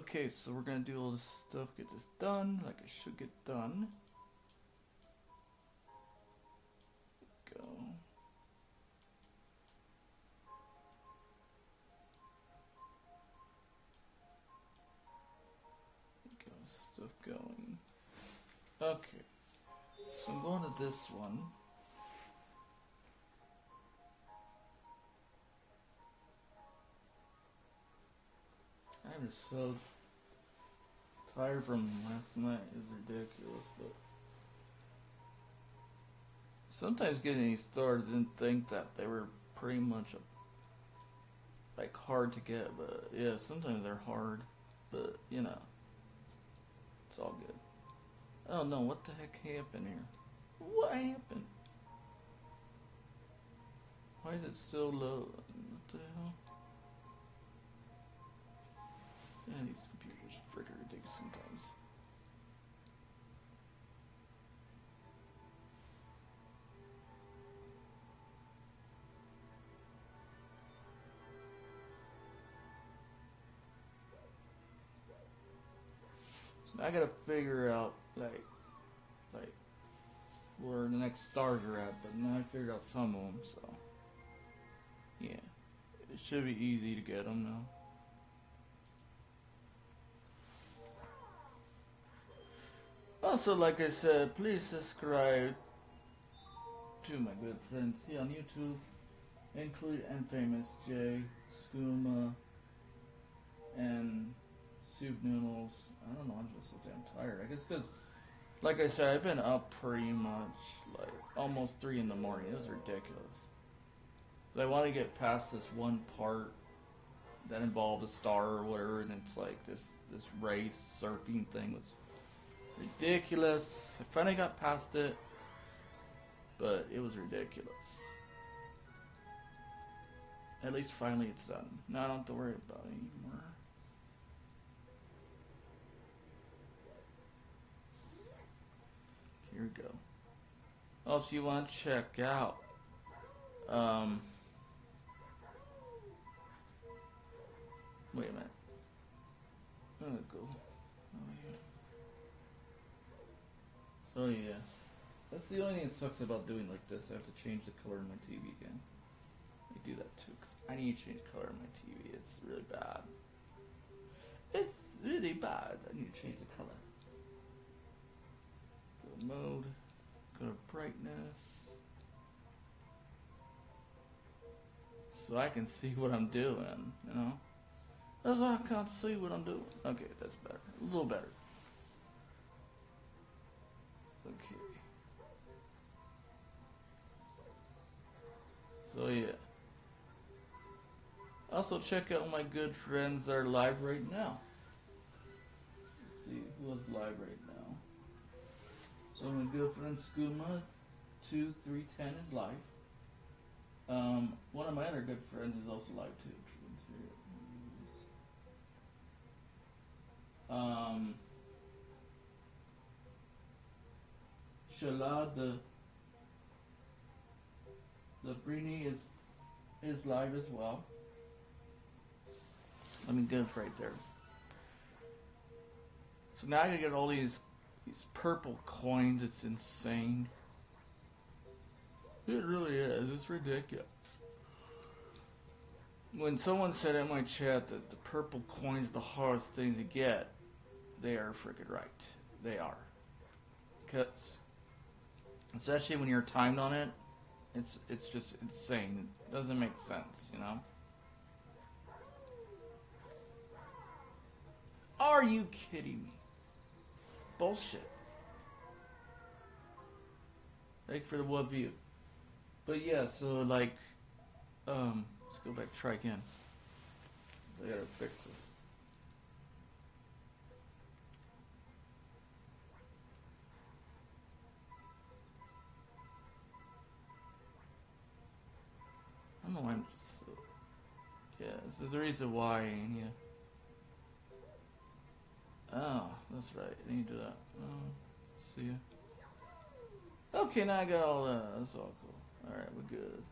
Okay, so we're gonna do all this stuff, get this done, like it should get done. Go. Go, stuff going. Okay, so I'm going to this one. I'm just so tired from last night. It's ridiculous, but sometimes getting these stars, I didn't think that they were pretty much like hard to get, but yeah, sometimes they're hard, but you know, it's all good. Oh no, what the heck happened here? What happened? Why is it still low? What the hell? Yeah, these computers are freaking ridiculous sometimes. So now I gotta figure out like where the next stars are at, but now I figured out some of them, so yeah, it should be easy to get them now. Also, like I said, please subscribe to my good friends here on YouTube, include Infamous J, Skooma, and Soup Noodles. I don't know, I'm just so damn tired. I guess because, like I said, I've been up pretty much like almost 3 in the morning. It was ridiculous. But I want to get past this one part that involved a star or whatever, and it's like this race surfing thing was ridiculous. I finally got past it, but it was ridiculous. At least finally it's done. Now I don't have to worry about it anymore. Here we go. Oh, if you want to check out, wait a minute. I'm gonna go. Oh yeah. That's the only thing that sucks about doing like this. I have to change the color of my TV again. I do that too, because I need to change the color of my TV. It's really bad. It's really bad. I need to change the color. Go to mode. Go to brightness. So I can see what I'm doing, you know? As I can't see what I'm doing. Okay, that's better. A little better. Okay. So yeah. Also check out my good friends that are live right now. Let's see who is live right now. So my good friend Skooma 2310 is live. One of my other good friends is also live too. Shalad the Brini is live as well. I mean, good right there. So now I gotta get all these purple coins. It's insane. It really is. It's ridiculous. When someone said in my chat that the purple coins are the hardest thing to get, they are freaking right. They are. Because, especially when you're timed on it, it's just insane. It doesn't make sense, you know? Are you kidding me? Bullshit. Thank you for the one view. But yeah, so like, let's go back, try again. I gotta fix this. I don't know why I'm just so... Yeah, this is the reason why, yeah. Oh, that's right, I need to do that. Oh, see ya. Okay, now I got all that, that's all cool. Alright, we're good.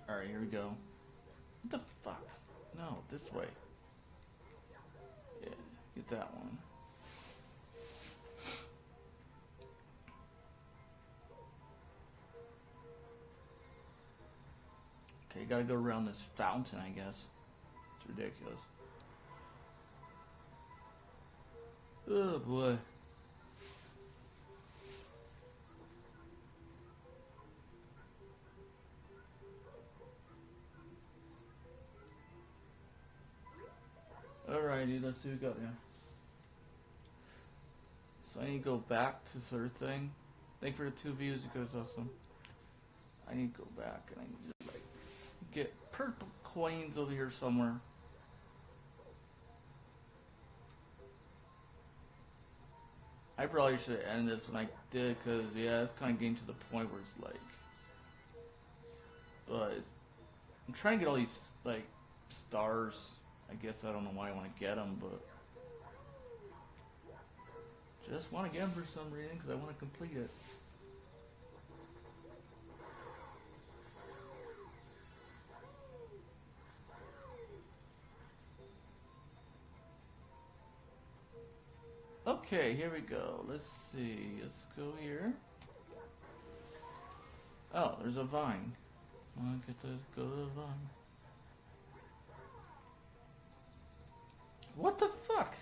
Alright, here we go. What the fuck? No, this way. Yeah, get that one. Okay, you gotta go around this fountain, I guess. It's ridiculous. Oh boy. Alrighty, let's see what we got here. So I need to go back to third thing. Thank you for the 2 views, you guys awesome. I need to go back and I need to like get purple coins over here somewhere. I probably should have ended this when I did, because yeah, it's kind of getting to the point where it's like, but I'm trying to get all these like stars. I guess I don't know why I want to get them, but just want to get them for some reason because I want to complete it. Okay, here we go. Let's see. Let's go here. Oh, there's a vine. I get to go to the vine. What the fuck?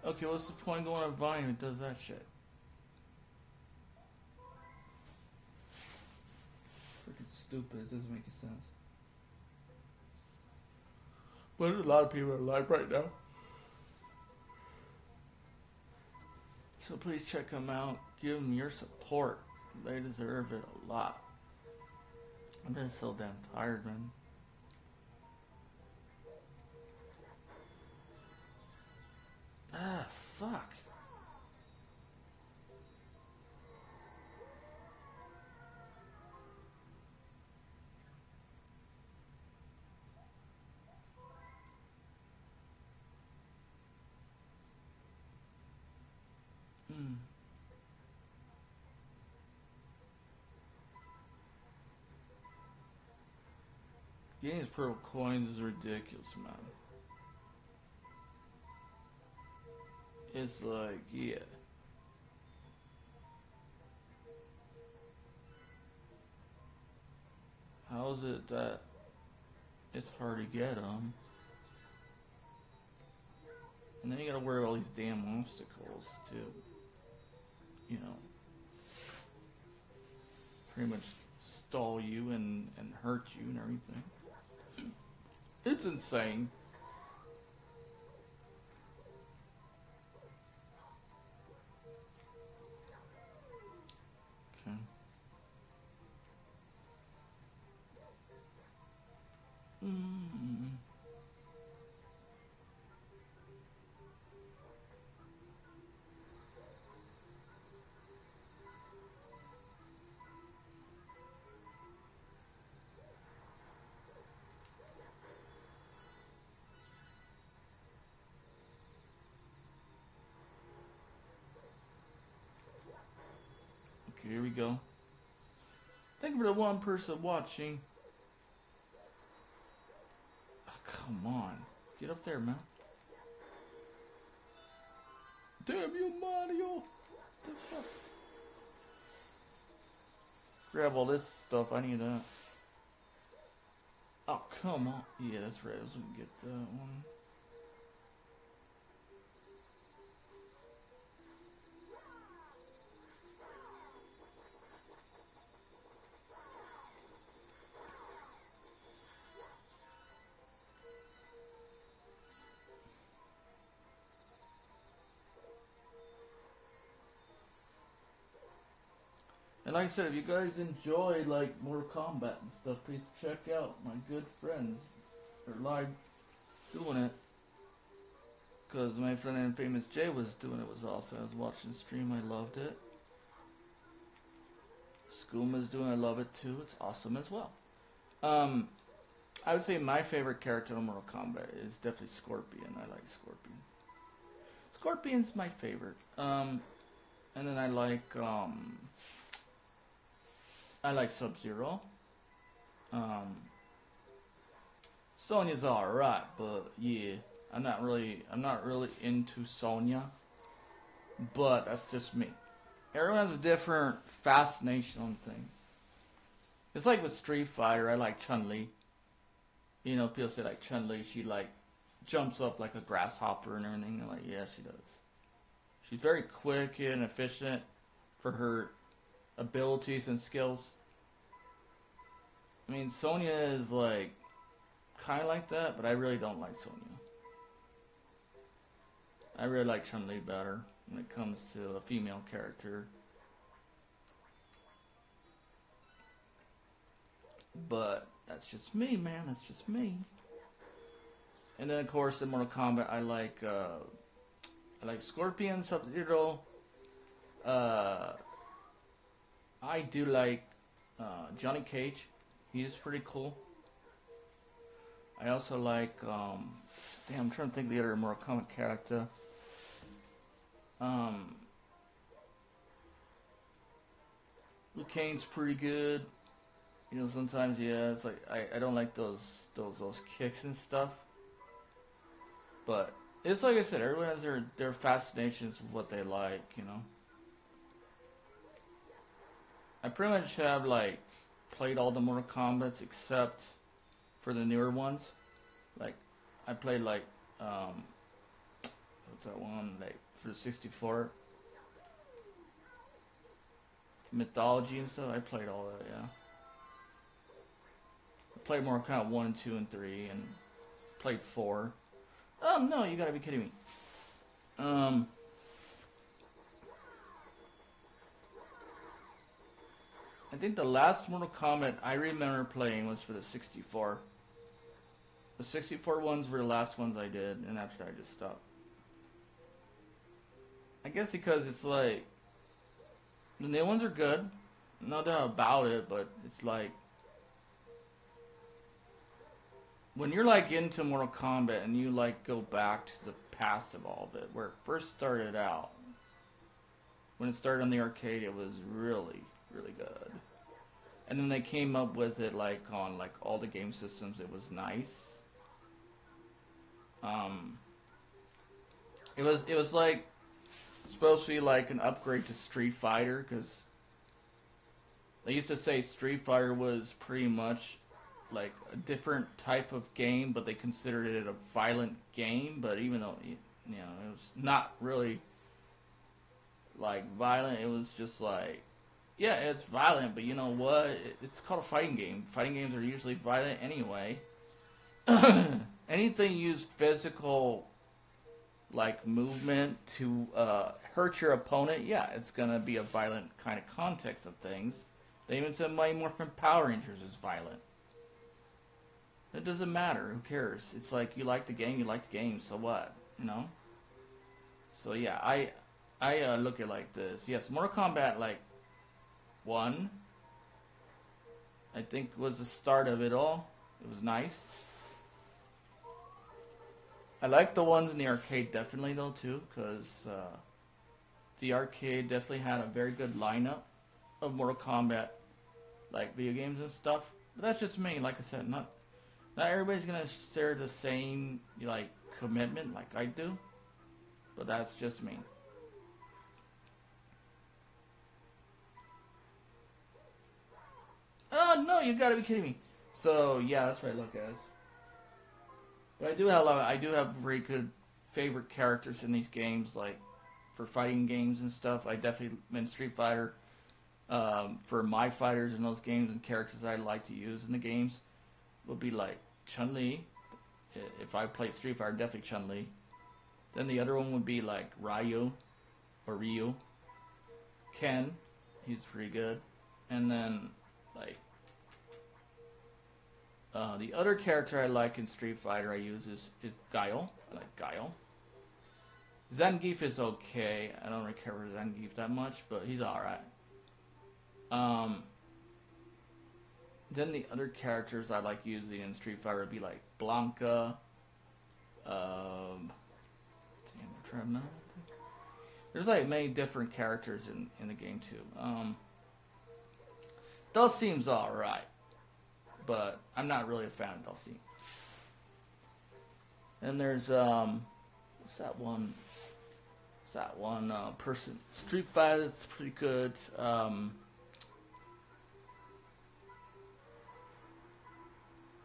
Okay, what's the point going on a vine that does that shit? Freaking stupid. It doesn't make any sense. But there's a lot of people alive right now. So please check them out. Give them your support. They deserve it a lot. I've been so damn tired, man. Ah, fuck. Getting these purple coins is ridiculous, man. It's like, yeah. How is it that it's hard to get them? And then you gotta worry about all these damn obstacles, too. You know. Pretty much stall you and hurt you and everything. It's insane. Okay. Okay, here we go. Thank you for the one person watching. Oh, come on. Get up there, man. Damn you, Mario. What the fuck? Grab all this stuff. I need that. Oh, come on. Yeah, that's right. I was gonna get that one. And like I said, if you guys enjoy like Mortal Kombat and stuff, please check out my good friends. They're live doing it. Because my friend Infamous Jay was doing it, was awesome. I was watching the stream, I loved it. Skuma's doing it, I love it too. It's awesome as well. I would say my favorite character in Mortal Kombat is definitely Scorpion. I like Scorpion. Scorpion's my favorite. And then I like I like Sub-Zero. Sonya's alright, but yeah, I'm not really into Sonya. But that's just me. Everyone has a different fascination on things. It's like with Street Fighter, I like Chun-Li. You know, people say like Chun-Li, she like jumps up like a grasshopper and everything. I'm like, yeah, she does. She's very quick and efficient for her abilities and skills. I mean, Sonya is like kind of like that, but I really don't like Sonya. I really like Chun-Li better when it comes to a female character. But that's just me, man. That's just me. And then, of course, in Mortal Kombat, I like Scorpion, Sub-Zero. I do like Johnny Cage. He's pretty cool. I also like, I'm trying to think of the other Mortal Kombat character. Liu Kane's pretty good. You know, sometimes, yeah, it's like, I don't like those kicks and stuff. But it's like I said, everyone has their fascinations with what they like, you know. I pretty much have, like, played all the Mortal Kombats except for the newer ones. Like, I played, like, what's that one, like, for the 64? Mythology and stuff, I played all that, yeah. I played Mortal Kombat 1, 2, and 3, and played 4. Oh, no, you gotta be kidding me. I think the last Mortal Kombat I remember playing was for the 64. The 64 ones were the last ones I did, and after that I just stopped. I guess because it's like, the new ones are good, no doubt about it, but it's like, when you're like into Mortal Kombat and you like go back to the past of all of it, where it first started out, when it started on the arcade, it was really, really good. And then they came up with it like on like all the game systems. It was nice. It was like supposed to be like an upgrade to Street Fighter, because they used to say Street Fighter was pretty much like a different type of game, but they considered it a violent game. But even though it was not really like violent, it was just like, yeah, it's violent, but you know what? It's called a fighting game. Fighting games are usually violent anyway. Anything use physical, like, movement to hurt your opponent, yeah, it's gonna be a violent kind of context of things. They even said Mighty Morphin Power Rangers is violent. It doesn't matter. Who cares? It's like, you like the game, so what? You know? So yeah, I look at it like this. Yes, Mortal Kombat, like, 1, I think was the start of it all. It was nice. I like the ones in the arcade definitely though too, because the arcade definitely had a very good lineup of Mortal Kombat, like, video games and stuff. But that's just me. Like I said, not everybody's gonna share the same, like, commitment like I do, but that's just me. Oh no, you gotta be kidding me. So yeah, that's what I look at it. But I do have very good favorite characters in these games, like for fighting games and stuff. I definitely in Street Fighter, for my fighters in those games and characters I like to use in the games would be like Chun-Li. If I play Street Fighter, definitely Chun-Li. Then the other one would be like Ryu. Ken, he's pretty good. And then like the other character I like in Street Fighter I use is Guile. I like Guile. Zangief is okay. I don't really care for Zangief that much, but he's alright. Then the other characters I like using in Street Fighter would be like Blanca. I'm trying to remember. There's like many different characters in the game too. Dulcine's alright, but I'm not really a fan of Dulcine. And there's what's that one? What's that one person? Street Fighter. That's pretty good.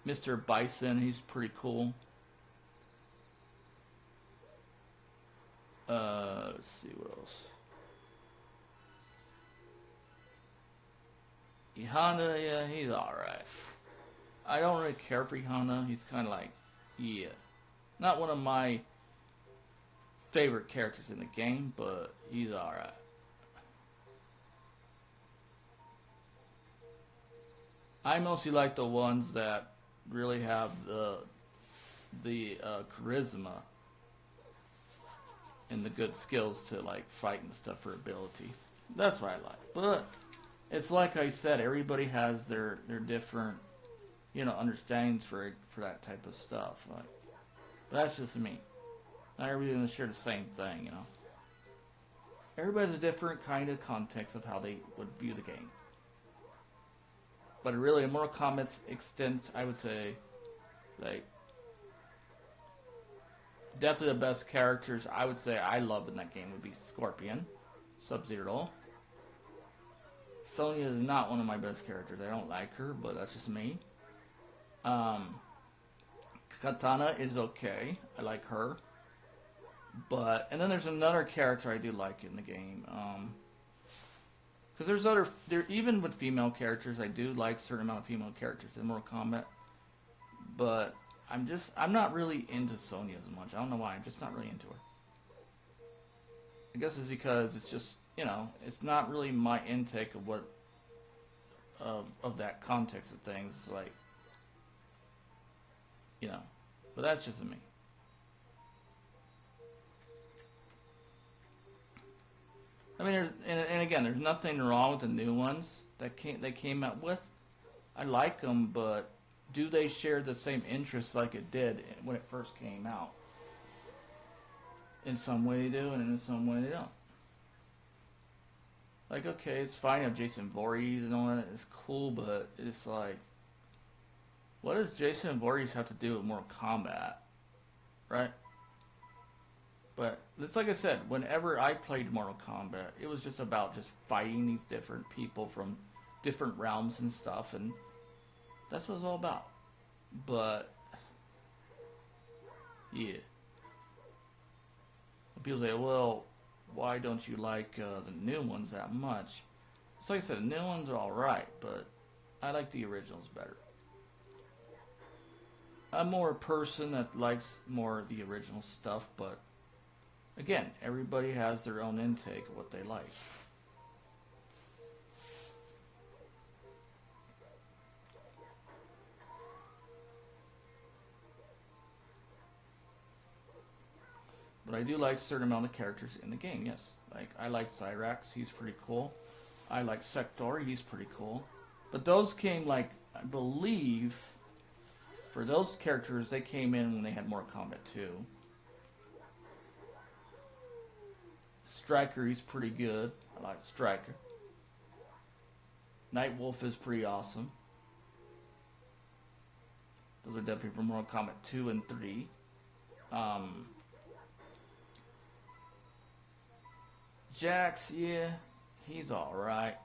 Mr. Bison. He's pretty cool. Let's see what else. Ihana, yeah, he's alright. I don't really care for Ihana. He's kind of like, yeah. Not one of my favorite characters in the game, but he's alright. I mostly like the ones that really have the charisma and the good skills to like fight and stuff for ability. That's what I like. But it's like I said, everybody has their different, understandings for that type of stuff. Like, that's just me. Not everybody's gonna share the same thing, Everybody has a different kind of context of how they would view the game. But really, Mortal Kombat's extent, I would say, like, definitely the best characters I would say I love in that game would be Scorpion, Sub-Zero. Sonya is not one of my best characters. I don't like her, but that's just me. Katana is okay. I like her. And then there's another character I do like in the game. Because even with female characters, I do like a certain amount of female characters in Mortal Kombat. But I'm not really into Sonya as much. I don't know why. I'm just not really into her. I guess it's because it's just, it's not really my intake of what, of that context of things. It's like, but that's just me. I mean, and again, there's nothing wrong with the new ones that they came out with. I like them, but do they share the same interests like it did when it first came out? In some way they do, and in some way they don't. Like, okay, it's fine if Jason Voorhees and all that. It's cool, but it's like, what does Jason Voorhees have to do with Mortal Kombat? Right? But it's like I said, whenever I played Mortal Kombat, it was just about just fighting these different people from different realms and stuff, and that's what it's all about. But yeah, people say, well, why don't you like the new ones that much? It's like I said, the new ones are alright, but I like the originals better. I'm more a person that likes more of the original stuff, but again, everybody has their own intake of what they like. But I do like a certain amount of characters in the game, yes. Like, I like Cyrax, he's pretty cool. I like Sector, he's pretty cool. But those came, like, I believe, for those characters, they came in when they had Mortal Kombat 2. Striker, he's pretty good. I like Striker. Nightwolf is pretty awesome. Those are definitely from Mortal Kombat 2 and 3. Jax, yeah, he's alright.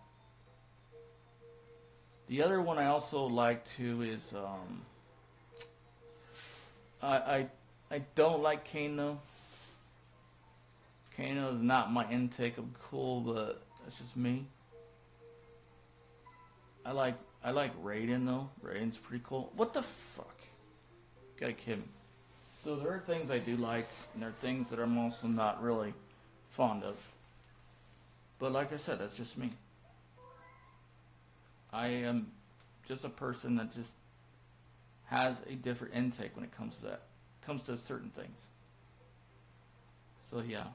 The other one I also like too is I don't like Kano. Kano is not my intake of cool, but that's just me. I like Raiden though. Raiden's pretty cool. What the fuck? Gotta kid me. So there are things I do like, and there are things that I'm also not really fond of. But like I said, that's just me. I am just a person that just has a different intake when it comes to that. Comes to certain things. So yeah.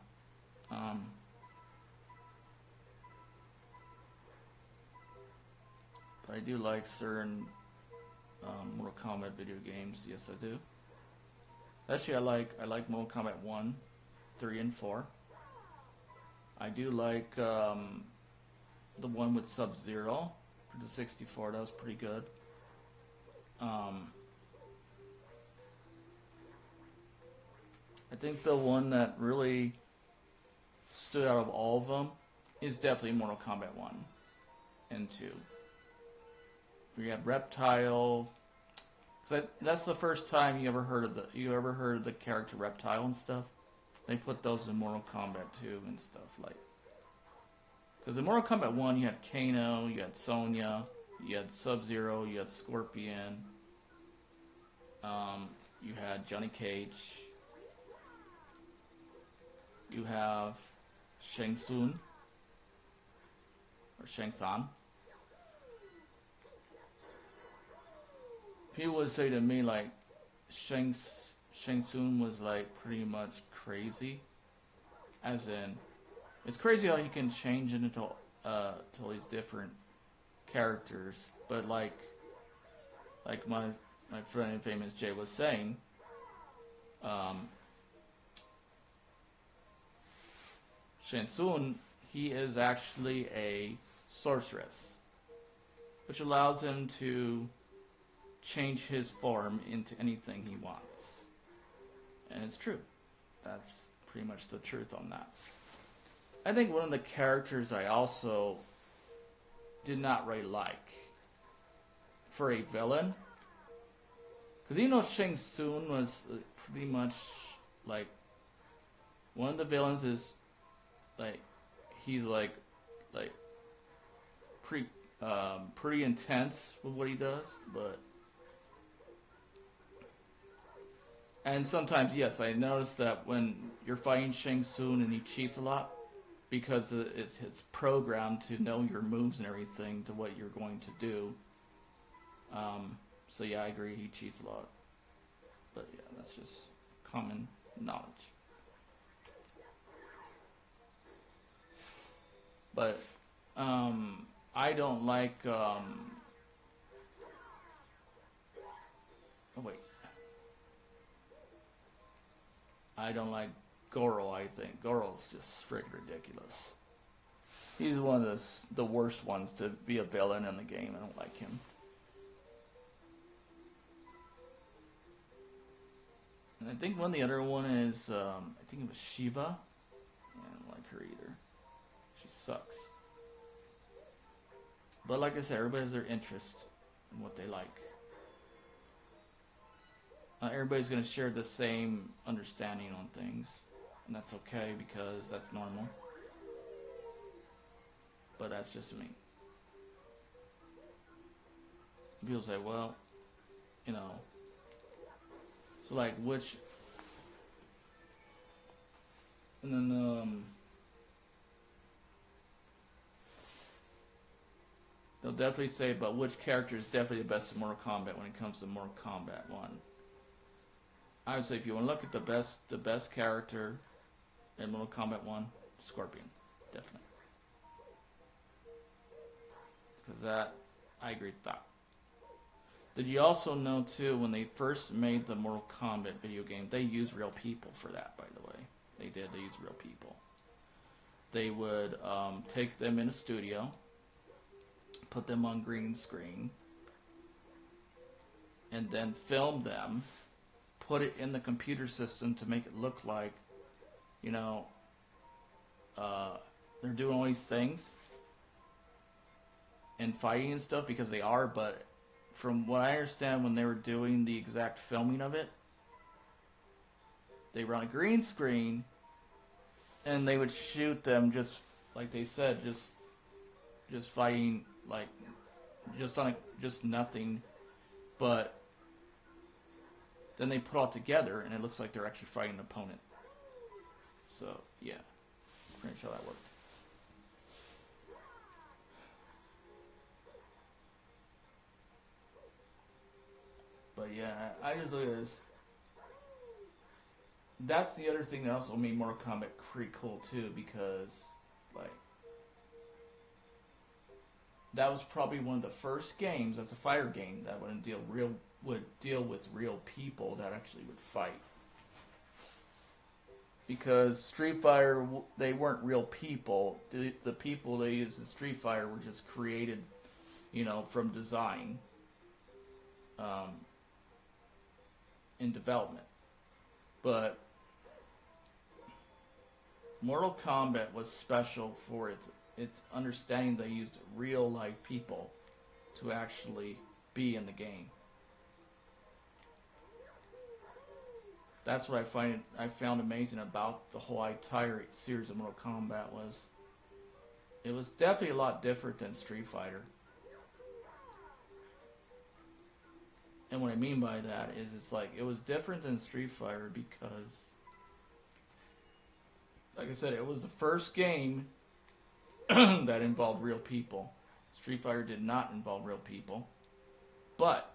But I do like certain Mortal Kombat video games. Yes, I do. Actually, I like Mortal Kombat 1, 3, and 4. I do like the one with Sub-Zero. for the 64. That was pretty good. I think the one that really stood out of all of them is definitely Mortal Kombat 1 and 2. We have Reptile. That's the first time you ever heard of the character Reptile and stuff. They put those in Mortal Kombat 2 and stuff like. Because in Mortal Kombat 1 you had Kano, you had Sonya, you had Sub-Zero, you had Scorpion, you had Johnny Cage, you have Shang Tsung or Shang Tsung. People would say to me like Shang Tsung was like pretty much crazy, as in it's crazy how he can change into all these different characters, but like my friend and famous Jay was saying, Shang Tsung, he is actually a sorceress, which allows him to change his form into anything he wants. And it's true. That's pretty much the truth on that. I think one of the characters I also did not really like for a villain, because you know Shang Tsung was pretty much like one of the villains is like he's like pretty intense with what he does, but and sometimes yes, I noticed that when you're fighting Shang Tsung and he cheats a lot because it's programmed to know your moves and everything to what you're going to do. So yeah, I agree, he cheats a lot. But yeah, that's just common knowledge. But I don't like oh wait. I don't like Goro, I think. Goro's just freaking ridiculous. He's one of the worst ones to be a villain in the game. I don't like him. And I think the other one is, I think it was Shiva. Yeah, I don't like her either. She sucks. But like I said, everybody has their interest in what they like. Everybody's going to share the same understanding on things. And that's okay because that's normal. But that's just me. People say, well, you know. So like which. And then they'll definitely say, but which character is definitely the best in Mortal Kombat when it comes to Mortal Kombat 1. I would say if you want to look at the best character in Mortal Kombat 1, Scorpion, definitely. Because that, I agree with that. Did you also know too, when they first made the Mortal Kombat video game, they used real people for that, by the way. They used real people. They would take them in a studio, put them on green screen, and then film them, put it in the computer system to make it look like, you know, they're doing all these things and fighting and stuff, because they are, but from what I understand, when they were doing the exact filming of it, they were on a green screen and they would shoot them just like they said, just fighting, like just nothing, but then they put it all together and it looks like they're actually fighting an opponent. So yeah, pretty much how that worked. But yeah, I just look at this. That's the other thing that also made Mortal Kombat pretty cool too, because like that was probably one of the first games that's a fighter game that would deal with real people that actually would fight. Because Street Fighter, they weren't real people. The people they used in Street Fighter were just created you know, from design, um, in development. But Mortal Kombat was special for its understanding they used real life people to actually be in the game. That's what I found amazing about the whole entire series of Mortal Kombat was it was definitely a lot different than Street Fighter. And what I mean by that is it's like it was different than Street Fighter because like I said, it was the first game that involved real people. Street Fighter did not involve real people. But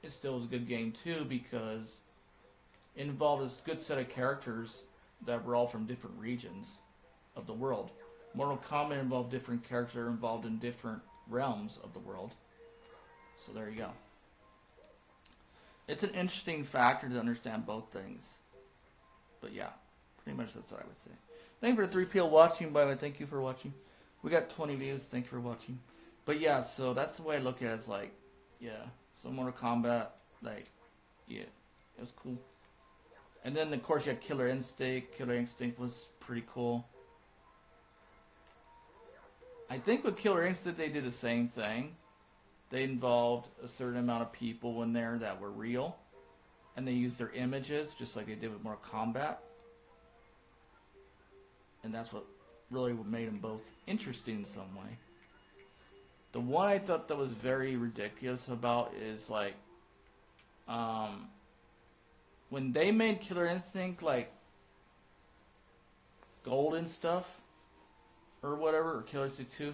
it still was a good game too because it involved a good set of characters that were all from different regions of the world. Mortal Kombat involved different characters involved in different realms of the world. So there you go. It's an interesting factor to understand both things. But yeah, pretty much that's what I would say. Thank you for 3PL watching, by the way. Thank you for watching. We got 20 views. Thank you for watching. But yeah, so that's the way I look at it. It's like, yeah, so Mortal Kombat, like, yeah, it was cool. And then, of course, you had Killer Instinct. Killer Instinct was pretty cool. I think with Killer Instinct, they did the same thing. They involved a certain amount of people in there that were real. And they used their images, just like they did with Mortal Kombat. And that's what really made them both interesting in some way. The one I thought that was very ridiculous about is like, when they made Killer Instinct like gold and stuff, or whatever, or Killer Instinct 2,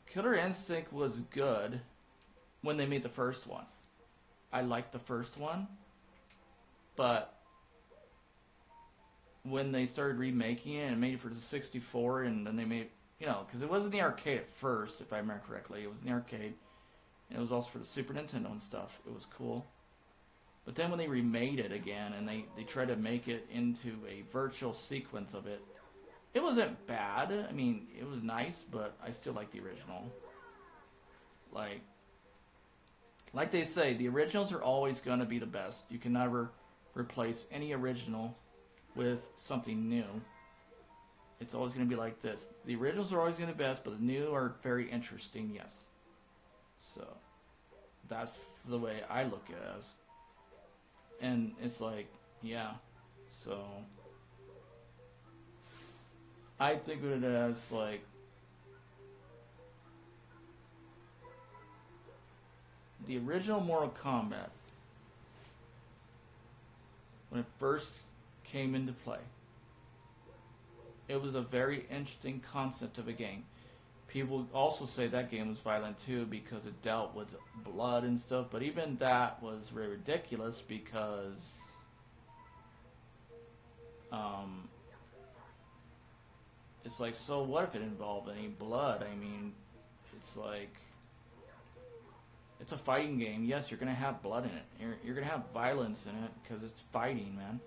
Killer Instinct was good when they made the first one. I liked the first one, but when they started remaking it and made it for the 64, and then they made, you know, because it was in the arcade at first, if I remember correctly. It was in the arcade, and it was also for the Super Nintendo and stuff. It was cool. But then when they remade it again, and they tried to make it into a virtual sequence of it, it wasn't bad. I mean, it was nice, but I still like the original. Like they say, the originals are always going to be the best. You can never replace any original with something new. It's always going to be like this. The originals are always going to be best, but the new are very interesting, yes. So, that's the way I look at it as. And it's like, yeah. So, I think of it as like, the original Mortal Kombat, when it first came into play, it was a very interesting concept of a game. People also say that game was violent too because it dealt with blood and stuff, but even that was very ridiculous because it's like, so what if it involved any blood? I mean, it's like, it's a fighting game. Yes, you're going to have blood in it. You're going to have violence in it because it's fighting, man.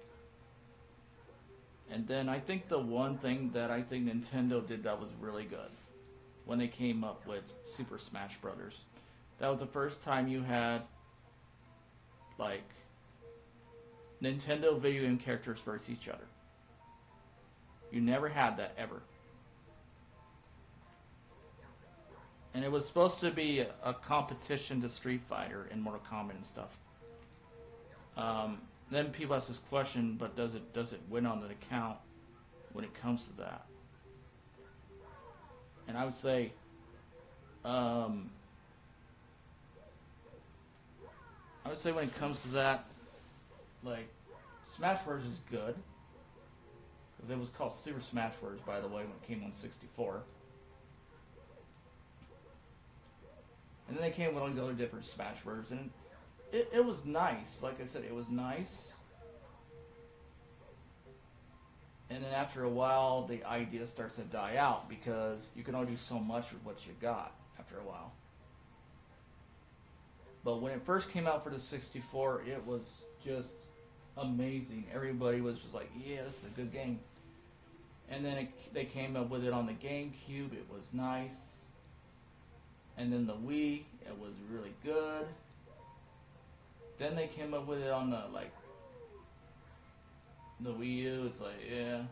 And then I think the one thing that I think Nintendo did that was really good when they came up with Super Smash Brothers. That was the first time you had like Nintendo video game characters versus each other. You never had that ever. And it was supposed to be a competition to Street Fighter and Mortal Kombat and stuff. Then people ask this question, but does it win on the account when it comes to that? And I would say, when it comes to that, like, Smash Bros. Is good. Because it was called Super Smash Bros., by the way, when it came on 64. And then they came with all these other different Smash Bros. And it was nice. Like I said, it was nice. And then after a while, the idea starts to die out because you can only do so much with what you got after a while. But when it first came out for the 64, it was just amazing. Everybody was just like, yeah, this is a good game. And then they came up with it on the GameCube. It was nice. And then the Wii, it was really good. Then they came up with it on the Wii U. It's like, yeah,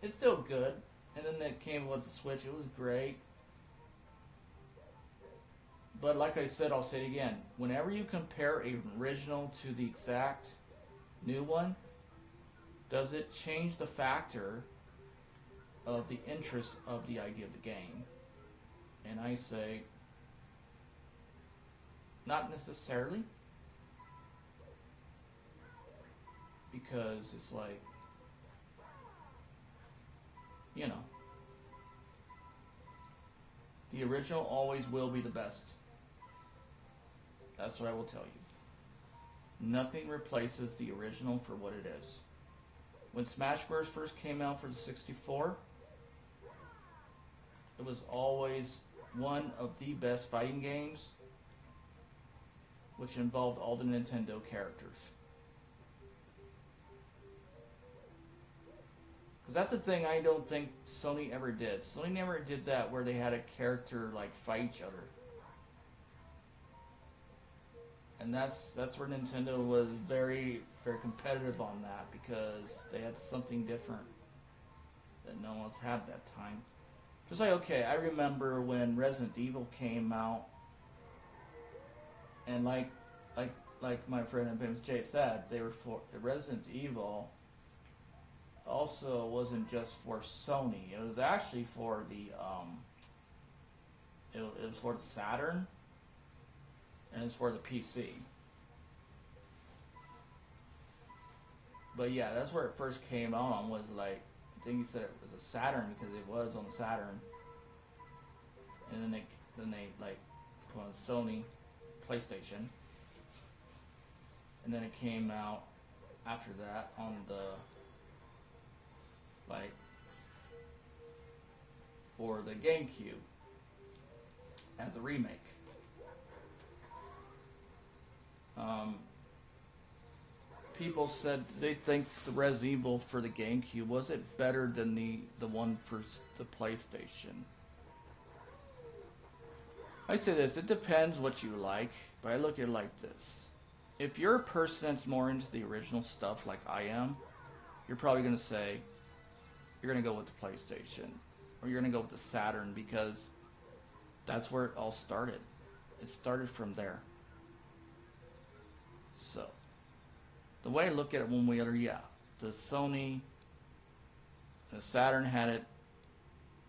it's still good. And then they came with the Switch. It was great. But like I said, I'll say it again. Whenever you compare an original to the exact new one, does it change the factor of the interest of the idea of the game? And I say, not necessarily. Because it's like, you know, the original always will be the best. That's what I will tell you. Nothing replaces the original for what it is. When Smash Bros. First came out for the 64, it was always one of the best fighting games, which involved all the Nintendo characters. Because that's the thing I don't think Sony ever did. Sony never did that where they had a character like fight each other. And that's where Nintendo was very, very competitive on that, because they had something different that no one else had at that time. Just like, okay, I remember when Resident Evil came out, and like my friend and famous Jay said, they were for the Resident Evil. Also, wasn't just for Sony. It was actually for the it was for the Saturn, and it's for the PC. But yeah, that's where it first came out on, was like, I think he said it was a Saturn because it was on the Saturn. And then they like put on Sony PlayStation. And then it came out after that on the like for the GameCube as a remake. People said they think the Resident Evil for the GameCube, was it better than the one for the PlayStation? I say this, it depends what you like, but I look at it like this. If you're a person that's more into the original stuff like I am, you're probably going to say, you're going to go with the PlayStation, or you're going to go with the Saturn, because that's where it all started. It started from there. So, the way I look at it one way or the other, yeah, the Sony, the Saturn had it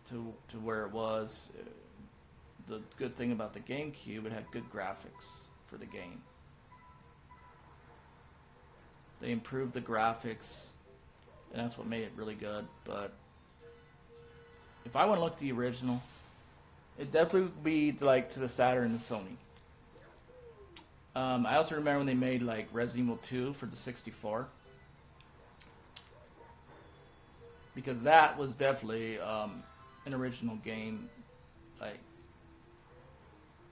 to where it was. The good thing about the GameCube, it had good graphics for the game. They improved the graphics, and that's what made it really good. But if I want to look at the original, it definitely would be like to the Saturn and the Sony. I also remember when they made like Resident Evil 2 for the 64, because that was definitely an original game, like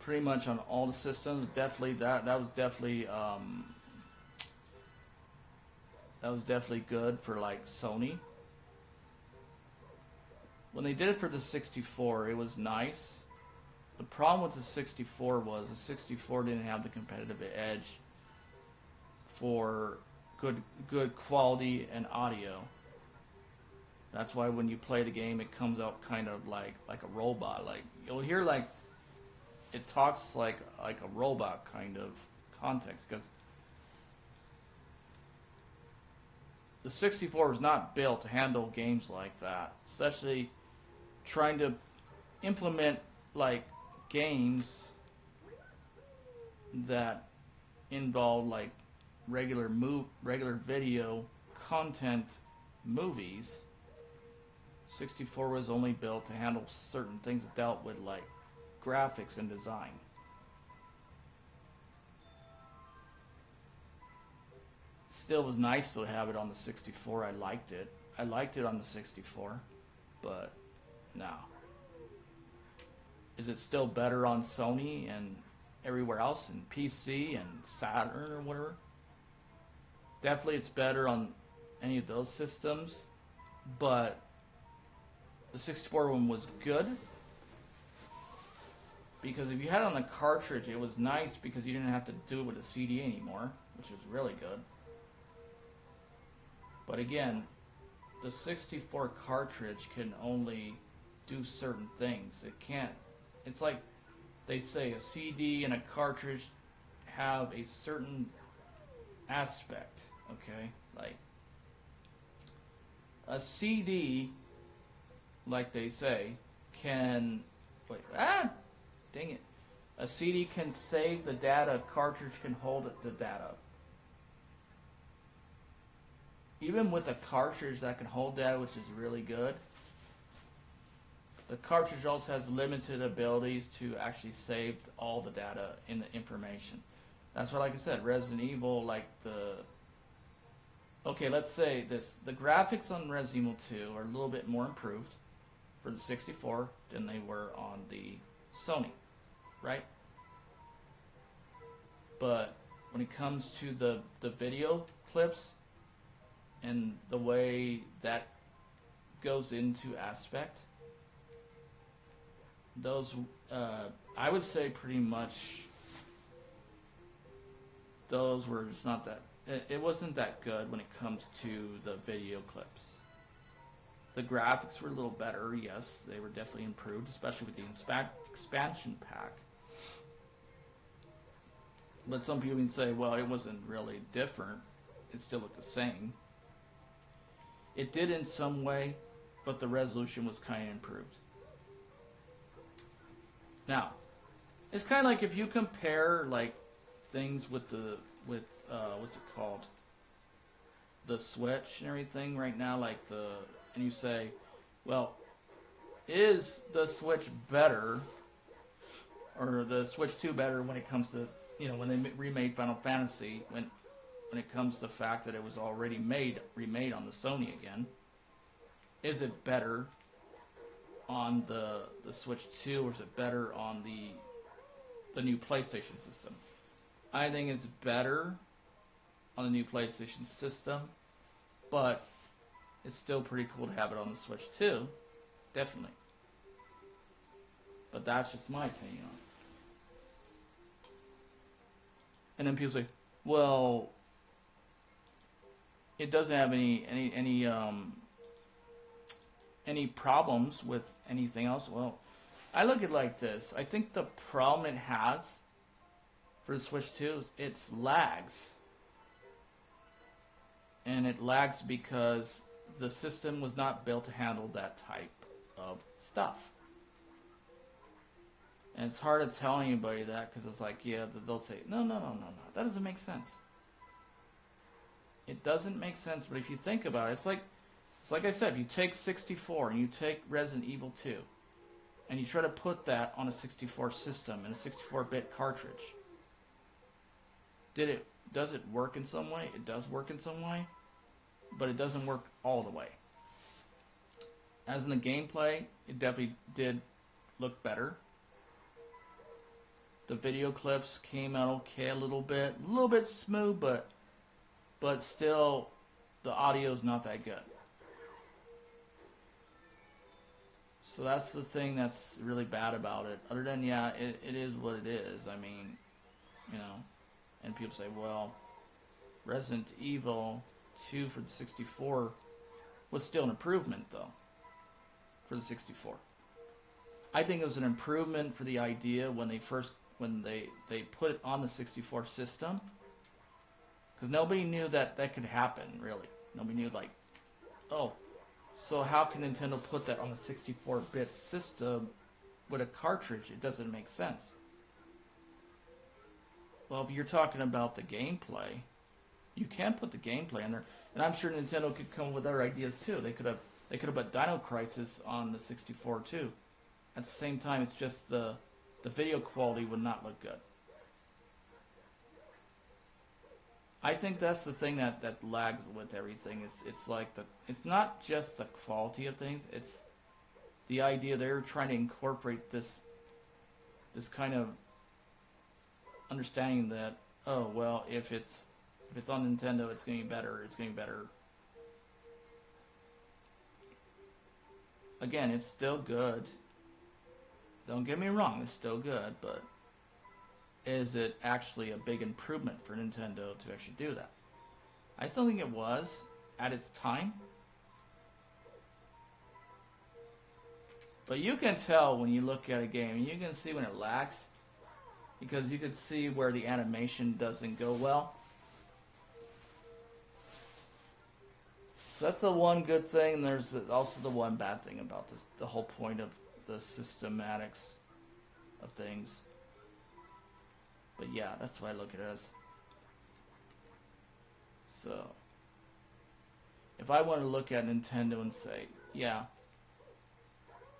pretty much on all the systems. Definitely that was definitely good for like Sony. When they did it for the 64, it was nice. The problem with the 64 was the 64 didn't have the competitive edge for good quality and audio. That's why when you play the game, it comes out kind of like a robot. Like you'll hear like it talks like a robot kind of context, because the 64 was not built to handle games like that, especially trying to implement like games that involve like regular video content movies. 64 was only built to handle certain things that dealt with like graphics and design. Still was nice to have it on the 64. I liked it. I liked it on the 64, but no. Is it still better on Sony and everywhere else, and PC and Saturn or whatever? Definitely it's better on any of those systems, but the 64 one was good. Because if you had it on a cartridge, it was nice because you didn't have to do it with a CD anymore, which was really good. But again, the 64 cartridge can only do certain things. It can't. It's like they say a CD and a cartridge have a certain aspect, okay? Like a CD, like they say, can dang it. A CD can save the data, a cartridge can hold the data. Even with a cartridge that can hold data, which is really good, the cartridge also has limited abilities to actually save all the data in the information. That's why, like I said, Resident Evil, like okay, let's say this, the graphics on Resident Evil 2 are a little bit more improved for the 64 than they were on the Sony, right? But when it comes to the video clips and the way that goes into aspect, those I would say pretty much those were just not that, it wasn't that good when it comes to the video clips. The graphics were a little better, yes, they were definitely improved, especially with the expansion pack. But some people can say, well, it wasn't really different, it still looked the same. It did in some way, but the resolution was kind of improved. Now, it's kind of like if you compare like things with what's it called, the Switch and everything right now, like and you say, well, is the Switch better, or the Switch 2 better when it comes to, when they remade Final Fantasy, when it comes to the fact that it was already remade on the Sony again? Is it better on the Switch 2, or is it better on the new PlayStation system? I think it's better on the new PlayStation system, but it's still pretty cool to have it on the Switch 2, definitely. But that's just my opinion on it. And then people say, well, it doesn't have any problems with anything else. Well, I look at it like this. I think the problem it has for the Switch 2 is its lags. And it lags because the system was not built to handle that type of stuff. And it's hard to tell anybody that, because it's like, yeah, they'll say, no, that doesn't make sense. It doesn't make sense, but if you think about it, it's like I said, if you take 64 and you take Resident Evil 2, and you try to put that on a 64 system and a 64-bit cartridge, does it work in some way? It does work in some way, but it doesn't work all the way. As in the gameplay, it definitely did look better. The video clips came out okay a little bit smooth, but still, the audio's not that good. So that's the thing that's really bad about it. Other than, yeah, it is what it is. I mean, and people say, well, Resident Evil 2 for the 64 was still an improvement, though, for the 64. I think it was an improvement for the idea when they put it on the 64 system, because nobody knew that could happen, really. Nobody knew, like, oh, so how can Nintendo put that on a 64-bit system with a cartridge? It doesn't make sense. Well, if you're talking about the gameplay, you can put the gameplay in there, and I'm sure Nintendo could come up with other ideas too. They could have put Dino Crisis on the 64 too. At the same time, it's just the video quality would not look good. I think that's the thing that lags with everything. It's not just the quality of things. It's the idea they're trying to incorporate this kind of understanding that, oh, well, if it's on Nintendo, it's going to be better. It's going to be better. Again, it's still good. Don't get me wrong, it's still good, but is it actually a big improvement for Nintendo to actually do that? I still think it was at its time. But you can tell when you look at a game, and you can see when it lacks, because you can see where the animation doesn't go well. So that's the one good thing. There's also the one bad thing about this, the whole point of the systematics of things. But yeah, that's what I look at it as. So, if I want to look at Nintendo and say, yeah,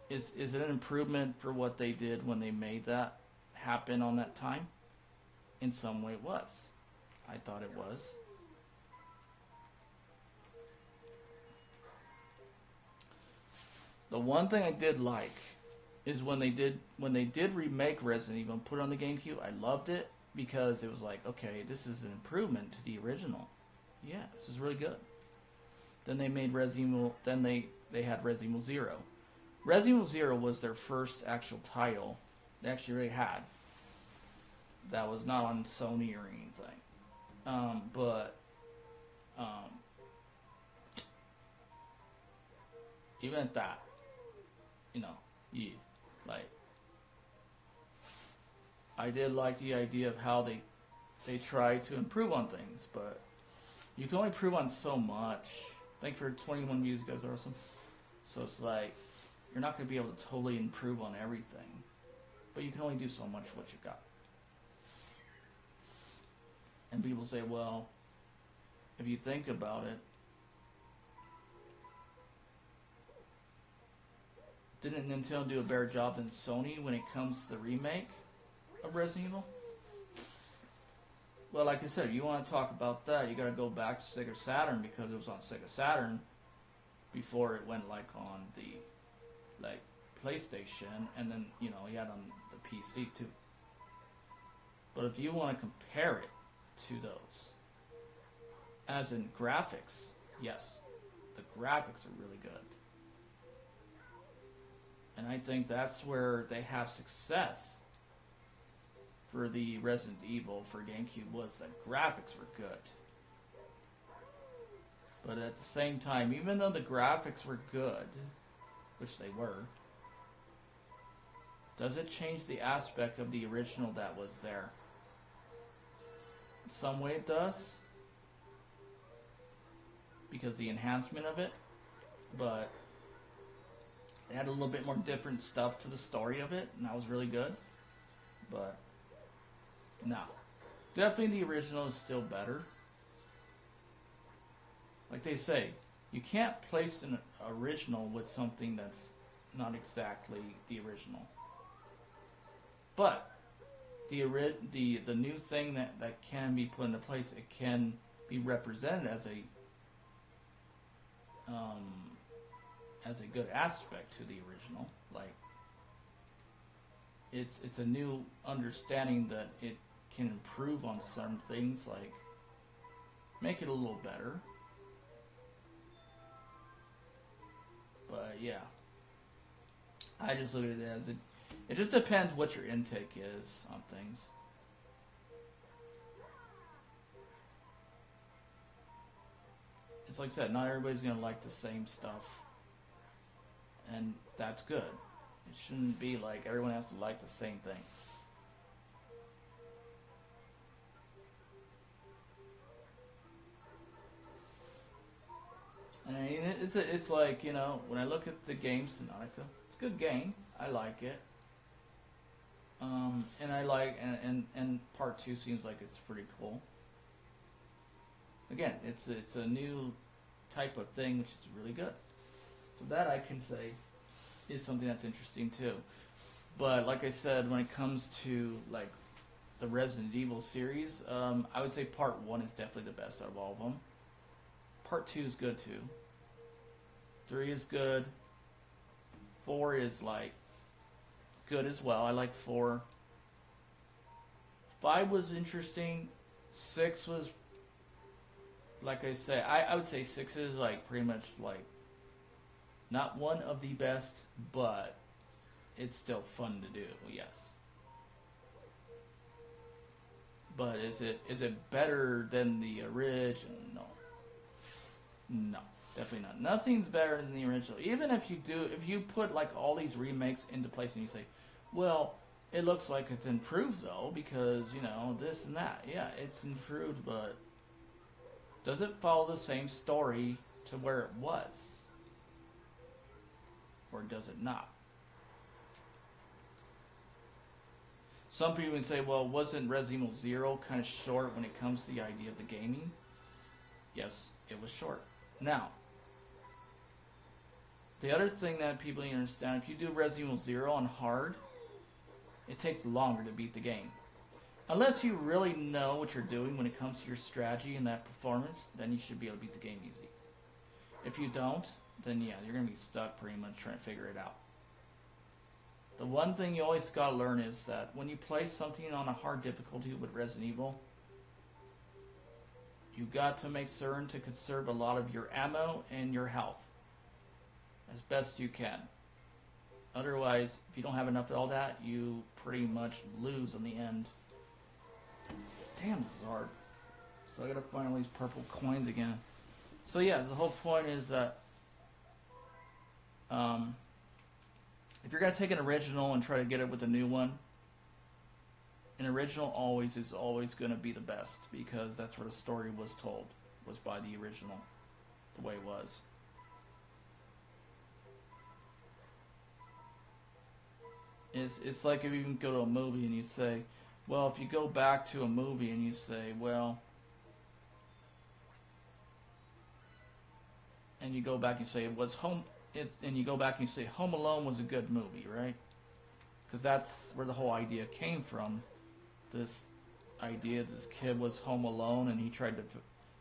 is it an improvement for what they did when they made that happen on that time? In some way it was. I thought it was. The one thing I did like is when they did remake Resident Evil and put it on the GameCube, I loved it because it was like, okay, this is an improvement to the original. Yeah, this is really good. Then they made Resident Evil, then they had Resident Evil 0. Resident Evil 0 was their first actual title they actually really had. That was not on Sony or anything. Even at that, you know, yeah, like, I did like the idea of how they try to improve on things, but you can only improve on so much. Thank you for 21 views, guys, are awesome. So it's like, you're not going to be able to totally improve on everything, but you can only do so much what you've got. And people say, well, if you think about it, didn't Nintendo do a better job than Sony when it comes to the remake of Resident Evil? Well, like I said, if you want to talk about that, you got to go back to Sega Saturn, because it was on Sega Saturn before it went like on the PlayStation, and then you had on the PC too. But if you want to compare it to those, as in graphics, yes, the graphics are really good. And I think that's where they have success for the Resident Evil for GameCube, was that graphics were good. But at the same time, even though the graphics were good, which they were, does it change the aspect of the original that was there? In some way it does, because the enhancement of it, but it had a little bit more different stuff to the story of it, and that was really good. But no, definitely the original is still better. Like they say, you can't place an original with something that's not exactly the original. But the new thing that can be put into place, it can be represented as a good aspect to the original. Like, it's a new understanding that it can improve on some things, like make it a little better. But yeah, I just look at it as it just depends what your intake is on things. It's like I said, not everybody's gonna like the same stuff, and that's good. It shouldn't be like everyone has to like the same thing. And it's like, when I look at the game Subnautica, it's a good game. I like it. And I like, and part 2 seems like it's pretty cool. Again, it's a new type of thing, which is really good. So that I can say is something that's interesting too. But like I said, when it comes to like the Resident Evil series, I would say part 1 is definitely the best out of all of them. Part 2 is good too. 3 is good. 4 is like good as well. I like 4. 5 was interesting. 6 was, like I say, I would say 6 is like pretty much like not one of the best, but it's still fun to do, yes. But is it better than the original? No. No, definitely not. Nothing's better than the original. Even if you put like all these remakes into place and you say, well, it looks like it's improved though because, you know, this and that. Yeah, it's improved, but does it follow the same story to where it was? Or does it not? Some people would say, well, wasn't Resident Evil 0 kind of short when it comes to the idea of the gaming? Yes, it was short. Now, the other thing that people need to understand, if you do Resident Evil 0 on hard, it takes longer to beat the game. Unless you really know what you're doing when it comes to your strategy and that performance, then you should be able to beat the game easy. If you don't, then yeah, you're going to be stuck pretty much trying to figure it out. The one thing you always got to learn is that when you play something on a hard difficulty with Resident Evil, you got to make certain to conserve a lot of your ammo and your health as best you can. Otherwise, if you don't have enough of all that, you pretty much lose in the end. Damn, this is hard. So I gotta find all these purple coins again. So yeah, the whole point is that if you're gonna take an original and try to get it with a new one, an original is always gonna be the best because that's where the story was told, was by the original, the way it was. It's like if you can go to a movie and you say, well, if you go back to a movie and you say, well, and you go back and say and you go back and you say Home Alone was a good movie, right? Because that's where the whole idea came from. This idea this kid was home alone and he tried to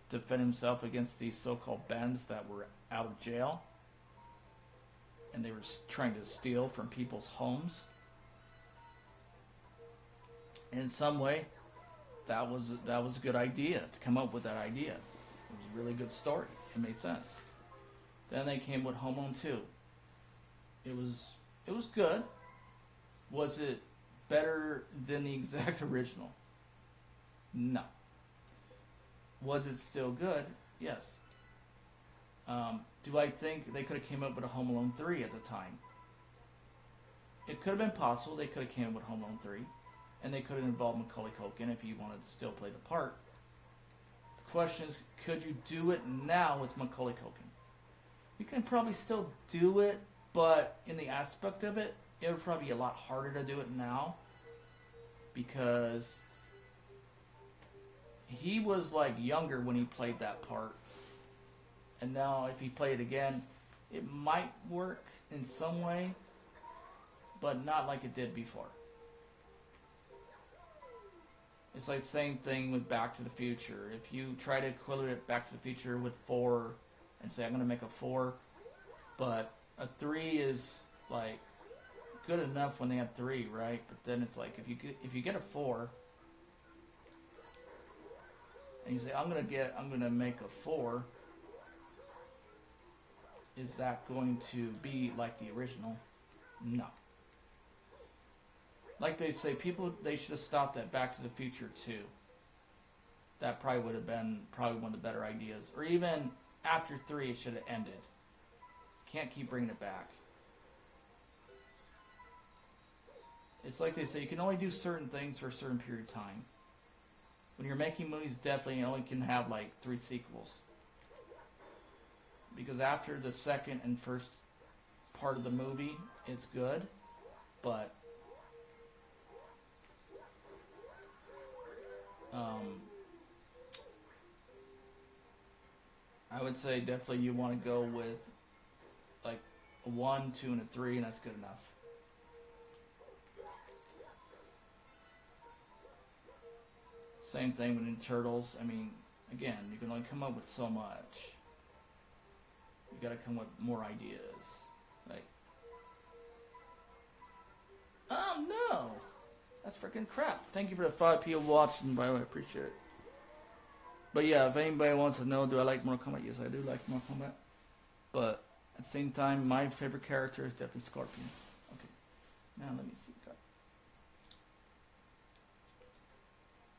defend himself against these so-called bandits that were out of jail, and they were trying to steal from people's homes. And in some way, that was a good idea to come up with that idea. It was a really good story. It made sense. Then they came with Home Alone 2. It was good. Was it better than the exact original? No. Was it still good? Yes. Do I think they could have came up with a Home Alone 3 at the time? It could have been possible. They could have came up with Home Alone 3. And they could have involved Macaulay Culkin if he wanted to still play the part. The question is, could you do it now with Macaulay Culkin? You can probably still do it, but in the aspect of it, it would probably be a lot harder to do it now. Because he was like younger when he played that part. And now if he played it again, it might work in some way, but not like it did before. It's like the same thing with Back to the Future. If you try to equivalent Back to the Future with 4 and say I'm going to make a 4, but a 3 is like good enough when they had 3, right? But then it's like if you get a 4 and you say I'm going to make a 4, is that going to be like the original? No. Like they say, they should have stopped at Back to the Future 2. That probably would have been one of the better ideas. Or even after 3, it should have ended. Can't keep bringing it back. It's like they say, you can only do certain things for a certain period of time. When you're making movies, definitely you only can have like 3 sequels. Because after the second and first part of the movie, it's good. But I would say definitely you want to go with like a 1, 2, and a 3, and that's good enough. Same thing with Ninja Turtles. I mean, again, you can only come up with so much. You gotta come with more ideas. Like, oh no! That's freaking crap. Thank you for the 5 people watching, by the way, I appreciate it. But yeah, if anybody wants to know, do I like Mortal Kombat? Yes, I do like Mortal Kombat. But at the same time, my favorite character is definitely Scorpion. Okay. Now let me see.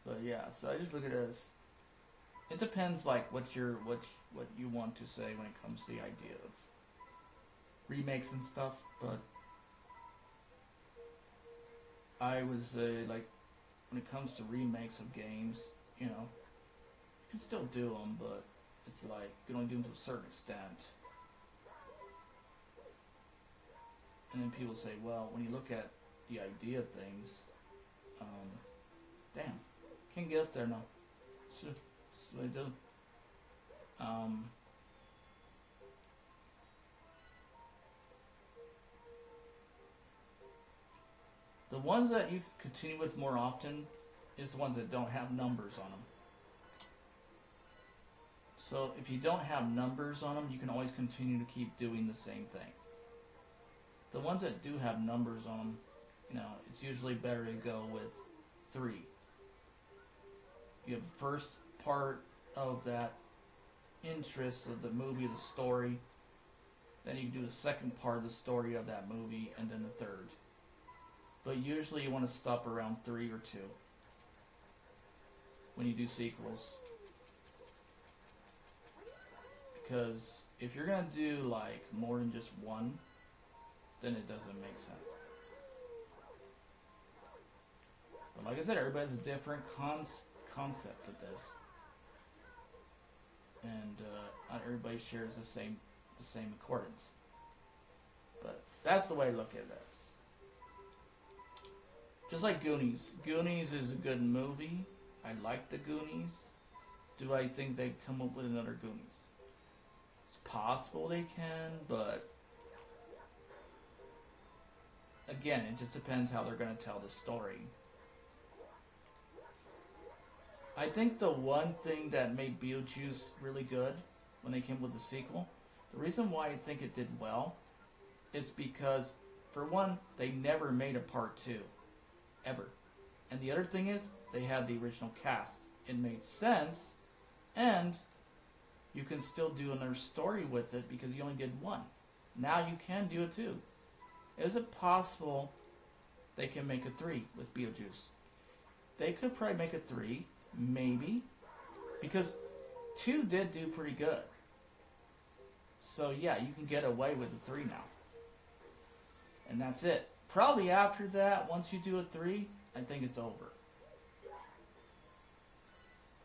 But yeah, so I just look at it as it depends, like what you want to say when it comes to the idea of remakes and stuff. But I would say, like, when it comes to remakes of games, you know, you can still do them, but it's like you can only do them to a certain extent. And then people say, well, when you look at the idea of things, damn, can't get up there now. That's what I do. The ones that you continue with more often is the ones that don't have numbers on them. So if you don't have numbers on them, you can always continue to keep doing the same thing. The ones that do have numbers on them, you know, it's usually better to go with 3. You have the first part of that interest of the movie, the story. Then you do the second part of the story of that movie, and then the third. But usually you want to stop around 3 or 2 when you do sequels. Because if you're going to do like more than just one, then it doesn't make sense. But like I said, everybody has a different concept of this. And not everybody shares the same accordance. But that's the way I look at this. Just like Goonies. Goonies is a good movie. I like the Goonies. Do I think they'd come up with another Goonies? It's possible they can, but again, it just depends how they're going to tell the story. I think the one thing that made Beetlejuice really good when they came up with the sequel, the reason why I think it did well is because, for one, they never made a part 2. Ever. And the other thing is, they had the original cast. It made sense, and you can still do another story with it because you only did 1. Now you can do it too. Is it possible they can make a 3 with Beetlejuice? They could probably make a 3, maybe, because 2 did do pretty good. So yeah, you can get away with a 3 now. And that's it. Probably after that, once you do a 3, I think it's over.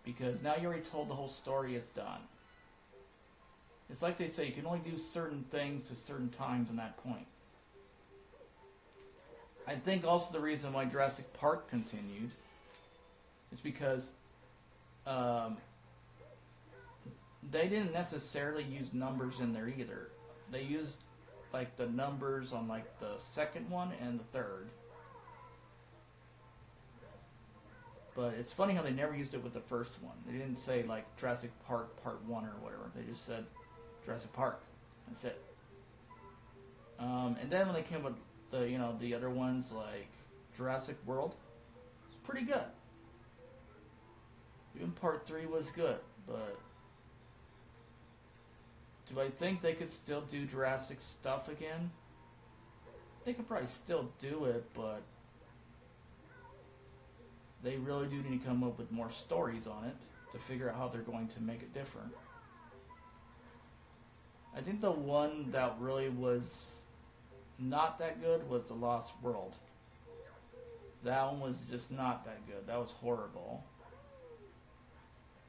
Because now you already told the whole story, it's done. It's like they say, you can only do certain things to certain times on that point. I think also the reason why Jurassic Park continued is because they didn't necessarily use numbers in there either. They used like the numbers on like the second one and the third. But it's funny how they never used it with the first one. They didn't say like Jurassic Park Part 1 or whatever. They just said Jurassic Park. That's it. And then when they came with the other ones like Jurassic World, it's pretty good. Even Part 3 was good, but do I think they could still do Jurassic stuff again? They could probably still do it, but they really do need to come up with more stories on it to figure out how they're going to make it different. I think the one that really was not that good was The Lost World. That one was just not that good. That was horrible.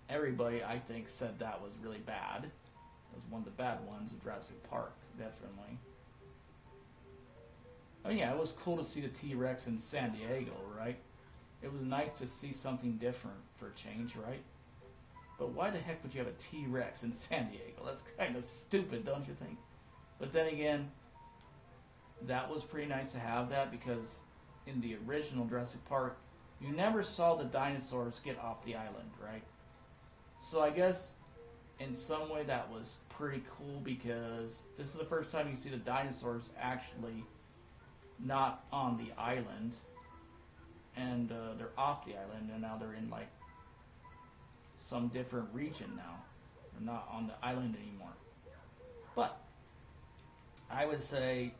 Everybody, I think, said that was really bad. It was one of the bad ones in Jurassic Park, definitely. I mean, yeah, it was cool to see the T-Rex in San Diego, right? It was nice to see something different for a change, right? But why the heck would you have a T-Rex in San Diego? That's kind of stupid, don't you think? But then again, that was pretty nice to have that because in the original Jurassic Park, you never saw the dinosaurs get off the island, right? So I guess in some way that was pretty cool because this is the first time you see the dinosaurs actually not on the island, and they're off the island, and now they're in like some different region now. They're not on the island anymore. But I would say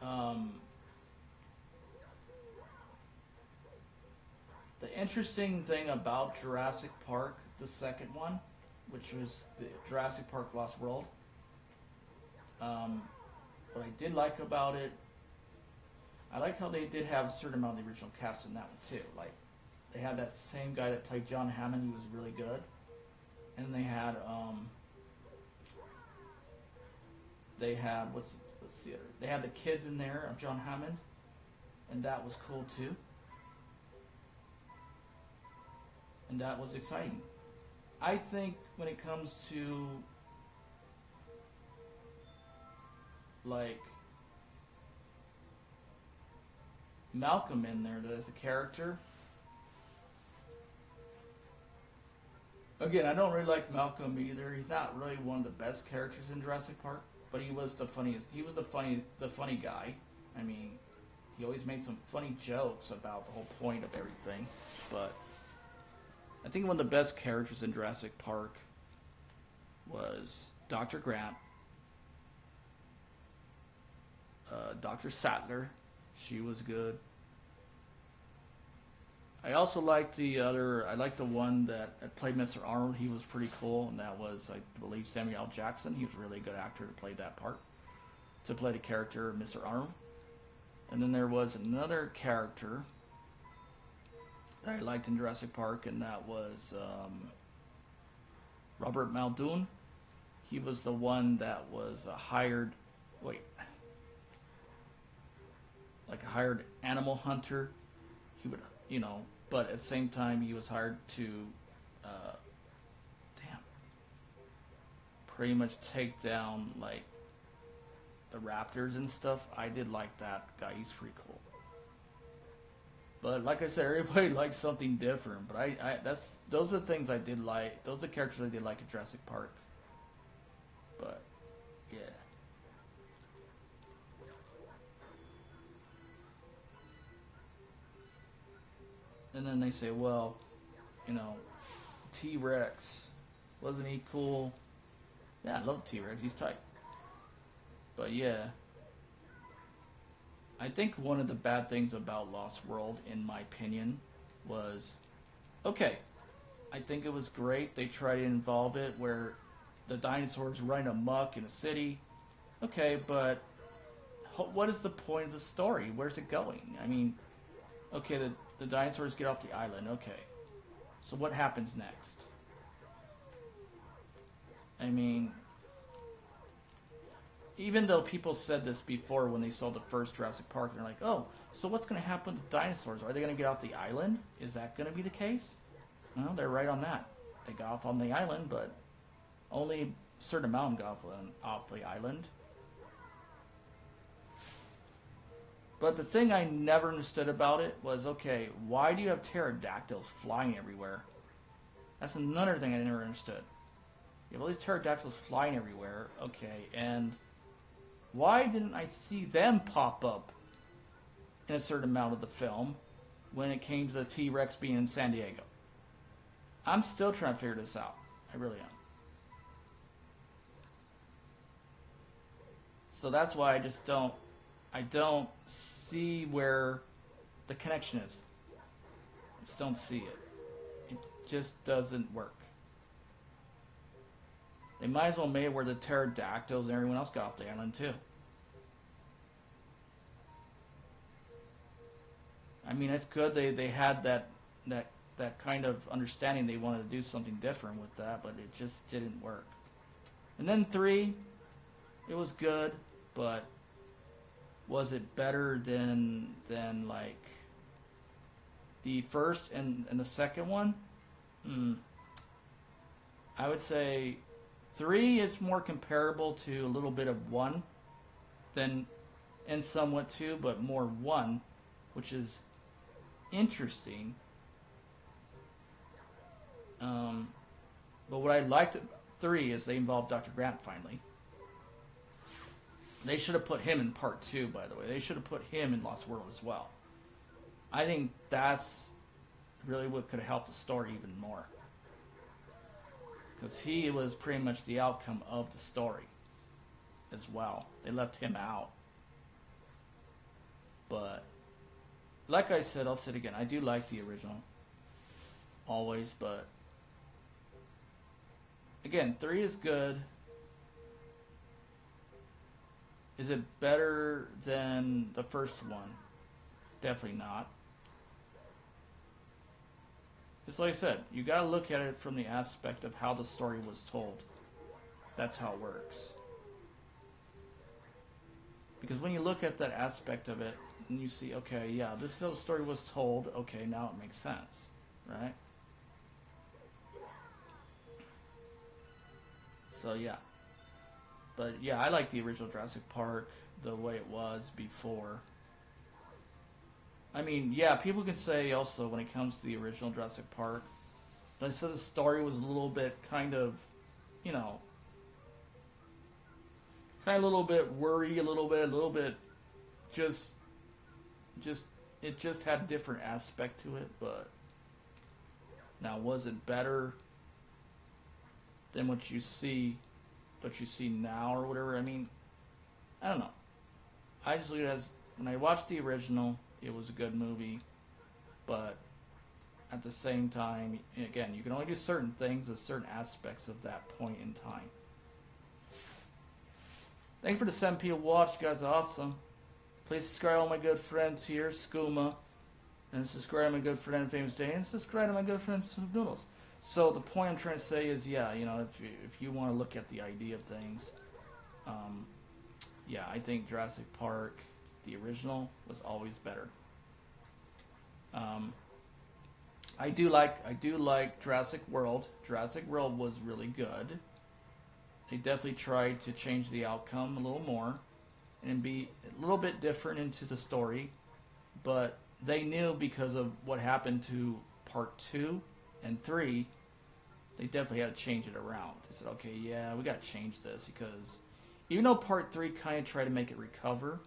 Um, the interesting thing about Jurassic Park, the second one, which was the Jurassic Park Lost World, um, what I did like about it, I like how they did have a certain amount of the original cast in that one too. Like, they had that same guy that played John Hammond. He was really good, and they had what's the other? They had the kids in there of John Hammond, and that was cool too. And that was exciting. I think when it comes to like Malcolm in there as a character. Again, I don't really like Malcolm either. He's not really one of the best characters in Jurassic Park, but he was the funniest. He was the funny guy. I mean, he always made some funny jokes about the whole point of everything. But I think one of the best characters in Jurassic Park was Dr. Grant, Dr. Sattler. She was good. I also liked I liked the one that played Mr. Arnold. He was pretty cool, and that was, I believe, Samuel L. Jackson. He was a really good actor to play that part, to play the character of Mr. Arnold. And then there was another character that I liked in Jurassic Park, and that was Robert Muldoon. He was the one that was like a hired animal hunter. He would, but at the same time, he was hired to, pretty much take down, like, the raptors and stuff. I did like that guy. He's pretty cool. But like I said, everybody likes something different. But those are the things I did like. Those are the characters I did like in Jurassic Park. But, yeah. And then they say, well, T-Rex, wasn't he cool? Yeah, I love T-Rex. He's tight. But yeah, I think one of the bad things about Lost World, in my opinion, was, okay, I think it was great. They tried to involve it where the dinosaurs run amok in a city. Okay, but what is the point of the story? Where's it going? I mean, okay, the dinosaurs get off the island. Okay, so what happens next? I mean, even though people said this before when they saw the first Jurassic Park, they're like, oh, so what's going to happen to dinosaurs? Are they going to get off the island? Is that going to be the case? Well, they're right on that. They got off on the island, but only a certain amount got off the island. But the thing I never understood about it was, okay, why do you have pterodactyls flying everywhere? That's another thing I never understood. You have all these pterodactyls flying everywhere, okay, and why didn't I see them pop up in a certain amount of the film when it came to the T-Rex being in San Diego? I'm still trying to figure this out. I really am. So that's why I don't see where the connection is. I just don't see it. It just doesn't work. They might as well make it where the pterodactyls and everyone else got off the island too. I mean, it's good they had that kind of understanding. They wanted to do something different with that, but it just didn't work. And then 3, it was good, but was it better than like the first and the second one? I would say 3 is more comparable to a little bit of 1 than, and somewhat 2, but more 1, which is interesting. But what I liked about 3 is they involved Dr. Grant finally. They should have put him in part 2, by the way. They should have put him in Lost World as well. I think that's really what could have helped the story even more. Because he was pretty much the outcome of the story as well. They left him out. But like I said, I'll say it again. I do like the original, always. But again, 3 is good. Is it better than the first one? Definitely not. It's like I said, you gotta look at it from the aspect of how the story was told. That's how it works. Because when you look at that aspect of it, and you see, okay, yeah, this is how the story was told, okay, now it makes sense, right? So, yeah. But, yeah, I like the original Jurassic Park the way it was before. I mean, yeah, people can say also when it comes to the original Jurassic Park, they said the story was a little bit kind of, you know, kind of a little bit worry, a little bit just, it just had a different aspect to it. But now, was it better than what you see now or whatever? I mean, I don't know. I just look at it as, when I watched the original, it was a good movie, but at the same time, again, you can only do certain things at certain aspects of that point in time. Thank you for the 7 p watch, you guys are awesome. Please subscribe to all my good friends here, Skooma, and subscribe to my good friend Famous Day, and subscribe to my good friend Soup Noodles. So the point I'm trying to say is, yeah, you know, if you want to look at the idea of things, yeah, I think Jurassic Park, the original, was always better. I do like Jurassic World. Jurassic World was really good. They definitely tried to change the outcome a little more and be a little bit different into the story, but they knew because of what happened to part 2 and 3, they definitely had to change it around. They said, okay, yeah, we got to change this, because even though part 3 kind of tried to make it recover,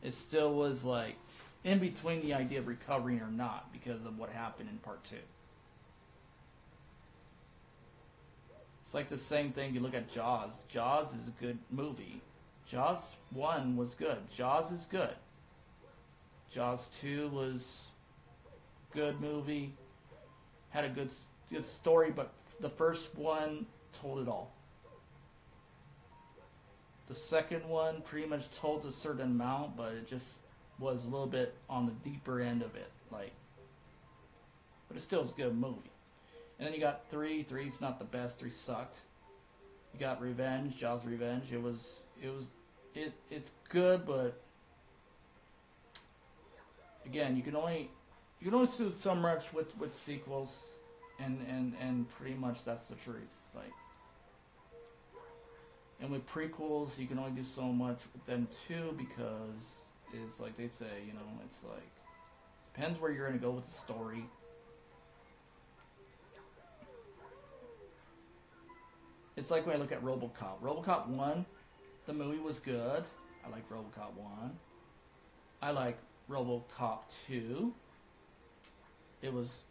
it still was like in between the idea of recovering or not because of what happened in part 2. It's like the same thing. You look at Jaws. Jaws is a good movie. Jaws 1 was good. Jaws is good. Jaws 2 was good movie. Had a good story, but the first one told it all. The second one pretty much told a certain amount, but it just was a little bit on the deeper end of it. Like, but it still is a good movie. And then you got 3. 3's not the best. 3 sucked. You got Revenge, Jaws Revenge. It's good, but again, you can only do so much with sequels, and pretty much that's the truth. Like, and with prequels, you can only do so much with them too, because it's like they say, you know, it's like depends where you're gonna go with the story. It's like when I look at RoboCop. RoboCop 1, the movie was good. I like RoboCop 1. I like RoboCop 2. It was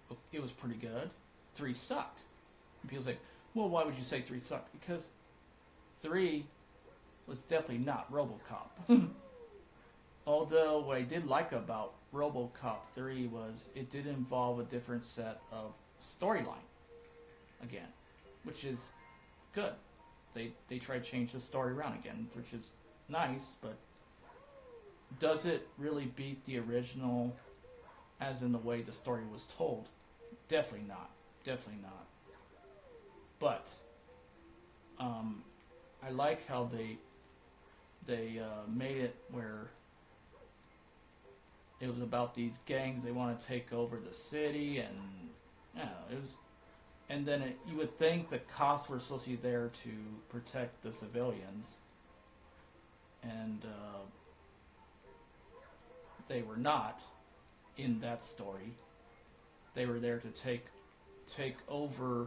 pretty good. 3 sucked. And people say, well, why would you say 3 sucked? Because 3 was definitely not RoboCop. Although what I did like about RoboCop 3 was it did involve a different set of storyline. Again, which is good. They try to change the story around again, which is nice, but does it really beat the original as in the way the story was told? Definitely not. Definitely not. But I like how they made it where it was about these gangs. They want to take over the city, and you know, it was. And then you would think the cops were supposed to be there to protect the civilians, and they were not in that story. They were there to take over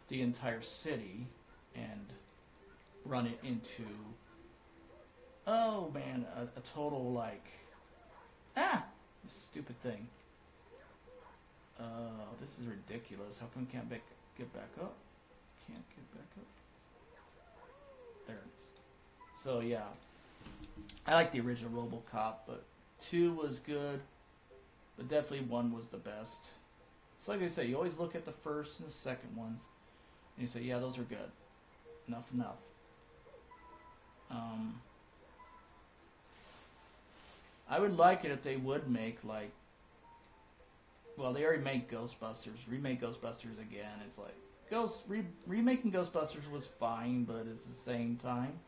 the entire city and run it into, oh man, a total like, this stupid thing. This is ridiculous. How come I can't get back up? Can't get back up. There it is. So yeah, I like the original RoboCop, but 2 was good, but definitely 1 was the best. So like I say, you always look at the first and the second ones, and you say, yeah, those are good. Enough. I would like it if they would make, like, well, they already made Ghostbusters. Remake Ghostbusters again. It's like, remaking Ghostbusters was fine, but at the same time,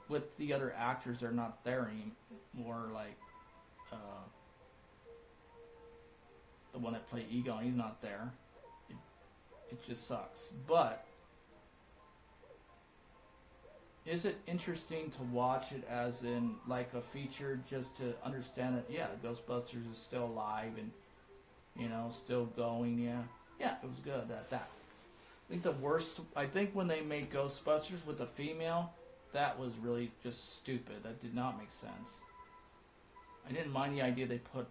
with the other actors, they're not there anymore. Like, the one that played Egon, he's not there. It just sucks. But is it interesting to watch it as in like a feature, just to understand that, yeah, Ghostbusters is still alive and, you know, still going? Yeah, it was good at that. I think when they made Ghostbusters with a female, that was really just stupid. That did not make sense. I didn't mind the idea they put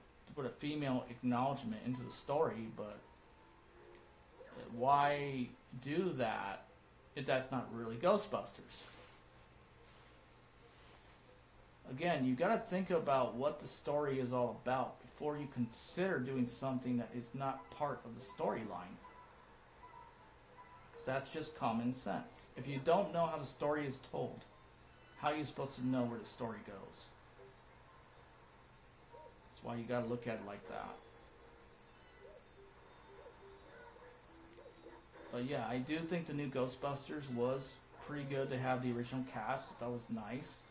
a female acknowledgement into the story, but why do that if that's not really Ghostbusters? Again, you got to think about what the story is all about before you consider doing something that is not part of the storyline. Because that's just common sense. If you don't know how the story is told, how are you supposed to know where the story goes? That's why you got to look at it like that. But yeah, I do think the new Ghostbusters was pretty good to have the original cast. That was nice.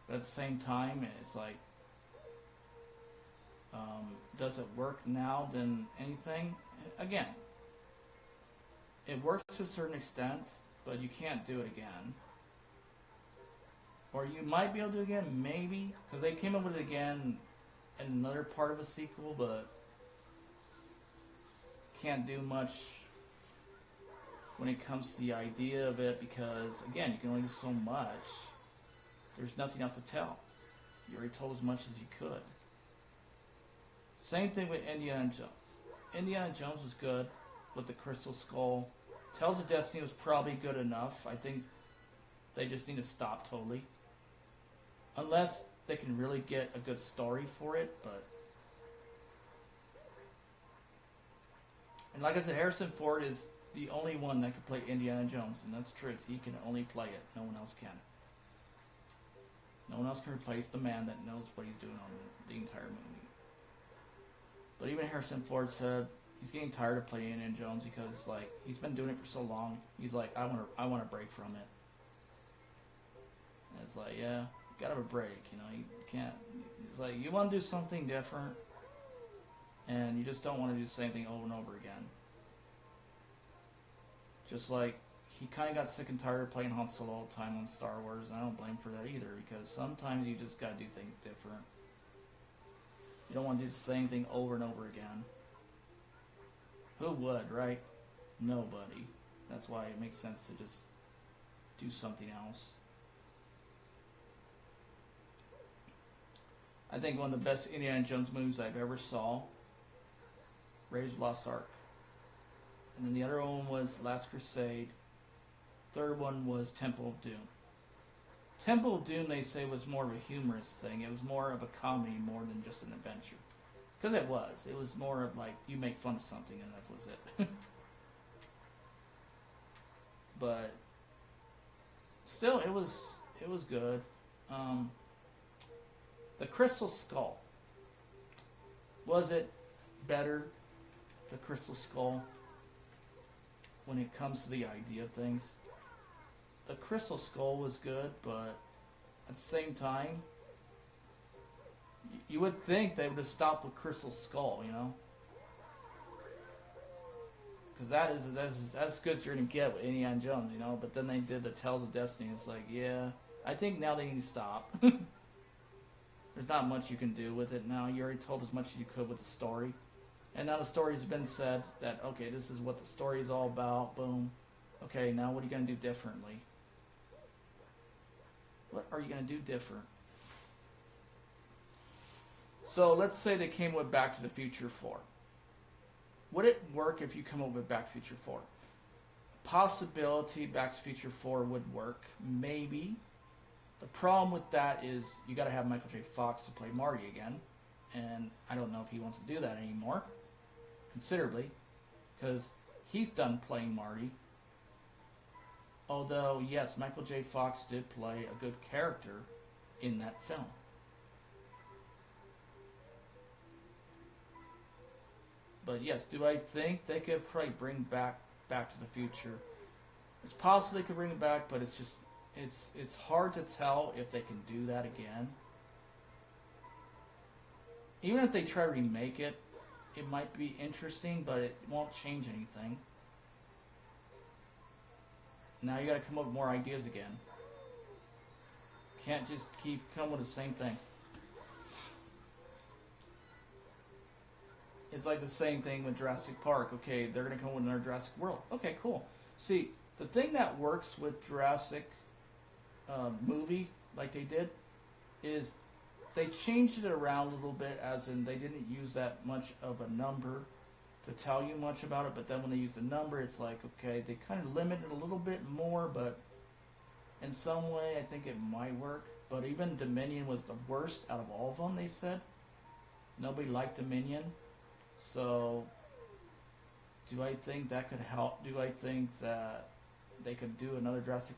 But at the same time, it's like, does it work now than anything? Again, it works to a certain extent, but you can't do it again. Or you might be able to do it again, maybe, because they came up with it again in another part of a sequel, but can't do much when it comes to the idea of it, because, again, you can only do so much. There's nothing else to tell. You already told as much as you could. Same thing with Indiana Jones. Indiana Jones was good with the Crystal Skull. Tales of Destiny was probably good enough. I think they just need to stop totally. Unless they can really get a good story for it, but... And like I said, Harrison Ford is the only one that can play Indiana Jones, and that's true. He can only play it. No one else can. No one else can replace the man that knows what he's doing on the entire movie. But even Harrison Ford said he's getting tired of playing Indiana Jones because it's like he's been doing it for so long. He's like, I want a break from it. And it's like, yeah, you gotta have a break. You know, you can't. It's like you want to do something different, and you just don't want to do the same thing over and over again. Just like he kind of got sick and tired of playing Han Solo all the time on Star Wars, and I don't blame him for that either, because sometimes you just got to do things different. You don't want to do the same thing over and over again. Who would, right? Nobody. That's why it makes sense to just do something else. I think one of the best Indiana Jones movies I've ever saw, Raiders of the Lost Ark. And then the other one was Last Crusade. Third one was Temple of Doom. Temple of Doom, they say, was more of a humorous thing. It was more of a comedy more than just an adventure. Because it was. It was more of like, you make fun of something and that was it. But still, it was good. The Crystal Skull. Was it better, the Crystal Skull, when it comes to the idea of things? The Crystal Skull was good, but at the same time, you would think they would have stopped with Crystal Skull, you know? Because that's as good as you're going to get with Indiana Jones, you know? But then they did the Tales of Destiny. It's like, yeah, I think now they need to stop. There's not much you can do with it now. You already told as much as you could with the story. And now the story's been said that, okay, this is what the story is all about. Boom. Okay, now what are you going to do differently? What are you going to do different? So let's say they came with Back to the Future 4. Would it work if you come up with Back to the Future 4? Possibility Back to the Future 4 would work. Maybe. The problem with that is you got to have Michael J. Fox to play Marty again, and I don't know if he wants to do that anymore, considerably, because he's done playing Marty. Although, yes, Michael J. Fox did play a good character in that film. But yes, do I think they could probably bring Back to the Future? It's possible they could bring it back, but it's just it's hard to tell if they can do that again. Even if they try to remake it, it might be interesting, but it won't change anything. Now you got to come up with more ideas again. Can't just keep coming with the same thing. It's like the same thing with Jurassic Park. Okay, they're going to come with another Jurassic World. Okay, cool. See, the thing that works with Jurassic movie, like they did, is they changed it around a little bit, as in they didn't use that much of a number to tell you much about it, but then when they used the number, it's like, okay, they kind of limited a little bit more, but in some way, I think it might work. But even Dominion was the worst out of all of them, they said. Nobody liked Dominion. So, do I think that could help? Do I think that they could do another Jurassic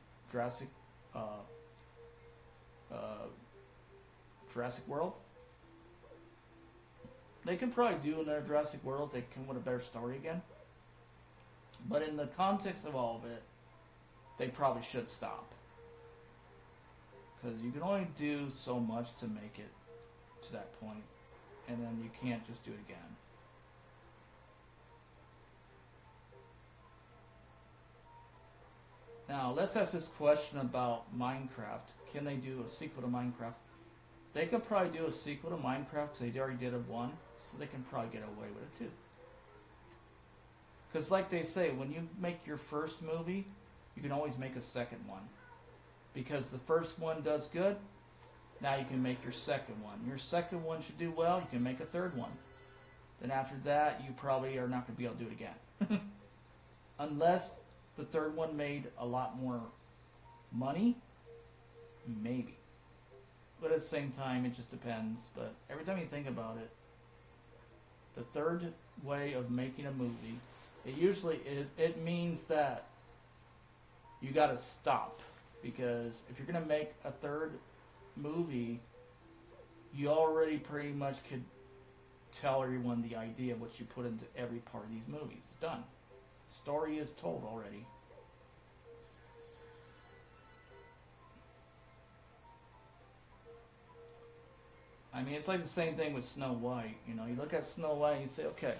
World? They could probably do another Jurassic World if they come with a better story again. But in the context of all of it, they probably should stop. Because you can only do so much to make it to that point, and then you can't just do it again. Now, let's ask this question about Minecraft. Can they do a sequel to Minecraft? They could probably do a sequel to Minecraft because they already did a one, so they can probably get away with it too. Because like they say, when you make your first movie, you can always make a second one. Because the first one does good, now you can make your second one. Your second one should do well, you can make a third one. Then after that, you probably are not going to be able to do it again. Unless the third one made a lot more money, maybe. But at the same time, it just depends. But every time you think about it, the third way of making a movie, it means that you got to stop. Because if you're going to make a third movie, you already pretty much could tell everyone the idea of what you put into every part of these movies. It's done. Story is told already. I mean, it's like the same thing with Snow White. You know, you look at Snow White and you say, okay,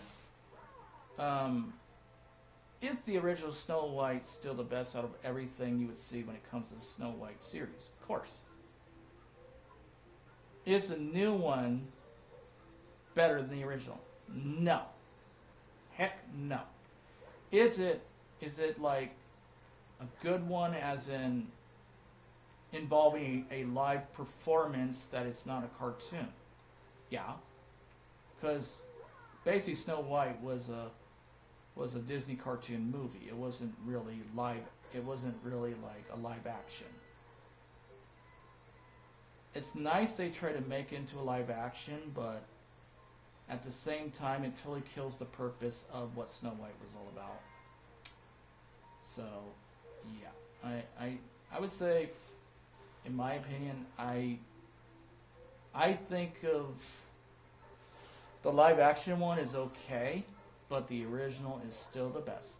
is the original Snow White still the best out of everything you would see when it comes to the Snow White series? Of course. Is the new one better than the original? No. Heck no. Is it like a good one, as in involving a live performance that it's not a cartoon? Yeah. Because basically Snow White was a Disney cartoon movie. It wasn't really live. It wasn't really like a live action. It's nice they try to make it into a live action, but at the same time, it totally kills the purpose of what Snow White was all about. So, yeah, I would say, in my opinion, I think of the live action one is okay, but the original is still the best.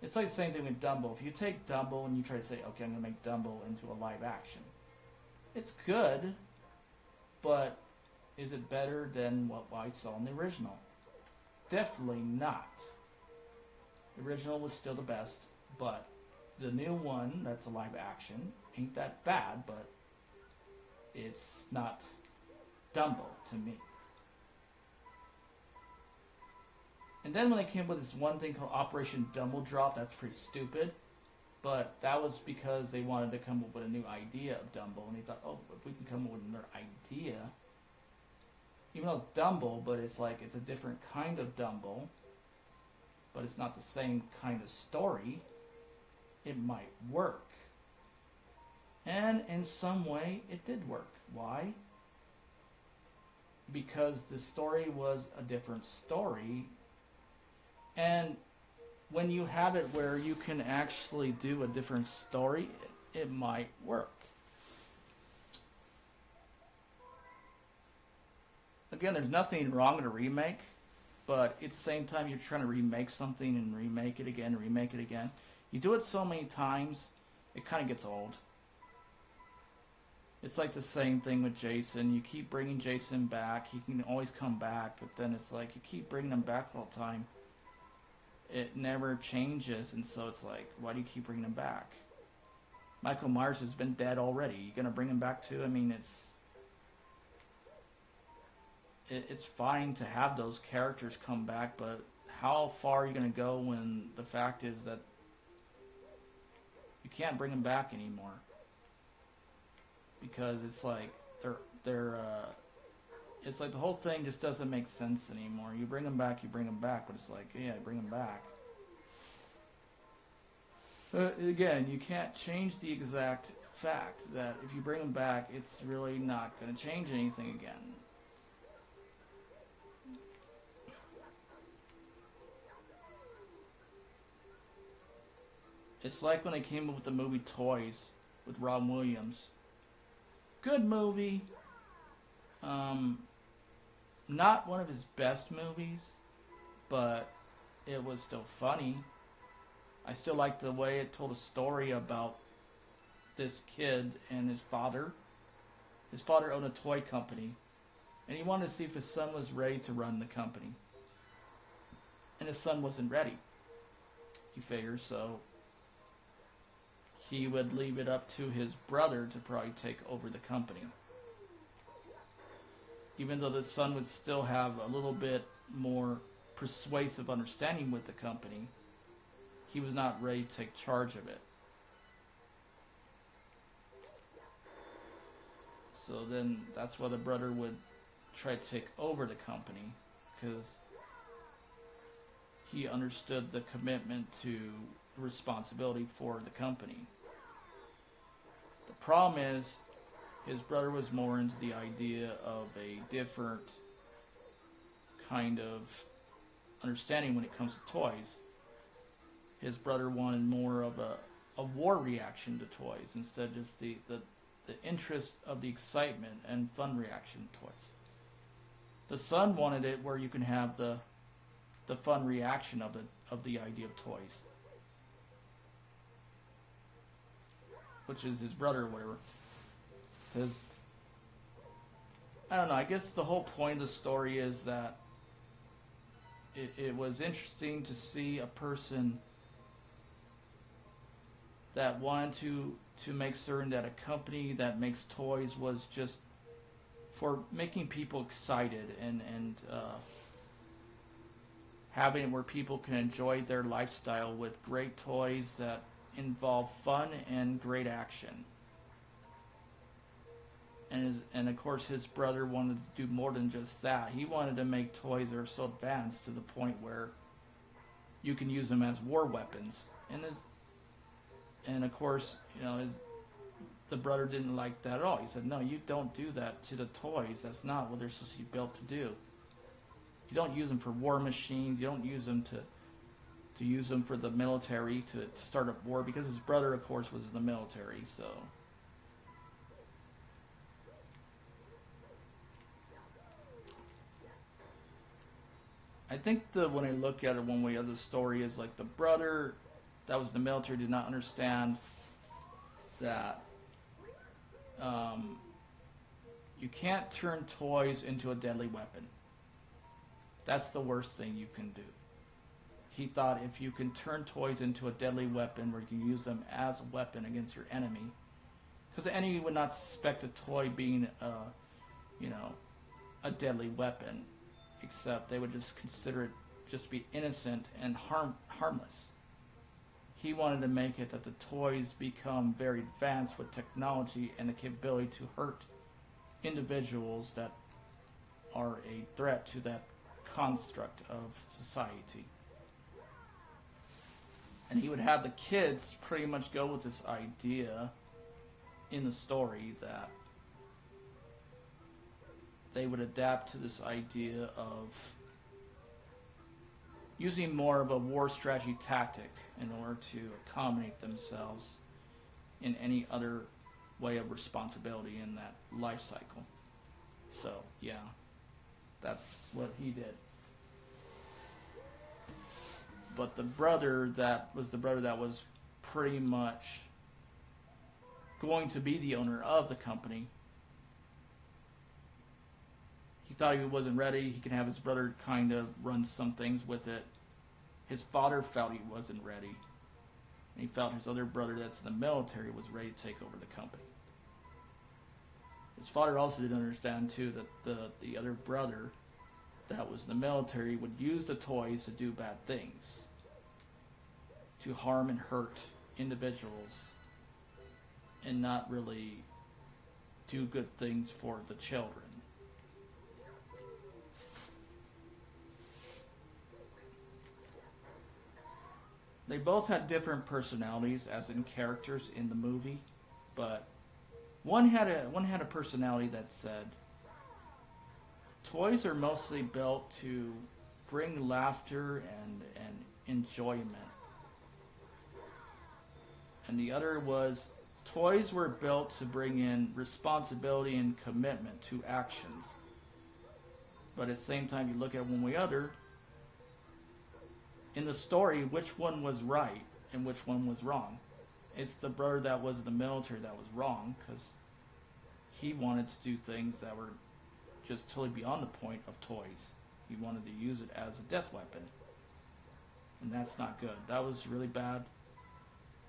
It's like the same thing with Dumbo. If you take Dumbo and you try to say, okay, I'm going to make Dumbo into a live action, it's good, but is it better than what I saw in the original? Definitely not. The original was still the best, but the new one that's a live action ain't that bad, but it's not Dumbo to me. And then when they came up with this one thing called Operation Dumbo Drop, that's pretty stupid. But that was because they wanted to come up with a new idea of Dumbo. And they thought, oh, if we can come up with another idea, even though it's Dumbo, but it's like it's a different kind of Dumbo, but it's not the same kind of story, it might work. And in some way, it did work. Why? Because the story was a different story. And when you have it where you can actually do a different story, it might work. Again, there's nothing wrong with a remake, but at the same time, you're trying to remake something and remake it again, remake it again. You do it so many times, it kind of gets old. It's like the same thing with Jason. You keep bringing Jason back. He can always come back, but then it's like you keep bringing him back all the time. It never changes, and so it's like, why do you keep bringing him back? Michael Myers has been dead already. You gonna bring him back too? I mean, it's fine to have those characters come back, but how far are you gonna go when the fact is that you can't bring them back anymore? Because it's like it's like the whole thing just doesn't make sense anymore. You bring them back, but it's like, yeah, bring them back. But again, you can't change the exact fact that if you bring them back, it's really not going to change anything again. It's like when they came up with the movie Toys with Robin Williams. Good movie. Not one of his best movies, but it was still funny. I still liked the way it told a story about this kid and his father. His father owned a toy company, and he wanted to see if his son was ready to run the company. And his son wasn't ready, he figures, so he would leave it up to his brother to probably take over the company. Even though the son would still have a little bit more persuasive understanding with the company, he was not ready to take charge of it. So then that's why the brother would try to take over the company, because he understood the commitment to responsibility for the company. The problem is, his brother was more into the idea of a different kind of understanding when it comes to toys. His brother wanted more of a war reaction to toys instead of just the interest of the excitement and fun reaction to toys. The son wanted it where you can have the fun reaction of the idea of toys, which is his brother or whatever. Because, I don't know, I guess the whole point of the story is that it was interesting to see a person that wanted to make certain that a company that makes toys was just for making people excited and having it where people can enjoy their lifestyle with great toys that involve fun and great action. And of course his brother wanted to do more than just that. He wanted to make toys that are so advanced to the point where you can use them as war weapons. And of course, the brother didn't like that at all. He said, no, you don't do that to the toys. That's not what they're supposed to be built to do. You don't use them for war machines. You don't use them to use them for the military to start a war, because his brother, of course, was in the military, so... I think when I look at it one way of the story is like the brother that was in the military did not understand that you can't turn toys into a deadly weapon. That's the worst thing you can do. He thought if you can turn toys into a deadly weapon where you can use them as a weapon against your enemy, because the enemy would not suspect a toy being a deadly weapon, except they would just consider it just to be innocent and harmless. He wanted to make it that the toys become very advanced with technology and the capability to hurt individuals that are a threat to that construct of society. And he would have the kids pretty much go with this idea in the story that they would adapt to this idea of using more of a war strategy tactic in order to accommodate themselves in any other way of responsibility in that life cycle. So, yeah, that's what he did. But the brother that was pretty much going to be the owner of the company, he thought he wasn't ready. He could have his brother kind of run some things with it. His father felt he wasn't ready. And he felt his other brother that's in the military was ready to take over the company. His father also didn't understand, too, that the other brother that was in the military would use the toys to do bad things, to harm and hurt individuals, and not really do good things for the children. They both had different personalities as in characters in the movie, but one had a personality that said, toys are mostly built to bring laughter and enjoyment. And the other was, toys were built to bring in responsibility and commitment to actions. But at the same time, you look at one way or other, in the story, which one was right and which one was wrong? It's the brother that was in the military that was wrong, because he wanted to do things that were just totally beyond the point of toys. He wanted to use it as a death weapon. And that's not good. That was really bad.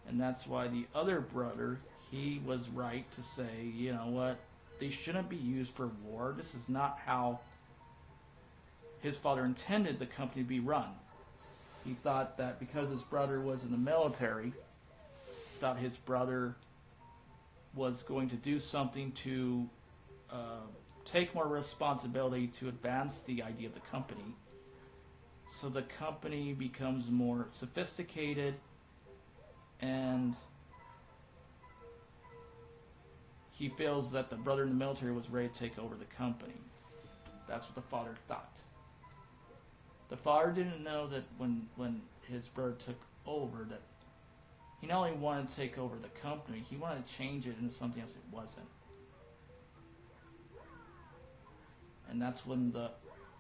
And that's why the other brother, he was right to say, you know what, they shouldn't be used for war. This is not how his father intended the company to be run. He thought that because his brother was in the military, thought his brother was going to do something to take more responsibility to advance the idea of the company. So the company becomes more sophisticated, and he feels that the brother in the military was ready to take over the company. That's what the father thought. The father didn't know that when his brother took over, that he not only wanted to take over the company, he wanted to change it into something else it wasn't. And that's when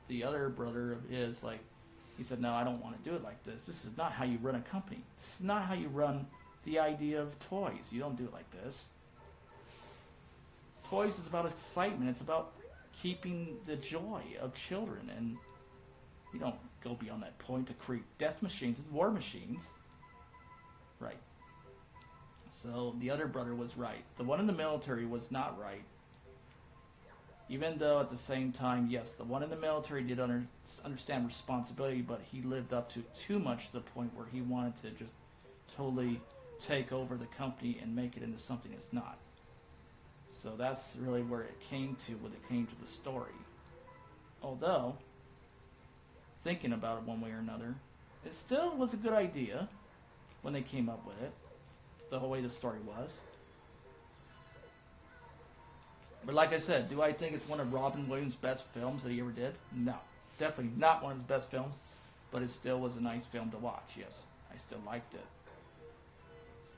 the other brother of his, like, he said, no, I don't want to do it like this. This is not how you run a company. This is not how you run the idea of toys. You don't do it like this. Toys is about excitement. It's about keeping the joy of children, and you don't go beyond that point to create death machines and war machines. Right. So the other brother was right. The one in the military was not right. Even though at the same time, yes, the one in the military did understand responsibility, but he lived up to too much to the point where he wanted to just totally take over the company and make it into something it's not. So that's really where it came to when it came to the story. Although, thinking about it one way or another, it still was a good idea when they came up with it, the whole way the story was. But like I said, do I think it's one of Robin Williams' best films that he ever did? No. Definitely not one of his best films, but it still was a nice film to watch, yes. I still liked it.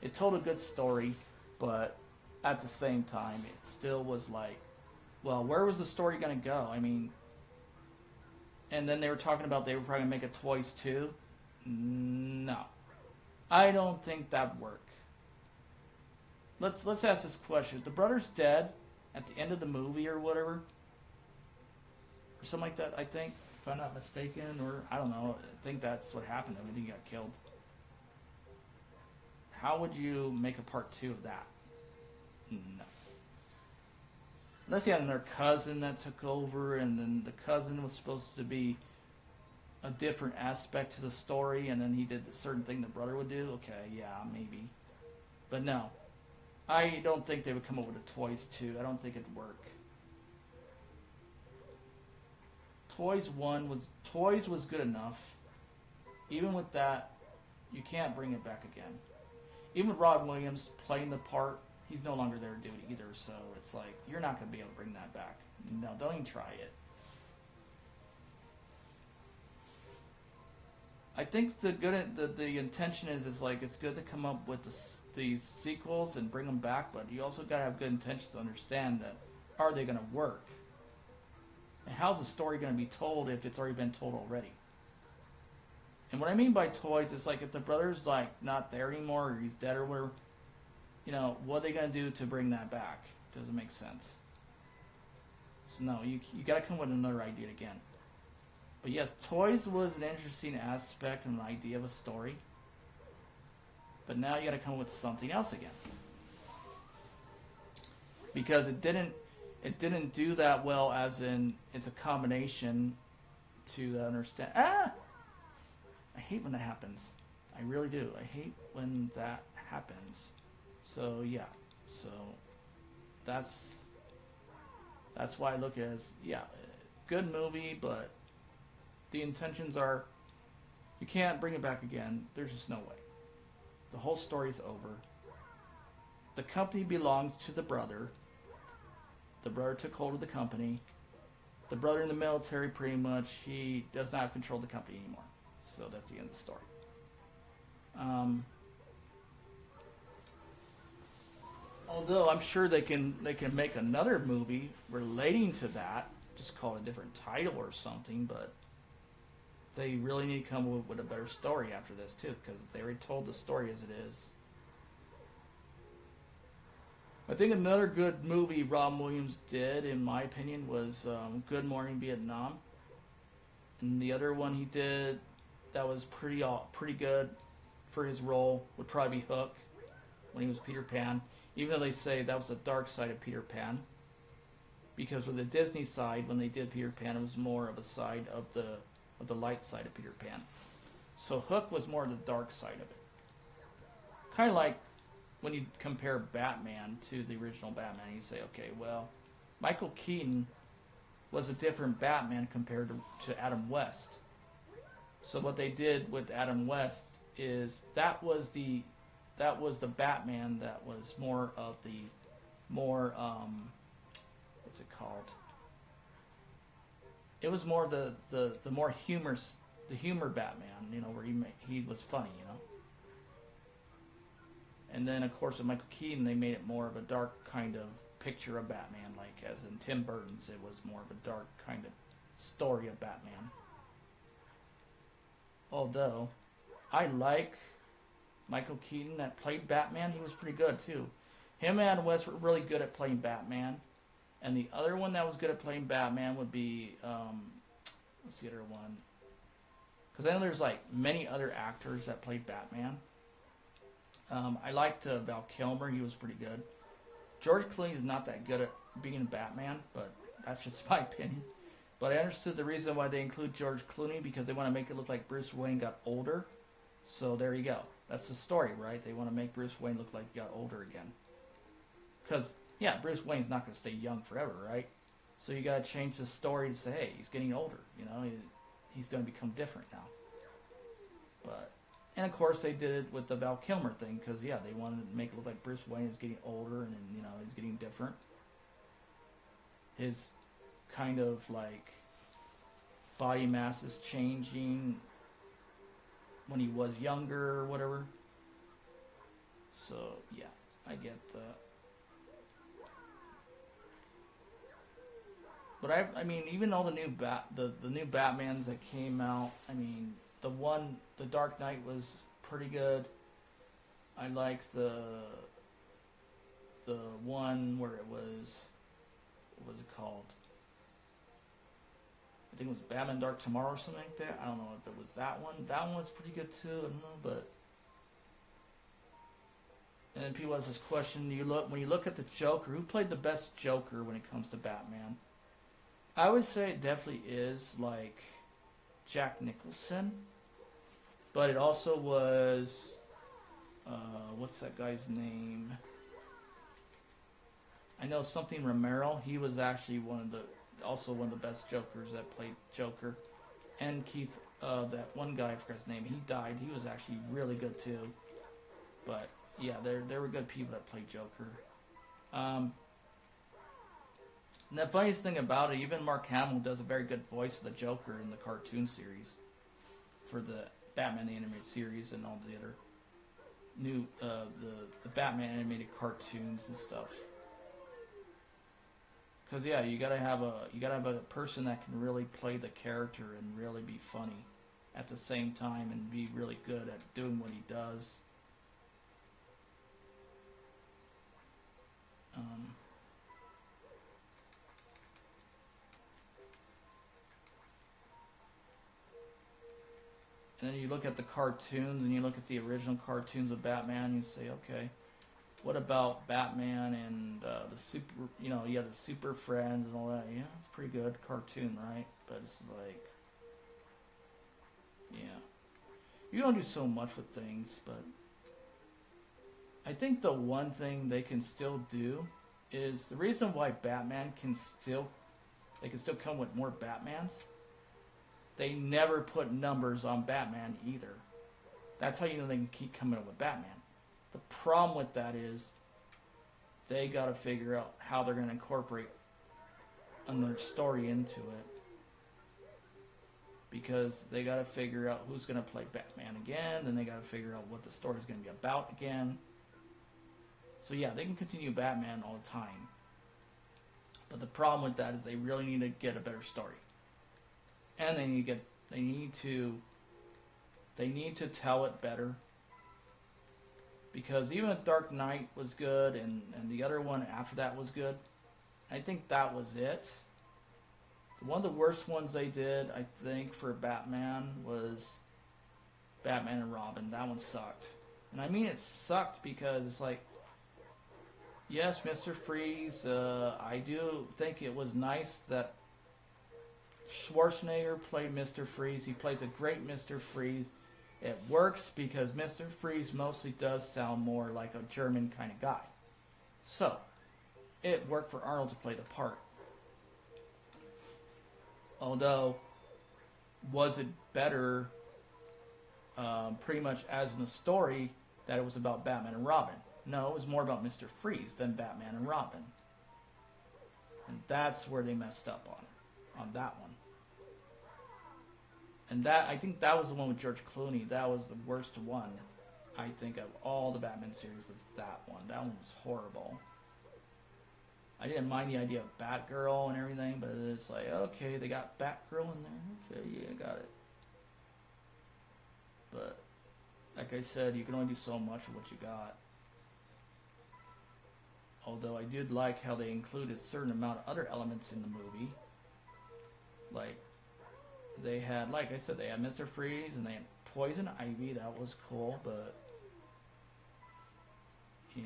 It told a good story, but at the same time, it still was like, well, where was the story going to go? I mean, and then they were talking about they were probably going to make a Toys 2. No. I don't think that'd work. Let's ask this question. If the brother's dead at the end of the movie or whatever, or something like that, I think, if I'm not mistaken, or I don't know, I think that's what happened to him. I think he got killed. How would you make a part 2 of that? No. Unless he had another cousin that took over, and then the cousin was supposed to be a different aspect to the story, and then he did a certain thing the brother would do. Okay, yeah, maybe. But no. I don't think they would come up with a Toys 2. I don't think it'd work. Toys was good enough. Even with that, you can't bring it back again. Even with Robin Williams playing the part he's no longer there to do it either. So it's like you're not going to be able to bring that back. No, don't even try it. I think the intention is like it's good to come up with these sequels and bring them back, but you also gotta have good intentions to understand that are they gonna work, and how's the story gonna be told if it's already been told already? And what I mean by toys is like if the brother's like not there anymore or he's dead or whatever, you know, what are they gonna do to bring that back? Doesn't make sense. So no, you gotta come with another idea again. But yes, toys was an interesting aspect and an idea of a story. But now you got to come up with something else again, because it didn't do that well. As in, it's a combination to understand. I hate when that happens. I really do. I hate when that happens. So yeah, so that's why I look at it as good movie, but the intentions are you can't bring it back again. There's just no way. The whole story's over. The company belongs to the brother. The brother took hold of the company. The brother in the military, pretty much, he does not control the company anymore. So that's the end of the story. Although I'm sure they can make another movie relating to that, just call it a different title or something, but they really need to come up with a better story after this too, because they already told the story as it is. I think another good movie Robin Williams did, in my opinion, was Good Morning Vietnam. And the other one he did that was pretty good for his role would probably be Hook, when he was Peter Pan. Even though they say that was the dark side of Peter Pan, because with the Disney side, when they did Peter Pan, it was more of a side of the light side of Peter Pan. So Hook was more the dark side of it. Kind of like when you compare Batman to the original Batman, you say, okay, well, Michael Keaton was a different Batman compared to Adam West. So what they did with Adam West is that was the Batman that was more what's it called? It was more the more humorous, the humor Batman, you know, where he was funny, you know. And then of course with Michael Keaton they made it more of a dark kind of picture of Batman, like as in Tim Burton's it was more of a dark kind of story of Batman. Although I like Michael Keaton that played Batman, he was pretty good too. Him and Adam West were really good at playing Batman. And the other one that was good at playing Batman would be, what's the other one? Because I know there's like many other actors that played Batman. I liked Val Kilmer, he was pretty good. George Clooney is not that good at being Batman, but that's just my opinion. But I understood the reason why they include George Clooney, because they want to make it look like Bruce Wayne got older. So there you go. That's the story, right? They want to make Bruce Wayne look like he got older again. Because yeah, Bruce Wayne's not going to stay young forever, right? So you got to change the story to say, hey, he's getting older. You know, he's going to become different now. But, and of course they did it with the Val Kilmer thing, because yeah, they wanted to make it look like Bruce Wayne is getting older and you know he's getting different. His kind of like body mass is changing when he was younger or whatever. So yeah, I get that. But I mean, even all the new the new Batmans that came out, I mean, the Dark Knight was pretty good. I liked the one where it was, what was it called? I think it was Batman Dark Tomorrow or something like that. I don't know if it was that one. That one was pretty good too. I don't know, but. And then people ask this question: when you look at the Joker, who played the best Joker when it comes to Batman? I would say it definitely is like Jack Nicholson, but it also was what's that guy's name? I know something Romero. He was actually one of the best Jokers that played Joker, and Keith, that one guy, I forgot his name. He died. He was actually really good too. But yeah, there were good people that played Joker. Um, and the funniest thing about it, even Mark Hamill does a very good voice of the Joker in the cartoon series for the Batman animated series and all the other new the Batman animated cartoons and stuff. Because yeah, you gotta have a person that can really play the character and really be funny at the same time and be really good at doing what he does. And then you look at the cartoons and you look at the original cartoons of Batman and you say, okay, what about Batman and the super, the Super Friends and all that? Yeah, it's a pretty good cartoon, right? But it's like, yeah. You don't do so much with things, but I think the one thing they can still do is the reason why Batman they can still come with more Batmans. They never put numbers on Batman either. That's how you know they can keep coming up with Batman. The problem with that is they got to figure out how they're going to incorporate another story into it. Because they got to figure out who's going to play Batman again, then they got to figure out what the story's going to be about again. So yeah, they can continue Batman all the time. But the problem with that is they really need to get a better story. And they need to tell it better. Because even if Dark Knight was good and the other one after that was good, I think that was it. One of the worst ones they did, I think, for Batman was Batman and Robin. That one sucked. And I mean it sucked because it's like, yes, Mr. Freeze, I do think it was nice that Schwarzenegger played Mr. Freeze. He plays a great Mr. Freeze. It works because Mr. Freeze mostly does sound more like a German kind of guy. So, it worked for Arnold to play the part. Although, was it better pretty much as in the story that it was about Batman and Robin? No, it was more about Mr. Freeze than Batman and Robin. And that's where they messed up on that one. And that, I think that was the one with George Clooney. That was the worst one, I think, of all the Batman series was that one. That one was horrible. I didn't mind the idea of Batgirl and everything, but it's like, okay, they got Batgirl in there. Okay, yeah, got it. But, like I said, you can only do so much with what you got. Although I did like how they included a certain amount of other elements in the movie. Like, they had, like I said, they had Mr. Freeze and they had Poison Ivy. That was cool, but yeah.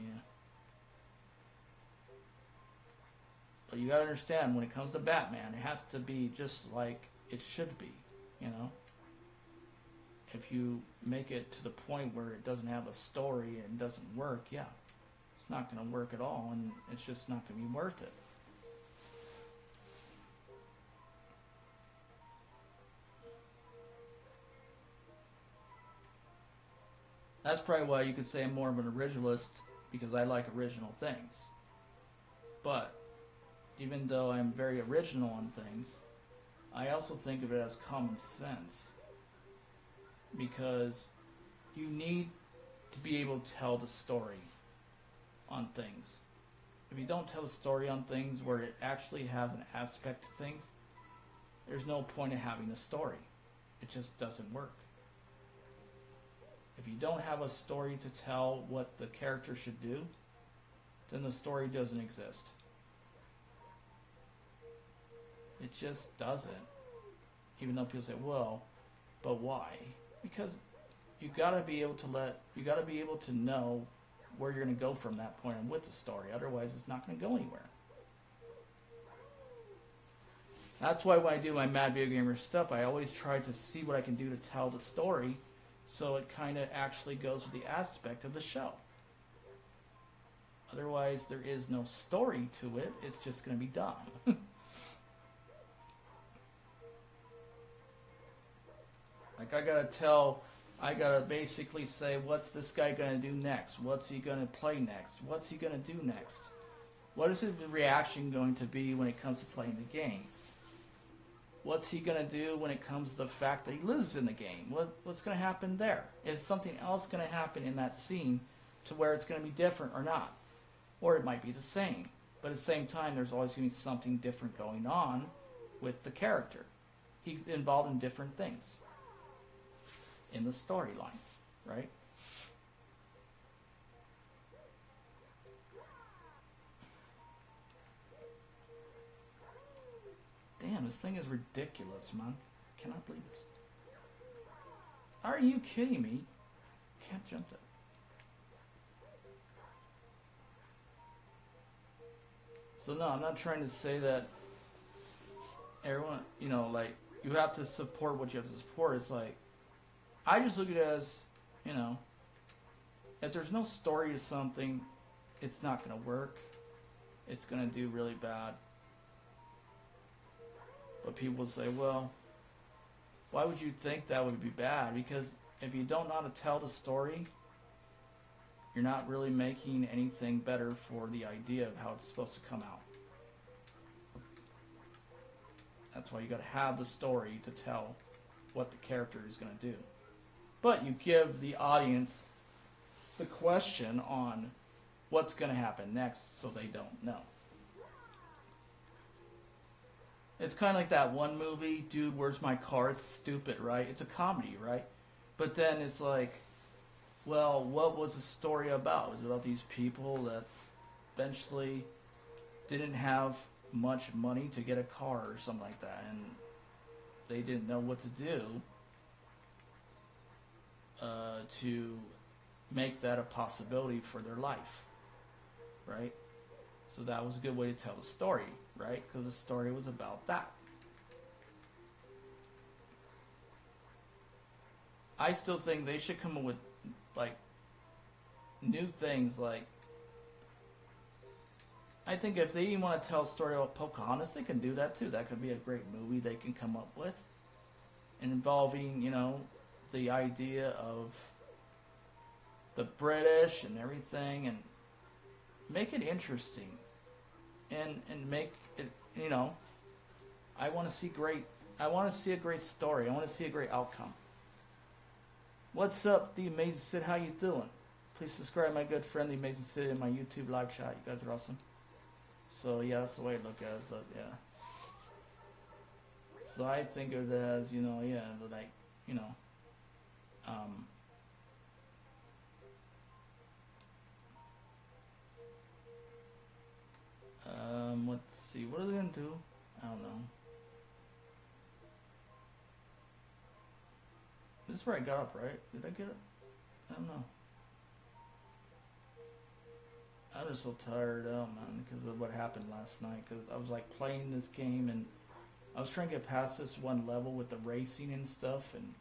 But you gotta understand, when it comes to Batman, it has to be just like it should be, you know? If you make it to the point where it doesn't have a story and doesn't work, yeah, it's not gonna work at all, and it's just not gonna be worth it. That's probably why you could say I'm more of an originalist, because I like original things. But even though I'm very original on things, I also think of it as common sense. Because you need to be able to tell the story on things. If you don't tell the story on things where it actually has an aspect to things, there's no point in having a story. It just doesn't work. If you don't have a story to tell what the character should do, then the story doesn't exist. It just doesn't. Even though people say, well, but why? Because you gotta be able to know where you're gonna go from that point on with the story. Otherwise, it's not gonna go anywhere. That's why when I do my Mad Video Gamer stuff, I always try to see what I can do to tell the story, so it kind of actually goes with the aspect of the show. Otherwise, there is no story to it. It's just going to be dumb. Like, I gotta basically say, what's this guy going to do next? What's he going to play next? What's he going to do next? What is his reaction going to be when it comes to playing the game? What's he going to do when it comes to the fact that he lives in the game? What's going to happen there? Is something else going to happen in that scene to where it's going to be different or not? Or it might be the same. But at the same time, there's always going to be something different going on with the character. He's involved in different things in the storyline, right? Damn, this thing is ridiculous, man. I cannot believe this. Are you kidding me? Can't jump that. So no, I'm not trying to say that everyone, you know, like, you have to support what you have to support. It's like, I just look at it as, you know, if there's no story to something, it's not going to work. It's going to do really bad. But people say, well, why would you think that would be bad? Because if you don't know how to tell the story, you're not really making anything better for the idea of how it's supposed to come out. That's why you got to have the story to tell what the character is going to do. But you give the audience the question on what's going to happen next so they don't know. It's kind of like that one movie, Dude, Where's My Car? It's stupid, right? It's a comedy, right? But then it's like, well, what was the story about? Was it about these people that eventually didn't have much money to get a car or something like that, and they didn't know what to do to make that a possibility for their life, right? So that was a good way to tell the story, right? Because the story was about that. I still think they should come up with, like, new things. Like, I think if they even want to tell a story about Pocahontas, they can do that too. That could be a great movie they can come up with, involving, you know, the idea of the British and everything, and make it interesting, and make it, you know, I want to see a great story. I want to see a great outcome. What's up, The Amazing Sid? How you doing? Please subscribe, my good friend, The Amazing Sid, in my YouTube live chat. You guys are awesome. So yeah, that's the way I look at it. But yeah. So I think of it as, you know, yeah, like, you know, let's see, what are they gonna do? I don't know. This is where I got up, right? Did I get it? I don't know. I'm just so tired out, man, because of what happened last night. Because I was like playing this game, and I was trying to get past this one level with the racing and stuff, and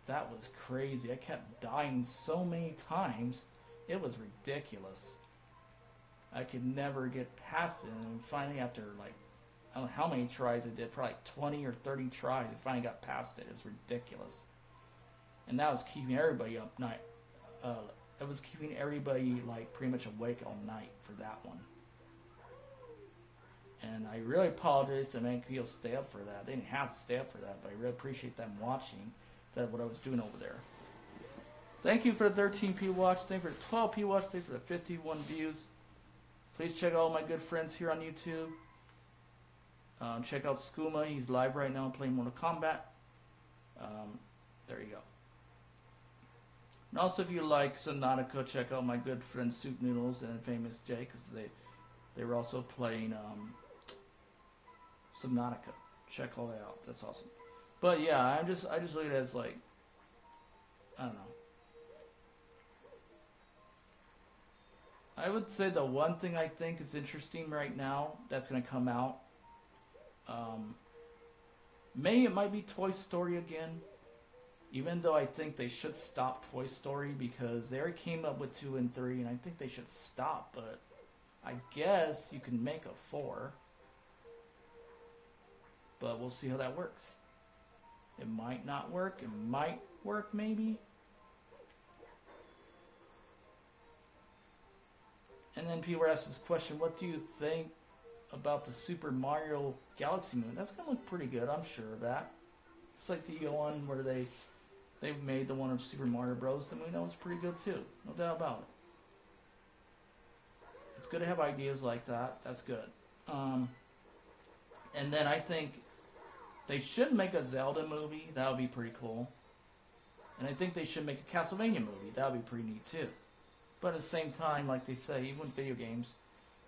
that was crazy. I kept dying so many times. It was ridiculous. I could never get past it, and finally, after like, I don't know how many tries I did, probably like 20 or 30 tries, I finally got past it. It was ridiculous. And that was keeping everybody up night. It was keeping everybody like pretty much awake all night for that one. And I really apologize to make people stay up for that. They didn't have to stay up for that, but I really appreciate them watching that what I was doing over there. Thank you for the 13 people watch. Thank you for the 12 people watch. Thank you for the 51 views. Please check out all my good friends here on YouTube. Check out Skooma. He's live right now playing Mortal Kombat. There you go. And also, if you like Subnautica, check out my good friend Soup Noodles and Famous Jay, because they were also playing Subnautica. Check all that out. That's awesome. But yeah, I just look at it as like, I don't know. I would say the one thing I think is interesting right now that's going to come out, it might be Toy Story again. Even though I think they should stop Toy Story, because they already came up with 2 and 3, and I think they should stop, but I guess you can make a 4. But we'll see how that works. It might not work. It might work, maybe. And then people ask this question: what do you think about the Super Mario Galaxy movie? That's gonna look pretty good, I'm sure of that. It's like the one where they've made the one of Super Mario Bros. Then we know it's pretty good too, no doubt about it. It's good to have ideas like that. That's good. And then I think they should make a Zelda movie. That would be pretty cool. And I think they should make a Castlevania movie. That would be pretty neat too. But at the same time, like they say, even with video games,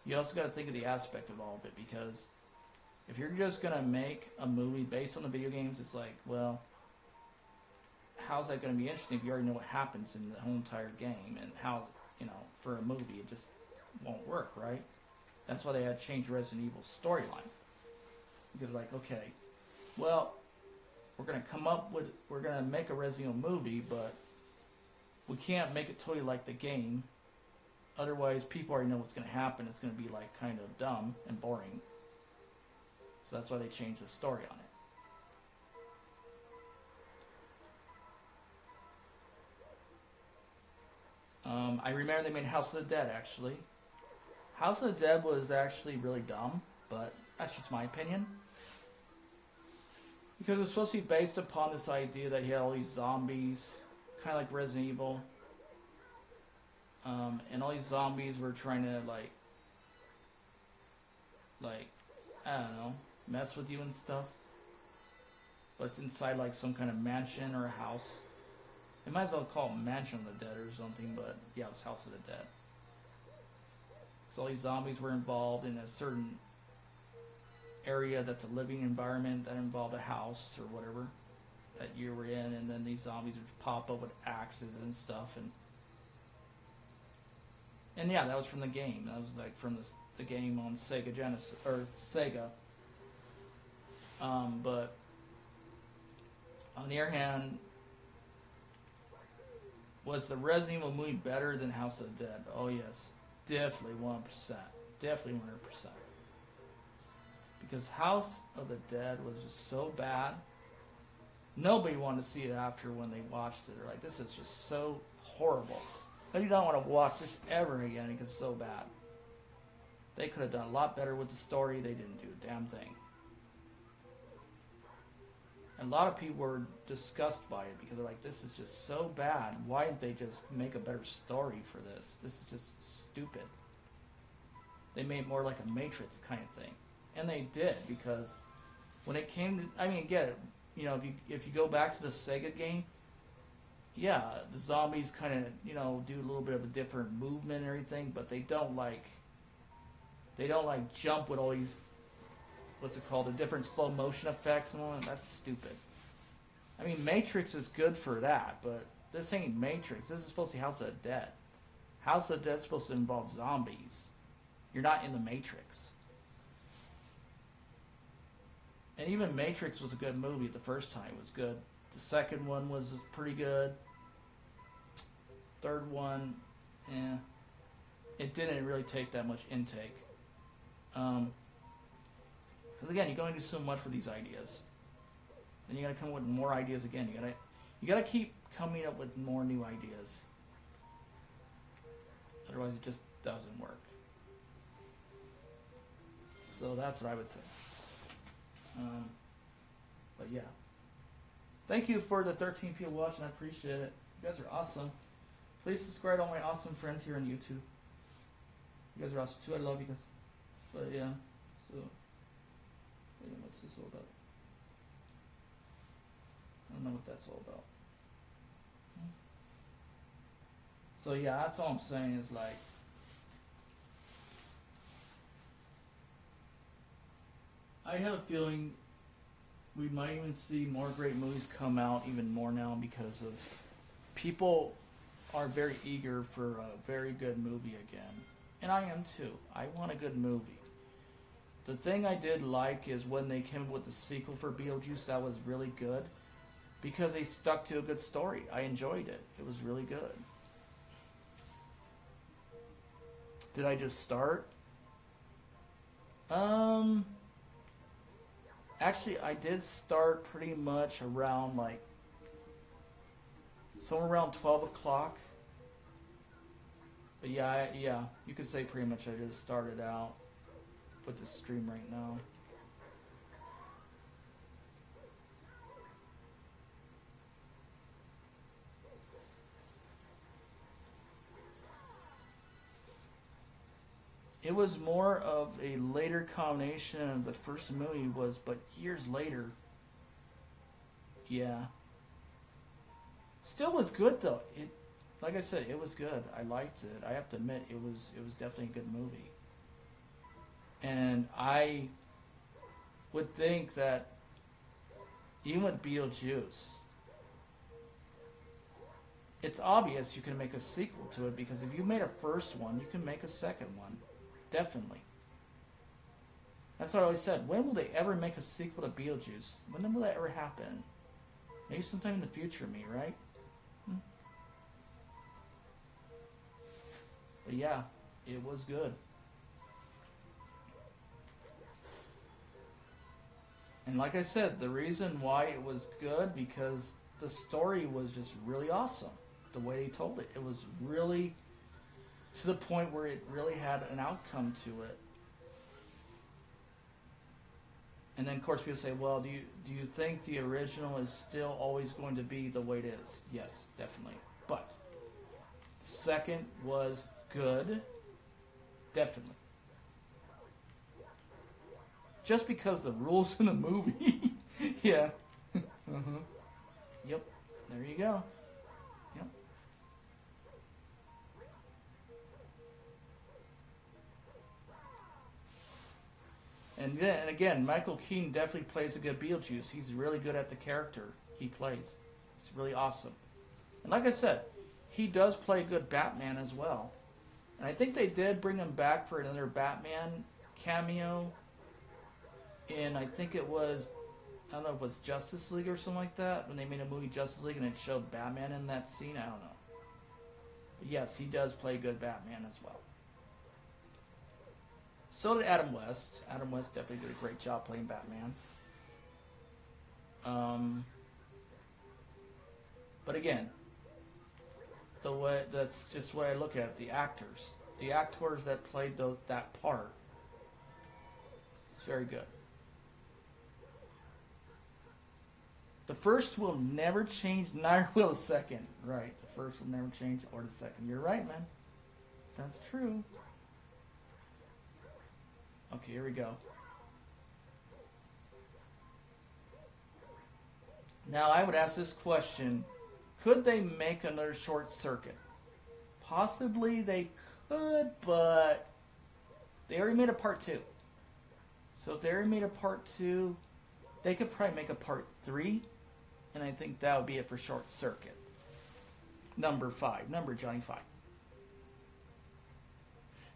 you also got to think of the aspect of all of it, because if you're just going to make a movie based on the video games, it's like, well, how's that going to be interesting if you already know what happens in the whole entire game, and how, for a movie it just won't work, right? That's why they had to change Resident Evil's storyline. Because like, okay, well, we're going to make a Resident Evil movie, but we can't make it totally like the game. Otherwise, people already know what's going to happen. It's going to be like kind of dumb and boring. So that's why they changed the story on it. I remember they made House of the Dead, actually. House of the Dead was actually really dumb, but that's just my opinion. Because it was supposed to be based upon this idea that you had all these zombies, kind of like Resident Evil. And all these zombies were trying to, like, I don't know, mess with you and stuff. But it's inside, like, some kind of mansion or a house. They might as well call it Mansion of the Dead or something, but yeah, it was House of the Dead. So all these zombies were involved in a certain area that's a living environment that involved a house or whatever that you were in, and then these zombies would pop up with axes and stuff, and yeah, that was from the game. That was like from the game on Sega Genesis or Sega. But on the other hand, was the Resident Evil movie better than House of the Dead? Oh yes, definitely 100%, definitely 100%. Because House of the Dead was just so bad. Nobody wanted to see it after when they watched it. They're like, this is just so horrible. I do not want to watch this ever again because it's so bad. They could have done a lot better with the story. They didn't do a damn thing. And a lot of people were disgusted by it because they're like, this is just so bad. Why didn't they just make a better story for this? This is just stupid. They made it more like a Matrix kind of thing. And they did, because when it came to, I mean, get it, if you go back to the Sega game, yeah, the zombies kind of, do a little bit of a different movement and everything, but they don't like jump with all these, what's it called, the different slow motion effects and all that. That's stupid. I mean, Matrix is good for that, but this ain't Matrix. This is supposed to be House of the Dead. House of the Dead is supposed to involve zombies. You're not in the Matrix. And even Matrix was a good movie the first time. It was good. The second one was pretty good. Third one, it didn't really take that much intake. Because again, you can only do so much for these ideas. Then you gotta come up with more ideas again. You gotta keep coming up with more new ideas. Otherwise, it just doesn't work. So that's what I would say. But yeah, thank you for the 13 people watching. I appreciate it. You guys are awesome. Please subscribe to all my awesome friends here on YouTube. You guys are awesome too. I love you guys. But yeah, so what's this all about? I don't know what that's all about. So yeah, that's all I'm saying is like, I have a feeling we might even see more great movies come out even more now, because of people are very eager for a very good movie again. And I am too. I want a good movie. The thing I did like is when they came up with the sequel for Beetlejuice, that was really good. Because they stuck to a good story. I enjoyed it. It was really good. Did I just start? Actually, I did start pretty much around somewhere around 12 o'clock. But yeah, yeah, you could say pretty much I just started out with the stream right now. It was more of a later combination of the first movie was, but years later. Yeah. Still was good though. It, like I said, it was good. I liked it. I have to admit, it was definitely a good movie. And I would think that even with Beetlejuice, it's obvious you can make a sequel to it because if you made a first one, you can make a second one. Definitely. That's what I always said. When will they ever make a sequel to Beetlejuice? When will that ever happen? Maybe sometime in the future, me, right? But yeah, it was good. And like I said, the reason why it was good because the story was just really awesome. The way they told it, it was really to the point where it really had an outcome to it. And then, of course, people say, "Well, do you think the original is still always going to be the way it is?" Yes, definitely. But second was good, definitely. Just because the rules in the movie, yeah. Uh-huh. Yep. There you go. Yep. And then and again, Michael Keaton definitely plays a good Beetlejuice. He's really good at the character he plays. It's really awesome. And like I said, he does play a good Batman as well. And I think they did bring him back for another Batman cameo in, I think it was, I don't know if it was Justice League or something like that, when they made a movie Justice League and it showed Batman in that scene. I don't know. But yes, he does play good Batman as well. So did Adam West. Adam West definitely did a great job playing Batman. But again, the way that's just the way I look at it. The actors that played that part, it's very good. The first will never change, neither will the second. Right, the first will never change, or the second. You're right, man. That's true. Okay, here we go. Now, I would ask this question. Could they make another Short Circuit? Possibly they could, but they already made a part 2. So if they already made a part 2, they could probably make a part 3, and I think that would be it for Short Circuit. Number 5. Number Johnny 5.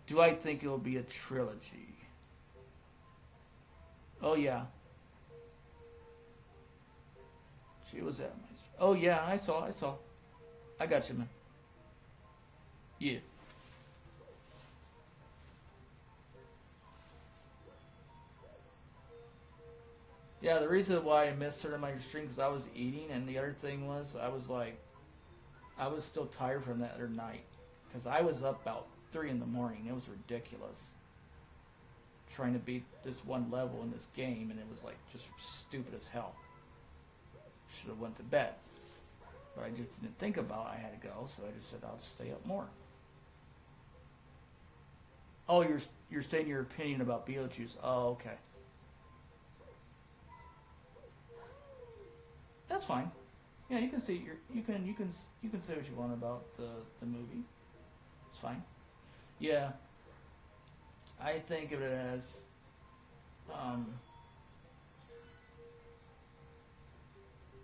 Do I think it will be a trilogy? Oh, yeah. She was at my... Oh, yeah, I saw. I got you, man. Yeah. Yeah, the reason why I missed certain of my streams is I was eating, and the other thing was I was still tired from that other night because I was up about 3 in the morning. It was ridiculous trying to beat this one level in this game, and it was like just stupid as hell. Should have went to bed, but I just didn't think about I had to go, so I just said I'll just stay up more. Oh, you're stating your opinion about Beetlejuice. Oh, okay. That's fine. Yeah, you can say you can say what you want about the movie. It's fine. Yeah, I think of it as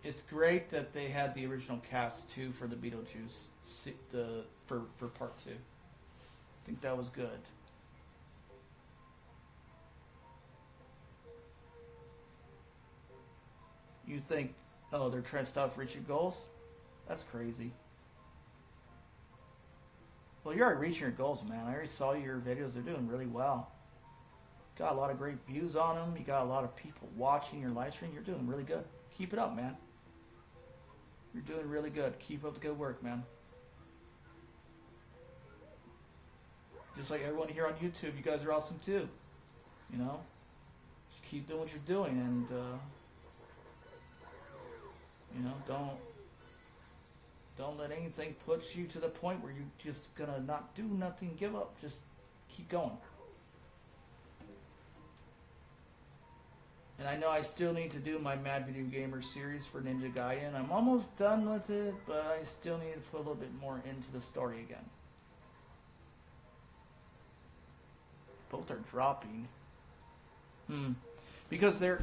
it's great that they had the original cast too for the Beetlejuice for part 2. I think that was good. You think, oh, they're trying to stop reaching goals? That's crazy. Well, you're already reaching your goals, man. I already saw your videos. They're doing really well. Got a lot of great views on them. You got a lot of people watching your live stream. You're doing really good. Keep it up, man. You're doing really good. Keep up the good work, man. Just like everyone here on YouTube, you guys are awesome too. You know, just keep doing what you're doing, and you know, don't let anything put you to the point where you're just gonna not do nothing, give up. Just keep going. And I know I still need to do my Mad Video Gamer series for Ninja Gaiden. I'm almost done with it, but I still need to put a little bit more into the story again. Both are dropping. Because they're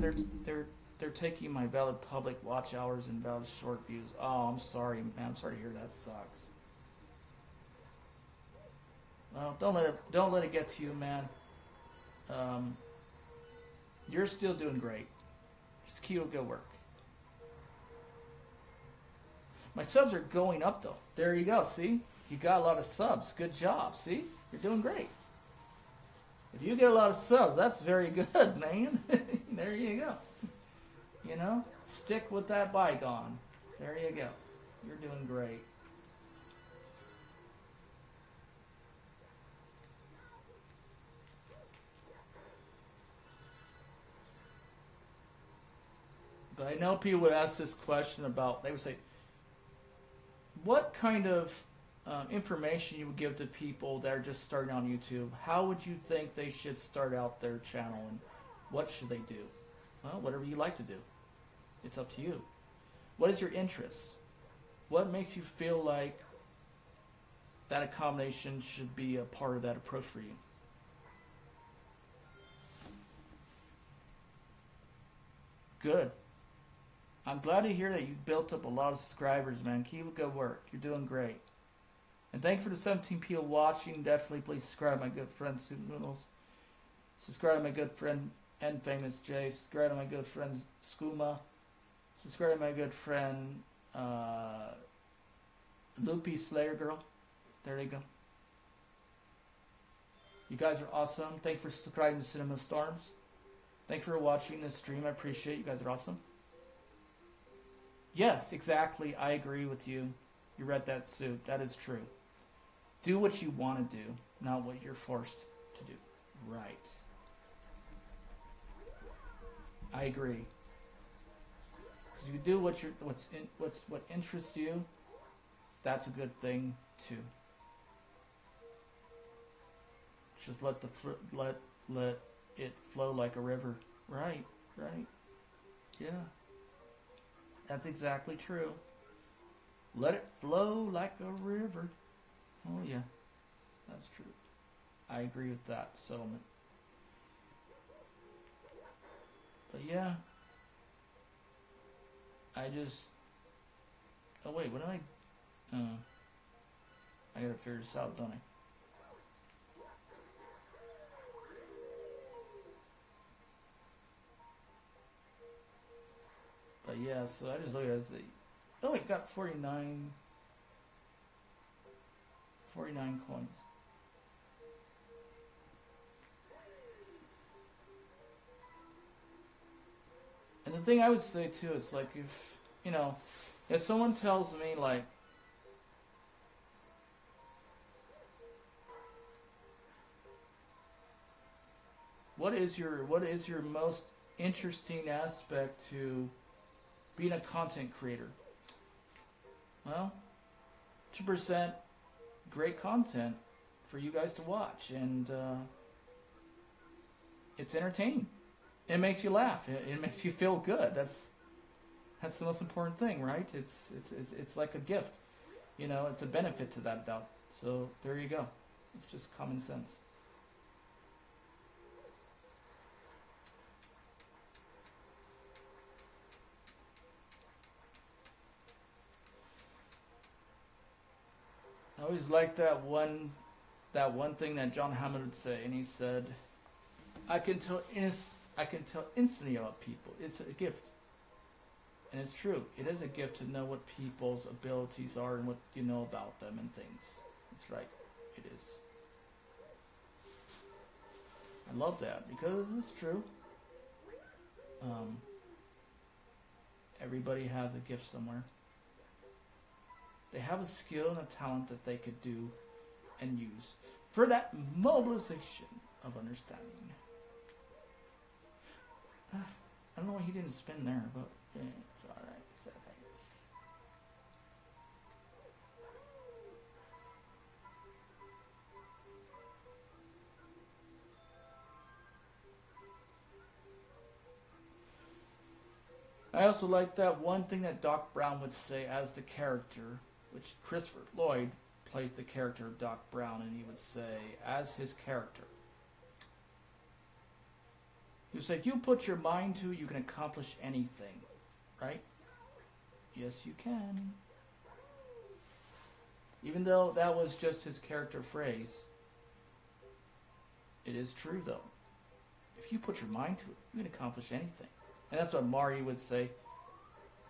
taking my valid public watch hours and valid short views. Oh, I'm sorry, man. I'm sorry to hear that. Sucks. Well, don't let it get to you, man. You're still doing great. Just keep up good work. My subs are going up though. There you go. See, you got a lot of subs. Good job. See, you're doing great. If you get a lot of subs, that's very good, man. There you go. You know, stick with that bygone. There you go. You're doing great. But I know people would ask this question about, they would say, what kind of information you would give to people that are just starting on YouTube? How would you think they should start out their channel, and what should they do? Well, whatever you like to do. It's up to you. What is your interest? What makes you feel like that accommodation should be a part of that approach for you? Good. I'm glad to hear that you built up a lot of subscribers, man. Keep up good work. You're doing great. And thank you for the 17 people watching. Definitely please subscribe to my good friend Soup Noodles. Subscribe to my good friend and famous Jay. Subscribe to my good friend Skooma. Subscribe to my good friend Loopy Slayer Girl. There you go. You guys are awesome. Thank you for subscribing to Cinema Storms. Thank you for watching this stream. I appreciate it. You guys are awesome. Yes, exactly. I agree with you. You read that, Soup. That is true. Do what you want to do, not what you're forced to do. Right. I agree. Because you do what interests you. That's a good thing too. Just let it flow like a river. Right. Right. Yeah. That's exactly true. Let it flow like a river. Oh yeah, that's true. I agree with that settlement. But yeah, I just. Oh wait, what did I gotta figure this out, don't I? But yeah, so I just look at it as the. Oh, it got 49 coins. And the thing I would say too is like if someone tells me like what is your most interesting aspect to being a content creator? Well, to present great content for you guys to watch, and it's entertaining. It makes you laugh. It makes you feel good. That's the most important thing, right? It's like a gift. It's a benefit to that doubt. So there you go. It's just common sense. I always liked that one thing that John Hammond would say, and he said, I can tell instantly about people. It's a gift. And it's true. It is a gift to know what people's abilities are and what you know about them and things. That's right. It is. I love that because it's true. Everybody has a gift somewhere. They have a skill and a talent that they could do and use. for that mobilization of understanding. I don't know why he didn't spin there, but it's alright. I also like that one thing that Doc Brown would say as the character, which Christopher Lloyd plays the character of Doc Brown, and he would say, as his character, he would say, you put your mind to, you can accomplish anything, right? Yes, you can. Even though that was just his character phrase, it is true, though. If you put your mind to it, you can accomplish anything. And that's what Marty would say.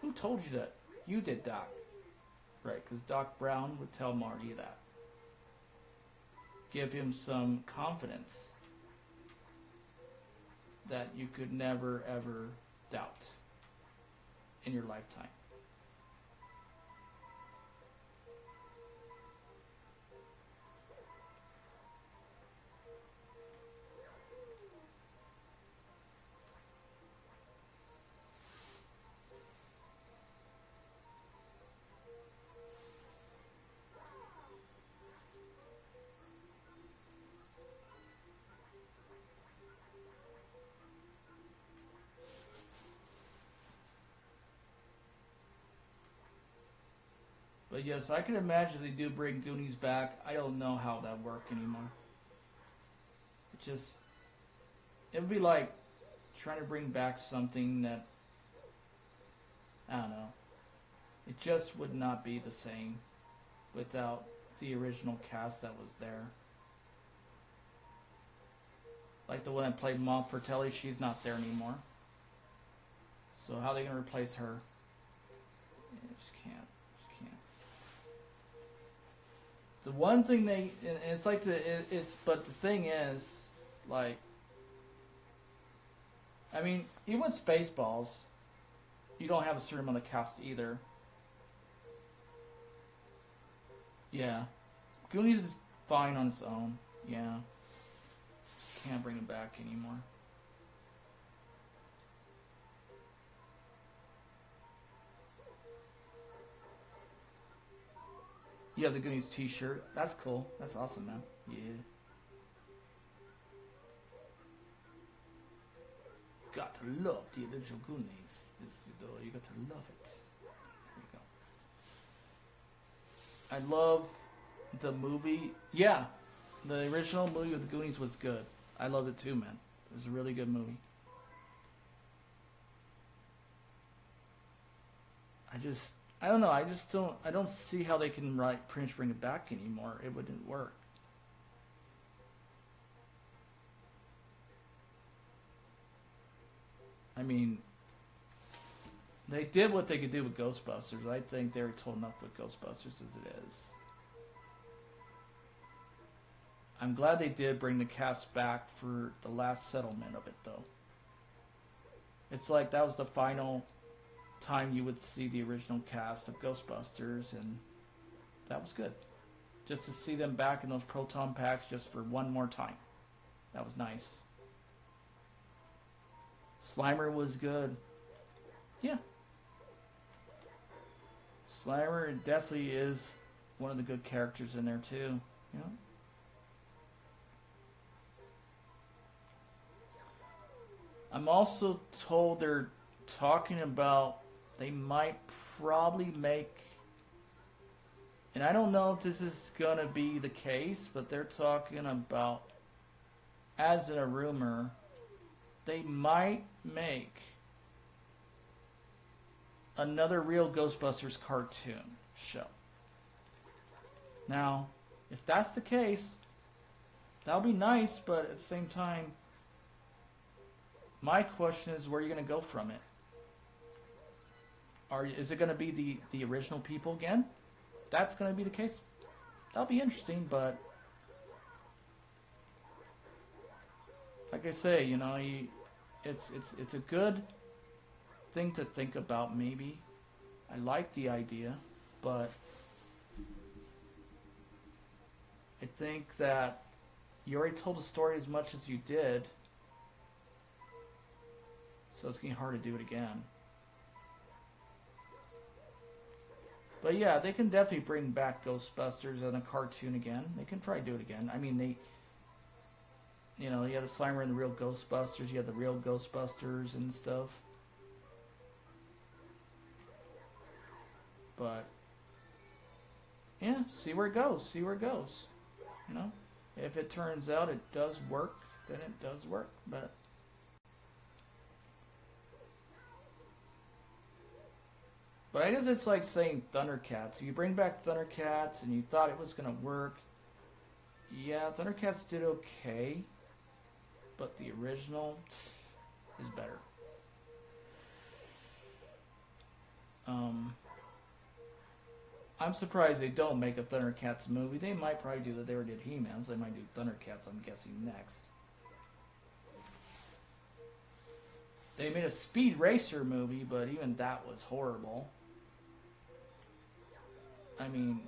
Who told you that? You did, Doc. Right, because Doc Brown would tell Marty that. Give him some confidence that you could never, ever doubt in your lifetime. But yes, I can imagine if they do bring Goonies back. I don't know how that would work anymore. It would be like trying to bring back something that, I don't know. It just would not be the same without the original cast that was there. Like the one that played Mom Fratelli, she's not there anymore. So how are they going to replace her? Yeah, just can't. The one thing it's like but the thing is, like, I mean, even with Spaceballs, you don't have a certain amount of cast either. Yeah. Goonies is fine on its own. Yeah. Just can't bring it back anymore. You have the Goonies t-shirt. That's cool. That's awesome, man. Yeah. Got to love the original Goonies. You got to love it. There you go. I love the movie. Yeah. The original movie with the Goonies was good. I loved it too, man. It was a really good movie. I don't know. I don't see how they can pretty much bring it back anymore. It wouldn't work. I mean, they did what they could do with Ghostbusters. I think they were told enough with Ghostbusters as it is. I'm glad they did bring the cast back for the last settlement of it, though. It's like that was the final time you would see the original cast of Ghostbusters, and that was good. Just to see them back in those proton packs just for one more time. That was nice. Slimer was good. Yeah. Slimer definitely is one of the good characters in there too. You know? I'm also told they're talking about they might probably make, and I don't know if this is going to be the case, but they're talking about, as in a rumor, they might make another real Ghostbusters cartoon show. Now, if that's the case, that'll be nice, but at the same time, my question is, where are you going to go from it? Is it going to be the original people again? That's going to be the case. That'll be interesting, but like I say, you know, it's a good thing to think about. Maybe I like the idea, but I think that You already told the story as much as you did, so it's getting hard to do it again. But yeah, they can definitely bring back Ghostbusters in a cartoon again. They can probably do it again. I mean, you had the Slimer and the real Ghostbusters. You had the real Ghostbusters and stuff. But yeah, see where it goes. See where it goes. If it turns out it does work, then it does work. But I guess it's like saying Thundercats. You bring back Thundercats and you thought it was going to work. Yeah, Thundercats did okay. But the original is better. I'm surprised they don't make a Thundercats movie. They might probably do that. They already did He-Man, so they might do Thundercats, I'm guessing, next. They made a Speed Racer movie, but even that was horrible. I mean,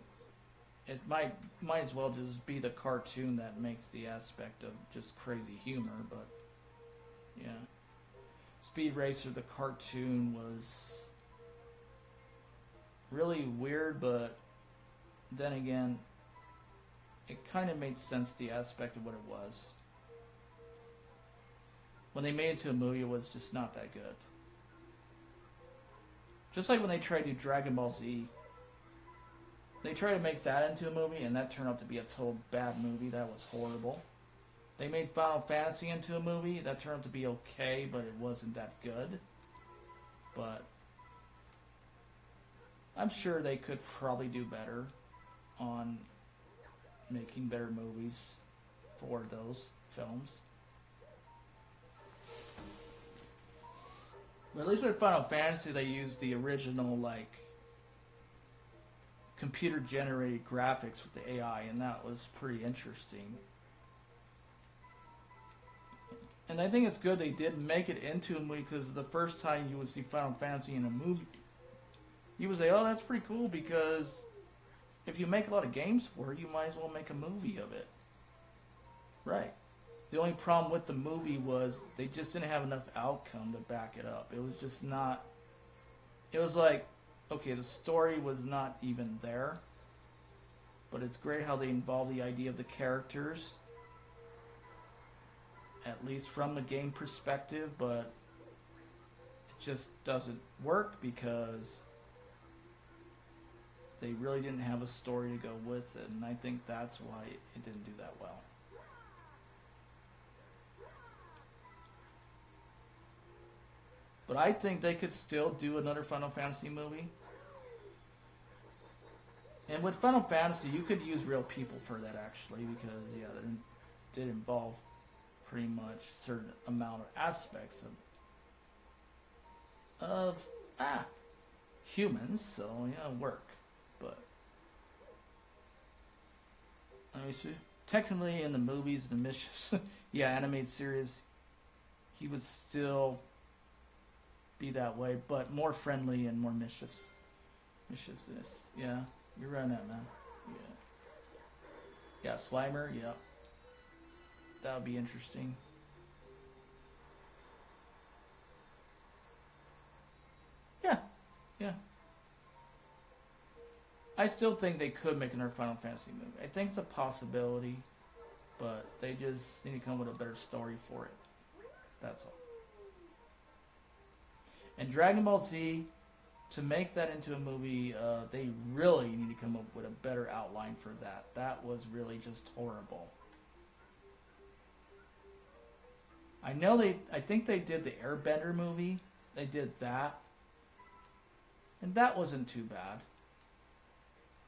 it might as well just be the cartoon that makes the aspect of just crazy humor, but yeah. Speed Racer, the cartoon, was really weird, but then again, it kind of made sense, the aspect of what it was. When they made it into a movie, it was just not that good. Just like when they tried to do Dragon Ball Z. They tried to make that into a movie, and that turned out to be a total bad movie. That was horrible. They made Final Fantasy into a movie. That turned out to be okay, but it wasn't that good. But I'm sure they could probably do better on making better movies for those films. But at least with Final Fantasy, they used the original, computer-generated graphics with the AI, and that was pretty interesting. And I think it's good they did make it into a movie, because the first time you would see Final Fantasy in a movie, you would say, oh, that's pretty cool, because if you make a lot of games for it, you might as well make a movie of it. Right. The only problem with the movie was they just didn't have enough outcome to back it up. It was just not... It was like, okay, the story was not even there, but it's great how they involve the idea of the characters, at least from the game perspective, but it just doesn't work because they really didn't have a story to go with it, and I think that's why it didn't do that well. But I think they could still do another Final Fantasy movie. And with Final Fantasy, you could use real people for that, actually, because, yeah, it did involve pretty much a certain amount of aspects of humans, so, yeah, work. But, let me see. Technically, in the movies, the Mischiefs, yeah, animated series, he would still be that way, but more friendly and more mischievousness. Yeah, you're right on that, man. Yeah, Slimer. Yeah, that would be interesting. Yeah. I still think they could make another Final Fantasy movie. I think it's a possibility, but they just need to come with a better story for it. That's all. And Dragon Ball Z, to make that into a movie, they really need to come up with a better outline for that. That was really just horrible. I think they did the Airbender movie. They did that. And that wasn't too bad.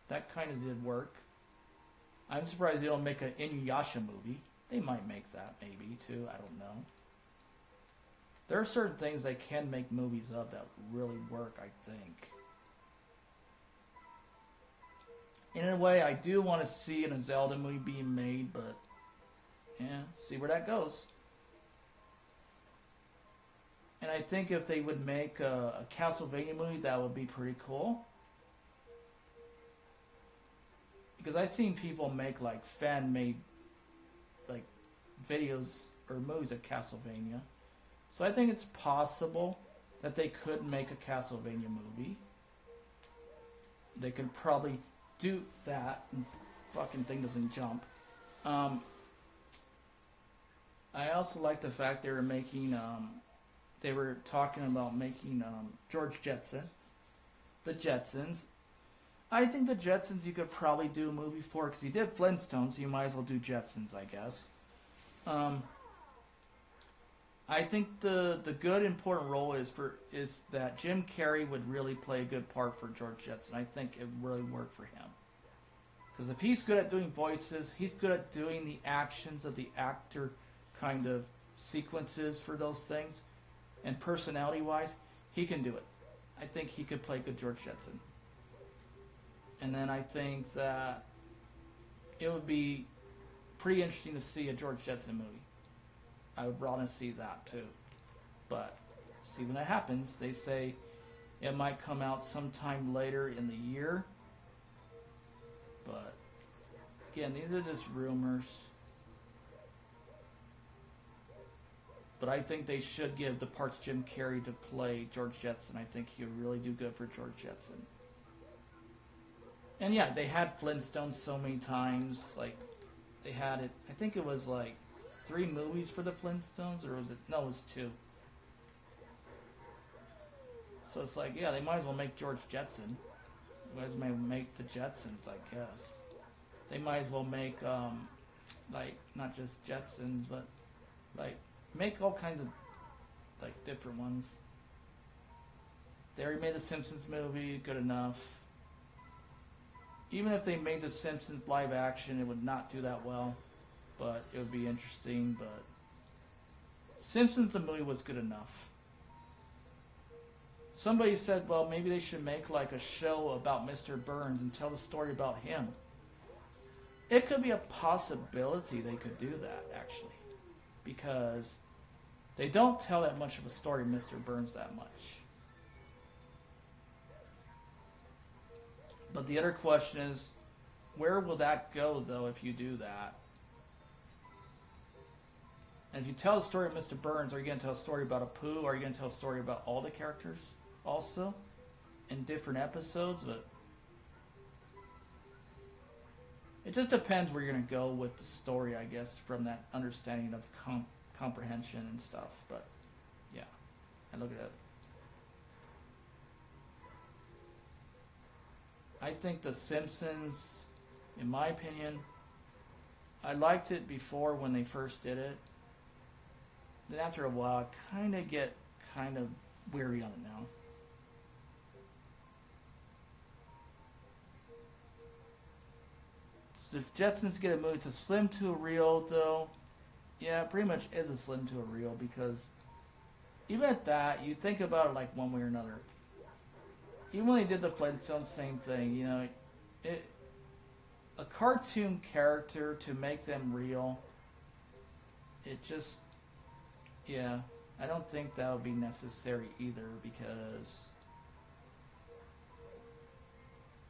That kind of did work. I'm surprised they don't make an Inuyasha movie. They might make that, maybe, too. I don't know. There are certain things they can make movies of that really work, I think. In a way, I do want to see a Zelda movie being made, but yeah, see where that goes. And I think if they would make a Castlevania movie, that would be pretty cool. Because I've seen people make fan-made videos or movies of Castlevania. So I think it's possible that they could make a Castlevania movie. They could probably do that, and fucking thing doesn't jump. I also like the fact they were making, they were talking about making George Jetson, the Jetsons. I think the Jetsons you could probably do a movie for, because you did Flintstones, so you might as well do Jetsons, I guess. I think the good important role is that Jim Carrey would really play a good part for George Jetson. I think it would really work for him. Because if he's good at doing voices, he's good at doing the actions of the actor kind of sequences for those things, and personality-wise, he can do it. I think he could play good George Jetson. And then I think that it would be pretty interesting to see a George Jetson movie. I would want to see that too. But see when that happens. They say it might come out sometime later in the year. But again, these are just rumors. But I think they should give the part to Jim Carrey to play George Jetson. I think he would really do good for George Jetson. And yeah, they had Flintstones so many times. Like, they had it, I think it was like 3 movies for the Flintstones, or was it? No, it was 2. So it's like, yeah, they might as well make George Jetson. They might as well make the Jetsons, I guess. They might as well make, like, not just Jetsons, but, like, make all kinds of, like, different ones. They already made the Simpsons movie, good enough. Even if they made the Simpsons live action, it would not do that well. But it would be interesting, but Simpsons the movie was good enough. Somebody said, well, maybe they should make like a show about Mr. Burns and tell the story about him. It could be a possibility they could do that, actually. Because they don't tell that much of a story of Mr. Burns that much. But the other question is, where will that go, though, if you do that? And if you tell the story of Mr. Burns, are you going to tell a story about Apu? Or are you going to tell a story about all the characters also in different episodes? But it just depends where you're going to go with the story, I guess, from that understanding of comprehension and stuff. But yeah, I look at it. I think The Simpsons, in my opinion, I liked it before when they first did it. Then after a while, I kind of get kind of weary on it now. So if Jetsons get a movie, it's a slim to a reel, though. Yeah, it pretty much is a slim to a reel, because even at that, you think about it like one way or another. Even when they did the Flintstones, same thing. You know, a cartoon character, to make them real, it just, yeah, I don't think that would be necessary either, because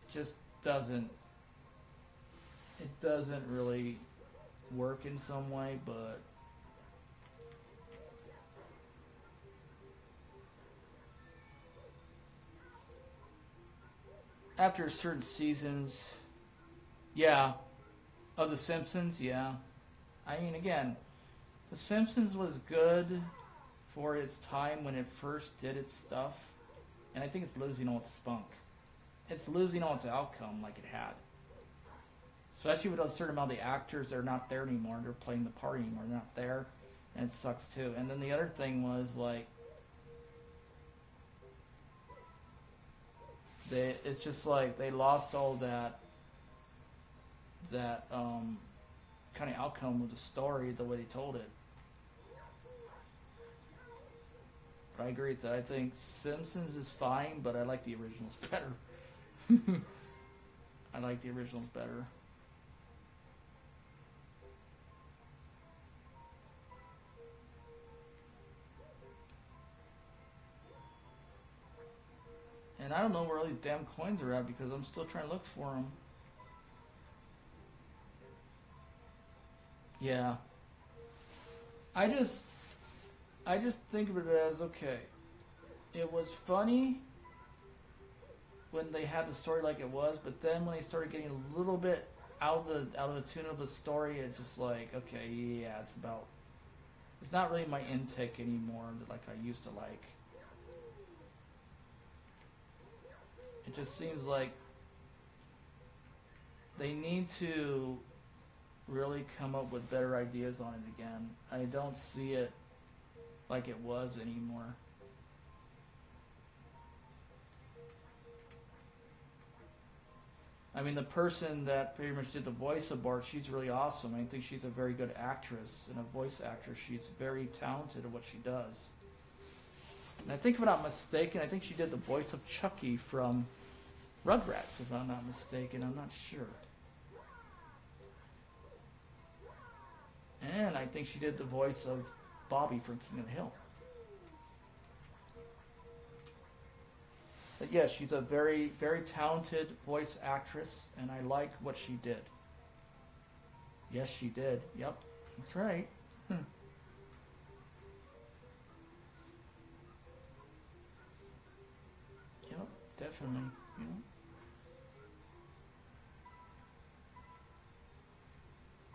it just doesn't really work in some way. But after certain seasons, yeah, of The Simpsons, yeah. I mean, again, The Simpsons was good for its time when it first did its stuff, and I think it's losing all its spunk. It's losing all its outcome like it had. Especially with a certain amount of the actors that are not there anymore, they're playing the part anymore, they're not there, and it sucks too. And then the other thing was, like, it's just like they lost all that kind of outcome with the story, the way they told it. But I agree with that. I think Simpsons is fine, but I like the originals better. I like the originals better. And I don't know where all these damn coins are at, because I'm still trying to look for them. Yeah. I just think of it as okay. It was funny when they had the story like it was, but then when they started getting a little bit out of the tune of the story, it's just like, okay, yeah, it's not really my intake anymore like I used to like. It just seems like they need to really come up with better ideas on it again. I don't see it like it was anymore. I mean, the person that pretty much did the voice of Bart, she's really awesome. I think she's a very good actress and a voice actress. She's very talented at what she does. And I think if I'm not mistaken, I think she did the voice of Chucky from Rugrats, if I'm not mistaken. I'm not sure. And I think she did the voice of Bobby from King of the Hill. But yes, she's a very, very talented voice actress, and I like what she did. Yes, she did. Yep, that's right. Yep, definitely. You know.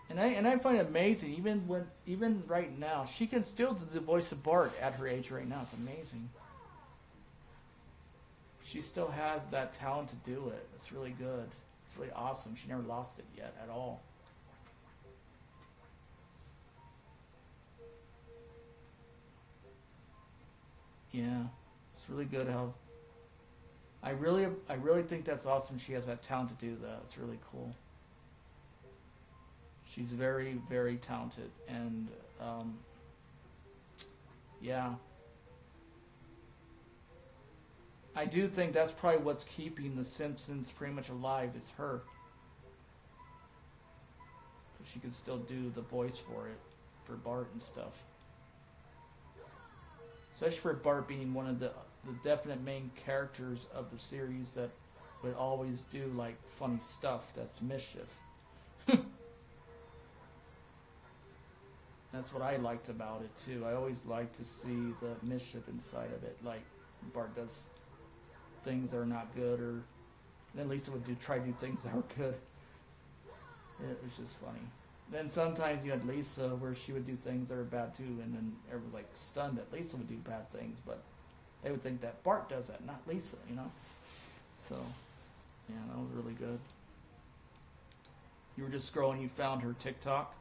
And I find it amazing, even right now, she can still do the voice of Bart at her age right now. It's amazing. She still has that talent to do it. It's really good. It's really awesome. She never lost it yet at all. Yeah, it's really good how. I really think that's awesome. She has that talent to do that. It's really cool. She's very, very talented, and yeah, I do think that's probably what's keeping The Simpsons pretty much alive. It's her. She can still do the voice for it, for Bart and stuff. Especially for Bart being one of the definite main characters of the series that would always do like funny stuff. That's mischief. That's what I liked about it too. I always liked to see the mischief inside of it. Like Bart does things that are not good, or then Lisa would try to do things that were good. It was just funny. Then sometimes you had Lisa where she would do things that were bad too, and then everyone was like stunned that Lisa would do bad things, but they would think that Bart does that, not Lisa, you know? So, yeah, that was really good. You were just scrolling, you found her TikTok.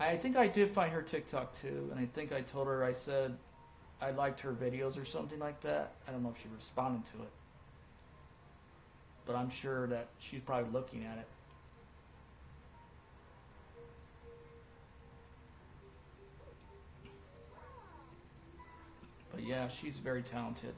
I think I did find her TikTok too, and I think I told her, I said I liked her videos or something like that. I don't know if she responded to it, but I'm sure that she's probably looking at it. But yeah, she's very talented.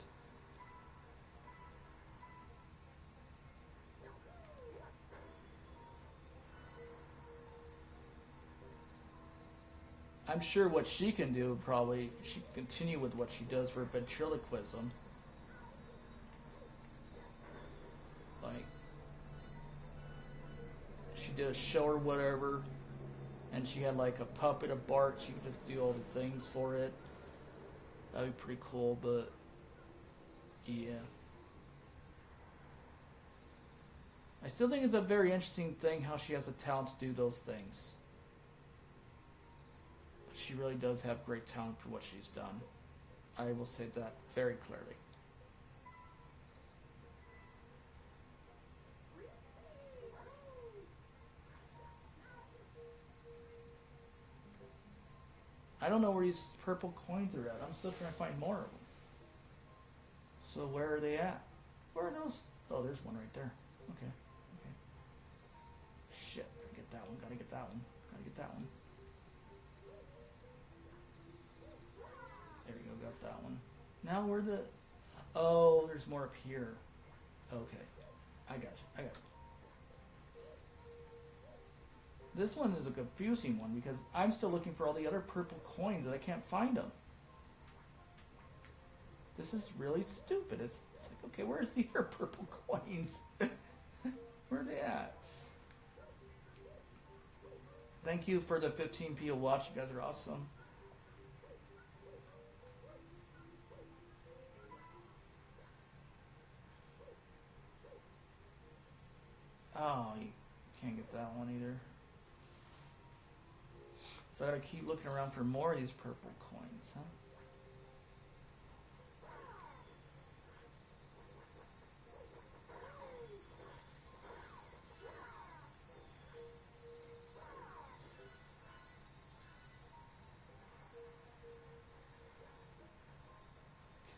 I'm sure what she can do, probably, she can continue with what she does for ventriloquism. Like, she did a show or whatever, and she had like a puppet of Bart. She could just do all the things for it. That'd be pretty cool, but yeah. I still think it's a very interesting thing how she has a talent to do those things. She really does have great talent for what she's done. I will say that very clearly. I don't know where these purple coins are at. I'm still trying to find more of them. So where are they at? Where are those? Oh, there's one right there. Okay. Okay. Shit. Gotta get that one. Gotta get that one. Gotta get that one. There you go. Got that one. Now where the... Oh, there's more up here. Okay. I got you. I got you. This one is a confusing one because I'm still looking for all the other purple coins and I can't find them. This is really stupid. It's like, okay, where's the other purple coins? Where are they at? Thank you for the 15 people watch. You guys are awesome. Oh, you can't get that one either. So I gotta keep looking around for more of these purple coins, huh?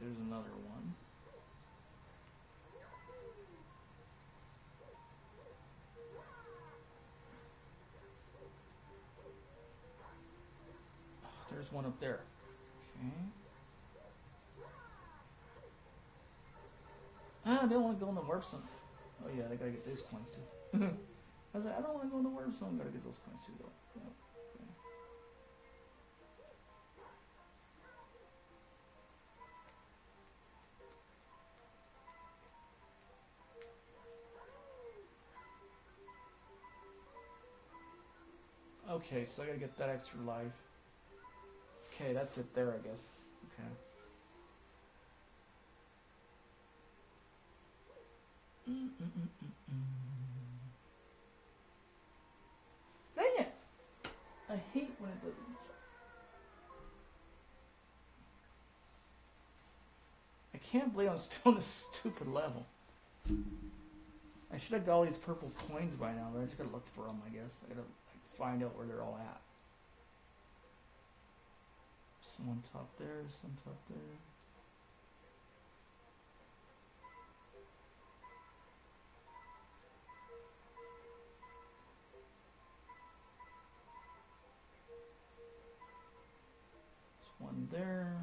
There's another one. Oh, there's one up there. Okay. I don't want to go in the warp zone. Oh yeah, I gotta get these coins too. I was like, I don't want to go in the warp zone. Gotta get those coins too, though. Yep. Okay, so I gotta get that extra life. Okay, that's it there, I guess. Okay. Dang it! I hate when it doesn't. I can't believe I'm still on this stupid level. I should have got all these purple coins by now, but I just gotta look for them, I guess. I gotta find out where they're all at. Some on top there, some top there. There's one there.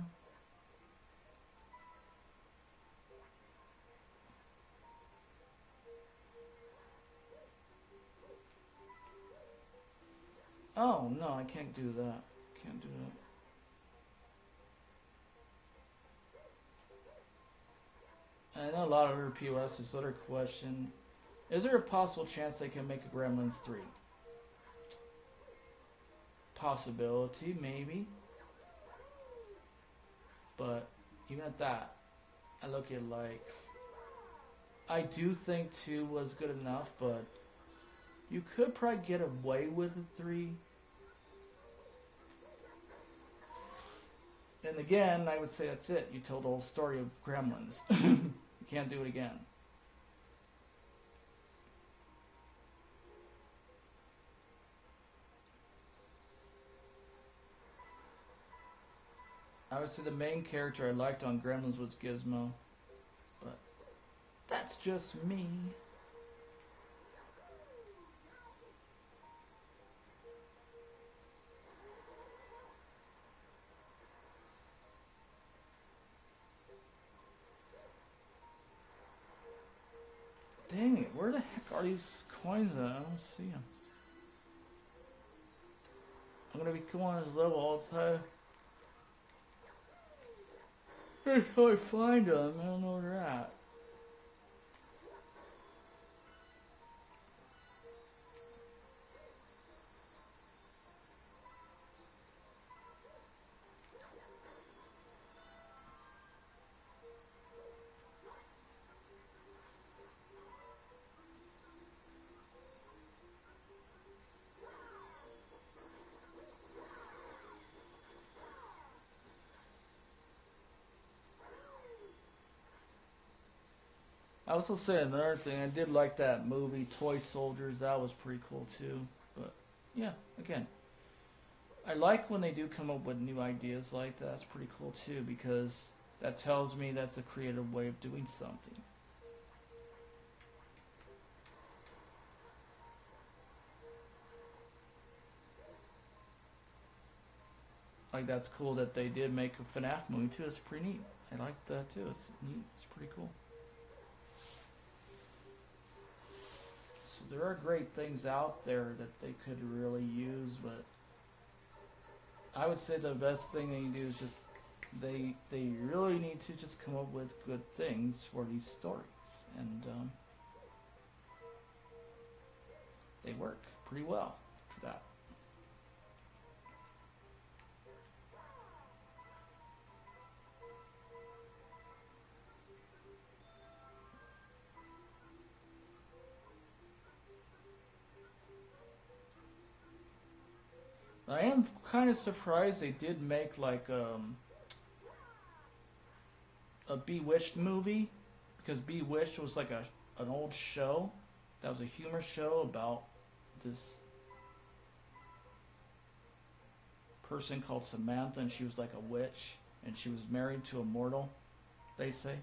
Oh, no, I can't do that. Can't do that. I know a lot of other POS. This other question. Is there a possible chance they can make a Gremlins 3? Possibility, maybe. But even at that, I look at like... I do think 2 was good enough, but you could probably get away with a 3. And again, I would say that's it. You told the whole story of Gremlins. You can't do it again. I would say the main character I liked on Gremlins was Gizmo. But that's just me. Dang it, where the heck are these coins at? I don't see them. I'm gonna be going on this level all the time. Until I find them, I don't know where they're at. I also say another thing, I did like that movie, Toy Soldiers, that was pretty cool too. But yeah, again, I like when they do come up with new ideas like that. That's pretty cool too, because that tells me that's a creative way of doing something. Like that's cool that they did make a FNAF movie too. It's pretty neat. I like that too. It's neat. It's pretty cool. So there are great things out there that they could really use, but I would say the best thing they do is just they really need to just come up with good things for these stories, and they work pretty well for that. I am kind of surprised they did make like a Bewitched movie, because Bewitched was like an old show that was a humor show about this person called Samantha, and she was like a witch, and she was married to a mortal, they say,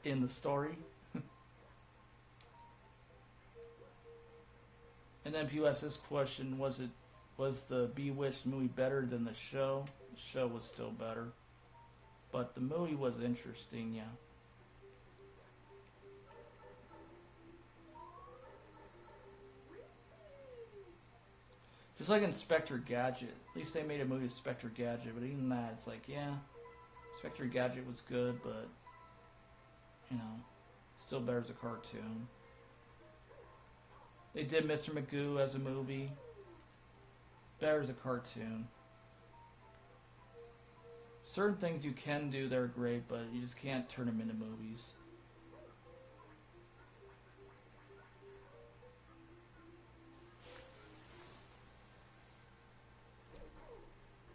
in the story. And then people ask this question: was the Bewitched movie better than the show? The show was still better, but the movie was interesting, yeah. Just like Inspector Gadget. At least they made a movie Inspector Gadget, but even that, it's like, yeah, Inspector Gadget was good, but, you know, still better as a cartoon. They did Mr. Magoo as a movie. Better as a cartoon. Certain things you can do that are great, but you just can't turn them into movies.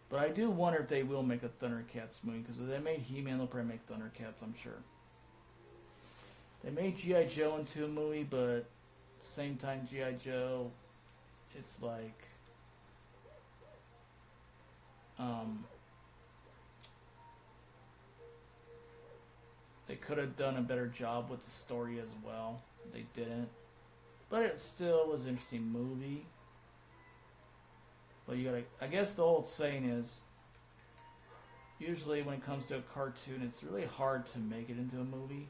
But I do wonder if they will make a Thundercats movie, because if they made He-Man, they'll probably make Thundercats, I'm sure. They made G.I. Joe into a movie, but at the same time, G.I. Joe, it's like, they could have done a better job with the story as well. They didn't. But it still was an interesting movie. But you gotta, I guess the old saying is, usually when it comes to a cartoon, it's really hard to make it into a movie.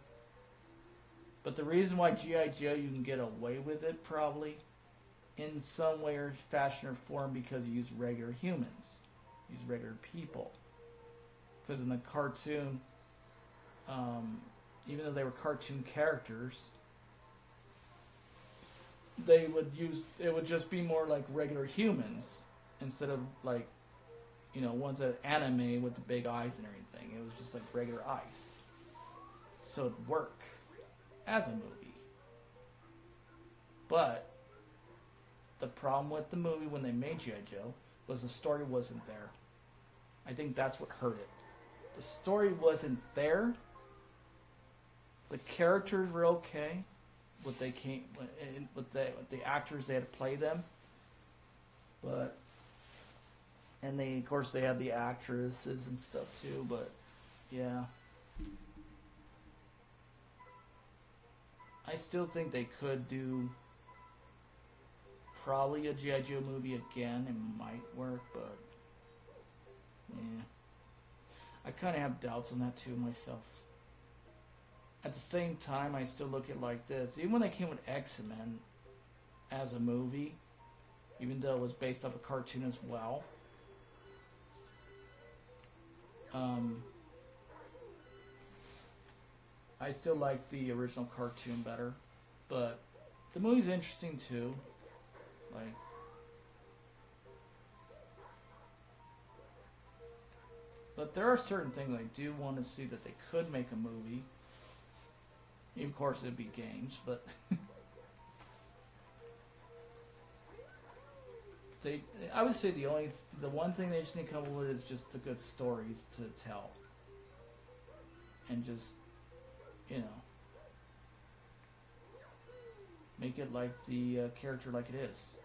But the reason why G.I. Joe, you can get away with it probably, in some way or fashion or form, because you use regular humans. You use regular people. Because in the cartoon, even though they were cartoon characters, they would use, it would just be more like regular humans, instead of like, you know, ones that anime with the big eyes and everything. It was just like regular eyes. So it'd work as a movie. But the problem with the movie when they made G.I. Joe was the story wasn't there. I think that's what hurt it. The story wasn't there. The characters were okay. With the actors, they had to play them. But and they, of course, they had the actresses and stuff too. But yeah, I still think they could do probably a G.I. Joe movie again. It might work, but yeah, I kind of have doubts on that too myself. At the same time, I still look at it like this. Even when they came with X-Men as a movie, even though it was based off a cartoon as well, I still like the original cartoon better. But the movie's interesting too. Like, but there are certain things I do want to see that they could make a movie. Of course, it'd be games, but I would say the one thing they just need to come up with is just the good stories to tell, and just, you know, make it like the character like it is.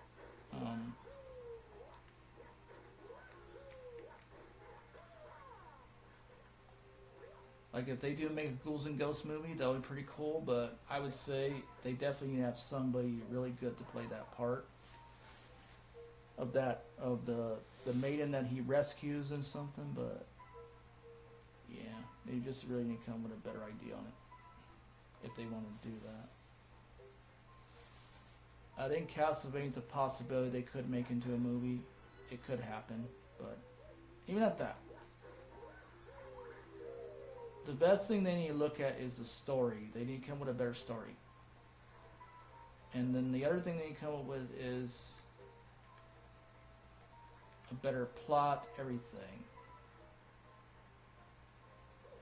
Like, if they do make a Ghouls and Ghosts movie, that would be pretty cool, but I would say they definitely need to have somebody really good to play that part. Of the maiden that he rescues and something, but yeah, they just really need to come with a better idea on it, if they want to do that. I think Castlevania's a possibility they could make into a movie. It could happen, but even at that, the best thing they need to look at is the story. They need to come with a better story. And then the other thing they need to come up with is a better plot, everything.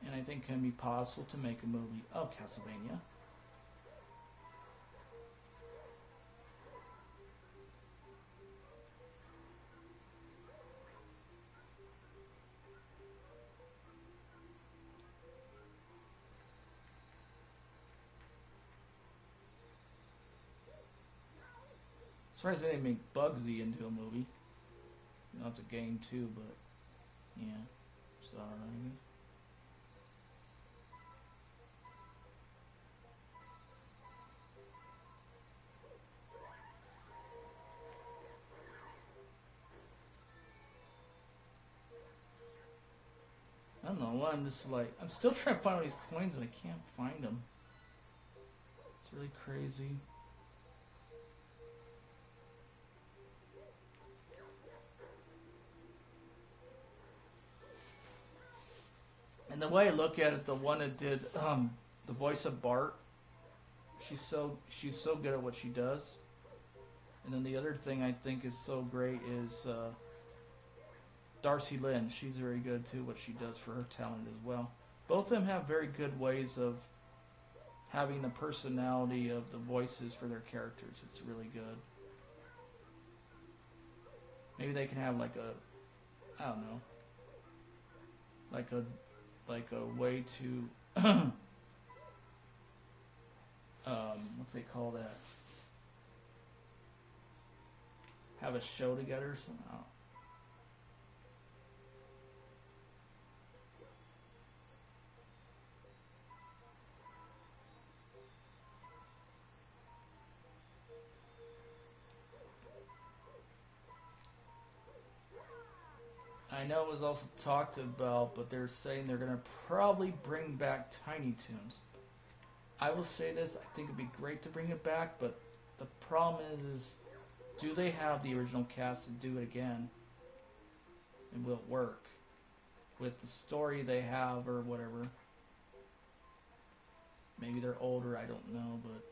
And I think it can be possible to make a movie of Castlevania. Surprised they didn't make Bugsy into a movie. You know, it's a game too, but yeah, sorry. I don't know why I'm just like, I'm still trying to find all these coins and I can't find them. It's really crazy. And the way I look at it, the one that did the voice of Bart, she's so good at what she does. And then the other thing I think is so great is Darcy Lynn. She's very good too, what she does for her talent as well. Both of them have very good ways of having the personality of the voices for their characters. It's really good. Maybe they can have like a, I don't know, like a way to what's they call that? Have a show together somehow. I know it was also talked about, but they're saying they're going to probably bring back Tiny Toons. I will say this, I think it'd be great to bring it back, but the problem is do they have the original cast to do it again? And will it work? With the story they have or whatever. Maybe they're older, I don't know, but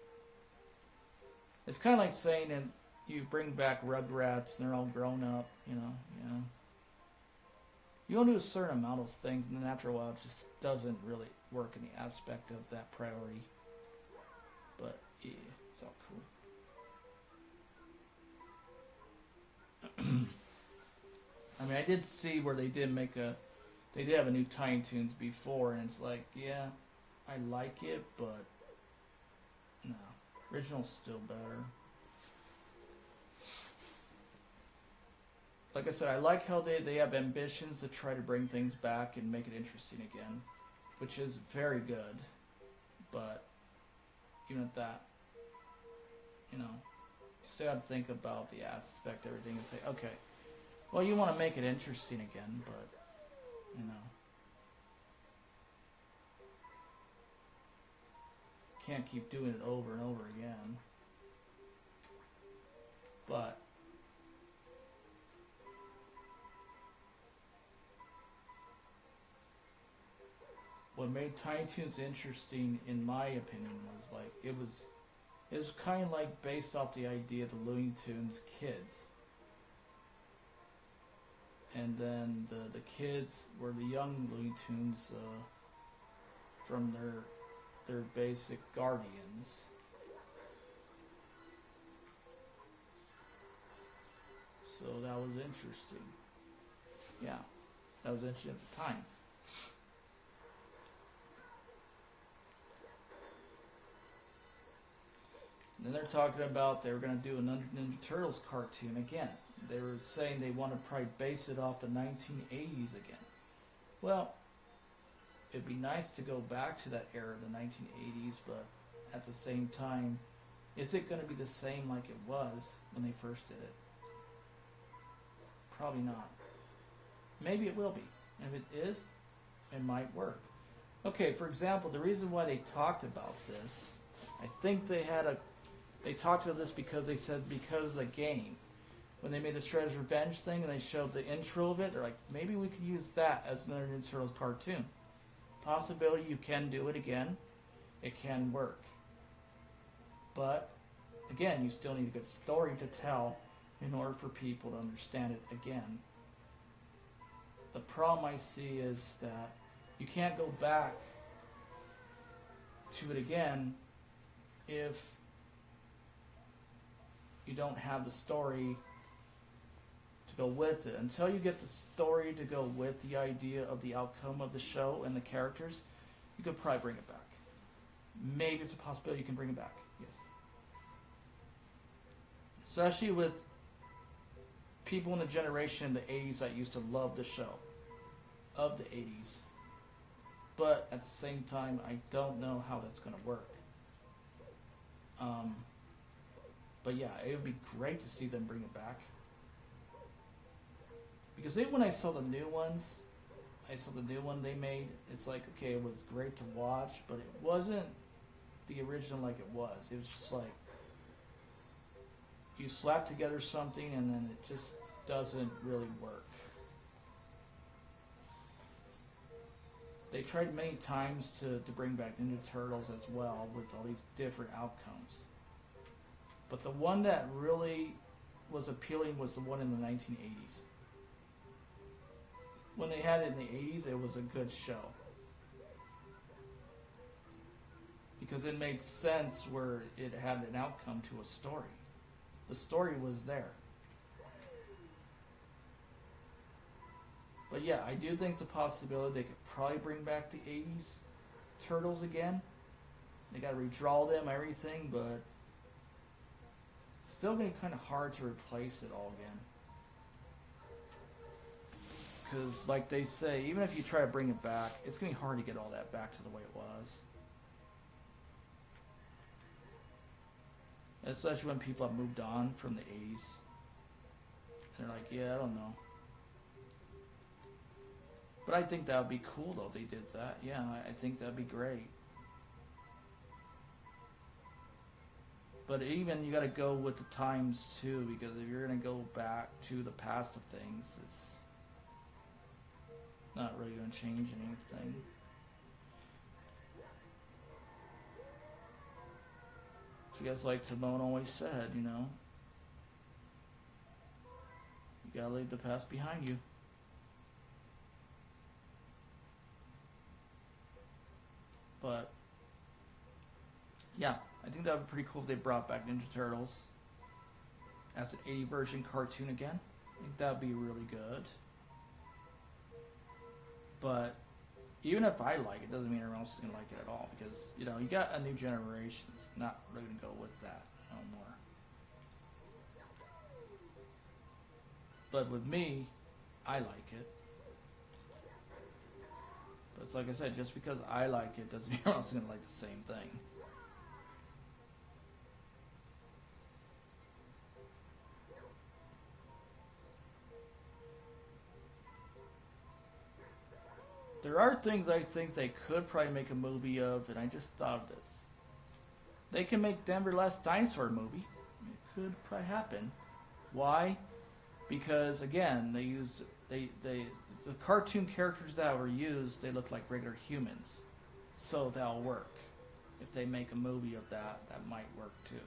it's kind of like saying that you bring back Rugrats and they're all grown up, you know. You don't do a certain amount of things, and then after a while, it just doesn't really work in the aspect of that priority. But yeah, it's all cool. I mean, I did see where they did have a new Tiny Toons before, and it's like, yeah, I like it, but no, original's still better. Like I said, I like how they have ambitions to try to bring things back and make it interesting again, which is very good. But even at that, you still have to think about the aspect, everything, and say, okay, well, you want to make it interesting again, but can't keep doing it over and over again. But what made Tiny Toons interesting, in my opinion, was like it was kind of like based off the idea of the Looney Tunes kids, and then the kids were the young Looney Tunes from their basic guardians. So that was interesting. Yeah, that was interesting at the time. And then they're talking about they were going to do another Ninja Turtles cartoon again. They were saying they want to probably base it off the 1980s again. Well, it'd be nice to go back to that era, the 1980s, but at the same time, is it going to be the same like it was when they first did it? Probably not. Maybe it will be. And if it is, it might work. Okay, for example, the reason why they talked about this, I think they talked about this because they said because of the game. When they made the Shredder's Revenge thing and they showed the intro of it, they're like, maybe we could use that as another Ninja Turtles cartoon. Possibility you can do it again. It can work. But, again, you still need a good story to tell in order for people to understand it again. The problem I see is that you can't go back to it again if you don't have the story to go with it. Until you get the story to go with the idea of the outcome of the show and the characters, you could probably bring it back. Maybe it's a possibility you can bring it back, yes. especially with people in the generation in the 80s that used to love the show of the 80s. But at the same time, I don't know how that's going to work. But yeah, it would be great to see them bring it back. Because even when I saw the new ones, I saw the new one they made, it's like, okay, it was great to watch, but it wasn't the original like it was. It was just like, you slap together something and then it just doesn't really work. They tried many times to bring back Ninja Turtles as well with all these different outcomes. But the one that really was appealing was the one in the 1980s. When they had it in the 80s, it was a good show. Because it made sense where it had an outcome to a story. The story was there. But yeah, I do think it's a possibility they could probably bring back the 80s Turtles again. They got to redraw them, everything, but it's still going to be kind of hard to replace it all again. Because, like they say, even if you try to bring it back, it's going to be hard to get all that back to the way it was. Especially when people have moved on from the 80s. And they're like, yeah, I don't know. But I think that would be cool, though, if they did that. Yeah, I think that would be great. But even, you got to go with the times, too, because if you're going to go back to the past of things, it's not really going to change anything. I guess like Timon always said, you know, you gotta leave the past behind you. But yeah, I think that would be pretty cool if they brought back Ninja Turtles as an 80 version cartoon again. I think that would be really good. But even if I like it, doesn't mean everyone else is going to like it at all. Because, you know, you got a new generation that's not really going to go with that no more. But with me, I like it. But it's like I said, just because I like it doesn't mean everyone else is going to like the same thing. There are things I think they could probably make a movie of, and I just thought of this. They can make Denver Last Dinosaur movie. It could probably happen. Why? Because again, the cartoon characters that were used, they look like regular humans, so that'll work. If they make a movie of that, that might work too.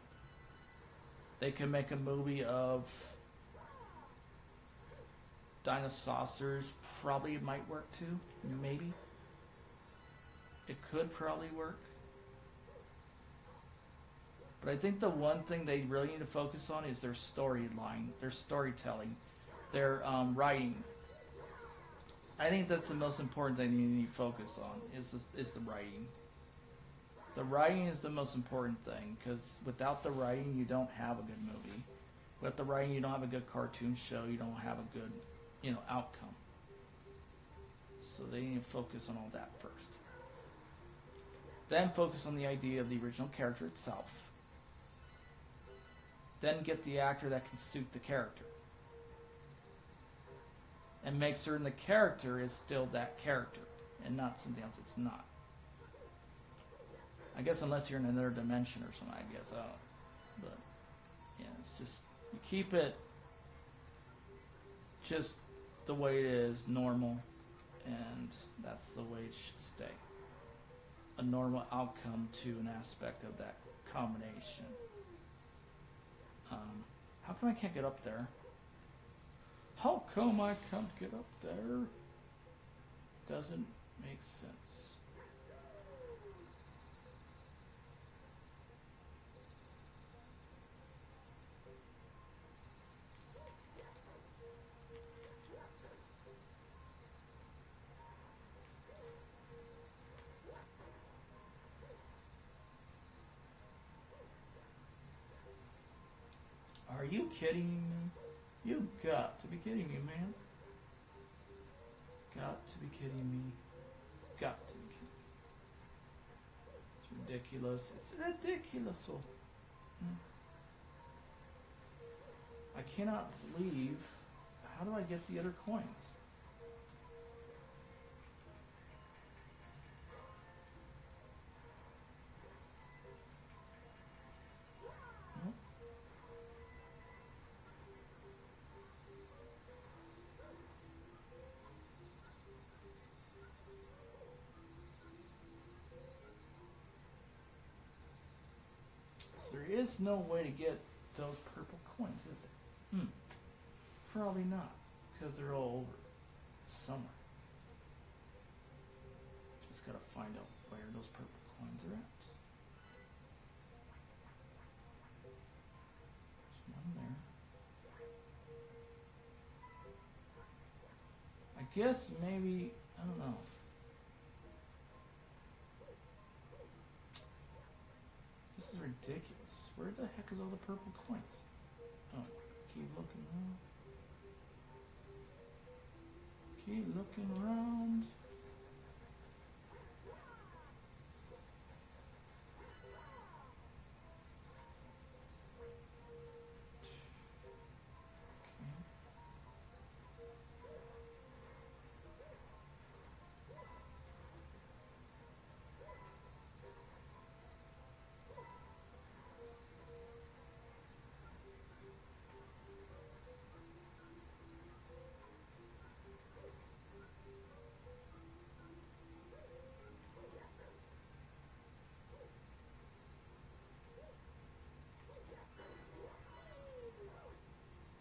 They can make a movie of Dinosaurs, probably might work too, maybe. It could probably work. But I think the one thing they really need to focus on is their storyline, their storytelling, their writing. I think that's the most important thing you need to focus on, is the writing. The writing is the most important thing, because without the writing, you don't have a good movie. Without the writing, you don't have a good cartoon show, you don't have a good, you know, outcome. So they need to focus on all that first. Then focus on the idea of the original character itself. Then get the actor that can suit the character. And make certain the character is still that character and not something else it's not. I guess unless you're in another dimension or something, I guess. But yeah, it's just, you keep it just the way it is, normal, and that's the way it should stay. A normal outcome to an aspect of that combination. How come I can't get up there? How come I can't get up there? Doesn't make sense. Are you kidding me? You got to be kidding me, man. Got to be kidding me. Got to be kidding me. It's ridiculous. It's ridiculous. I cannot believe. How do I get the other coins? There is no way to get those purple coins, is there? Probably not, because they're all over somewhere. Just gotta find out where those purple coins are at. There's one there. I guess maybe, I don't know. This is ridiculous. Where the heck is all the purple coins? Oh, keep looking around. Keep looking around.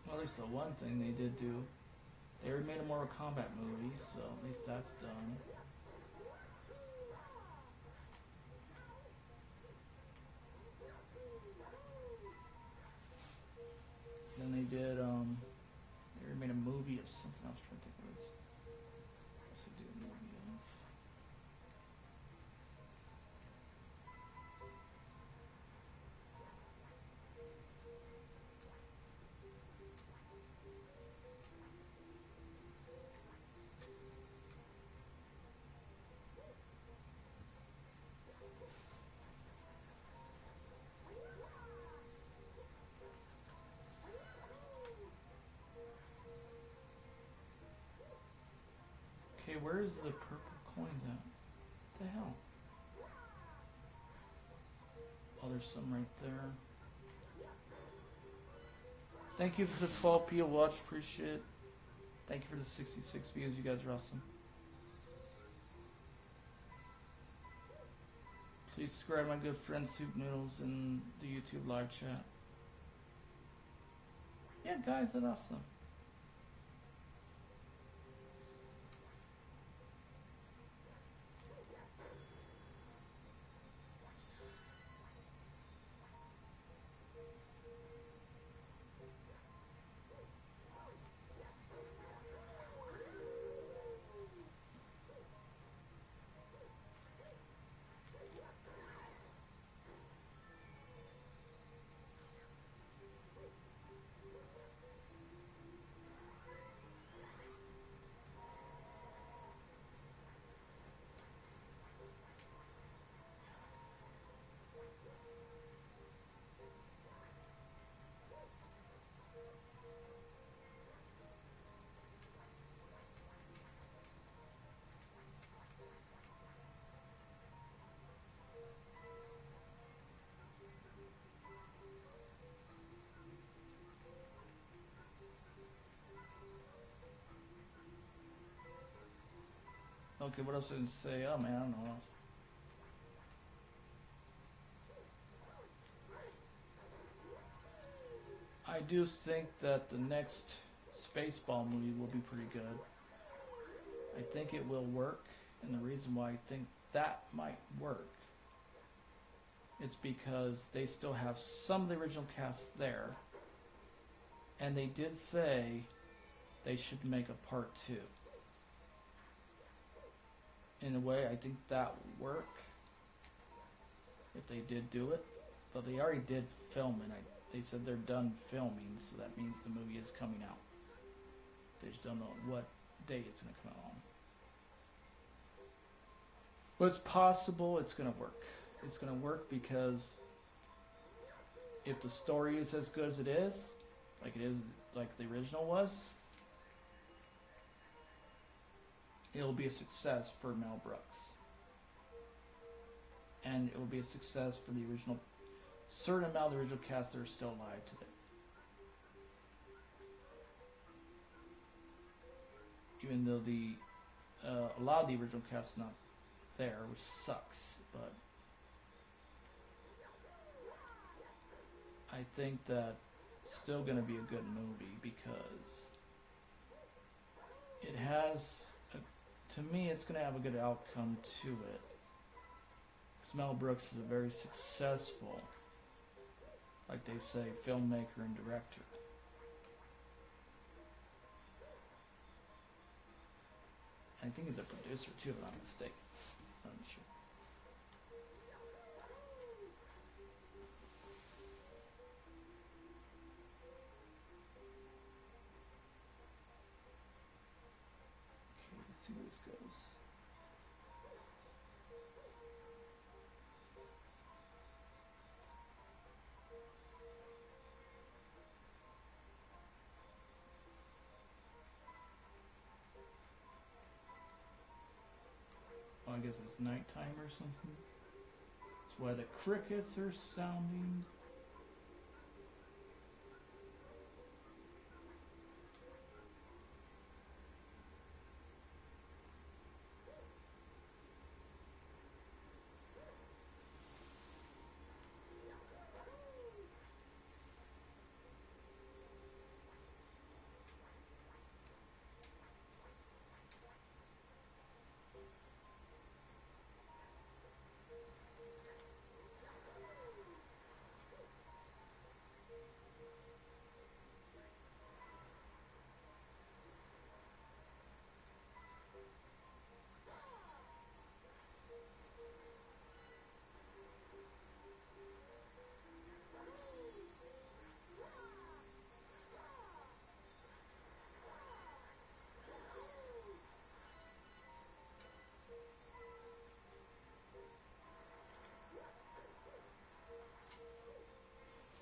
Well, at least the one thing they did do, they already made a Mortal Kombat movie, so at least that's done. Then they did, they already made a movie of something. I was trying to think what it was. What's they do a movie of? Okay, where's the purple coins at? What the hell? Oh, there's some right there. Thank you for the 12 people watch. Appreciate it. Thank you for the 66 views. You guys are awesome. Please subscribe my good friend Soup Noodles in the YouTube live chat. Yeah, guys, that's awesome. Okay, what else did I say? Oh man, I don't know what else. I do think that the next Spaceball movie will be pretty good. I think it will work, and the reason why I think that might work, it's because they still have some of the original cast there, and they did say they should make a part 2. In a way, I think that would work if they did do it, but they already did film it, they said they're done filming, so that means the movie is coming out. They just don't know what day it's going to come out on. But it's possible it's going to work. It's going to work because if the story is as good as it is, like the original was, it'll be a success for Mel Brooks. And it will be a success for the original, certain amount of the original cast that are still alive today. Even though a lot of the original cast is not there, which sucks, but I think that it's still going to be a good movie because it has, to me, it's going to have a good outcome to it. Because Mel Brooks is a very successful, like they say, filmmaker and director. I think he's a producer too, if I'm not mistaken. I'm not sure. Okay, let's see where this goes. Oh, I guess it's nighttime or something. That's why the crickets are sounding.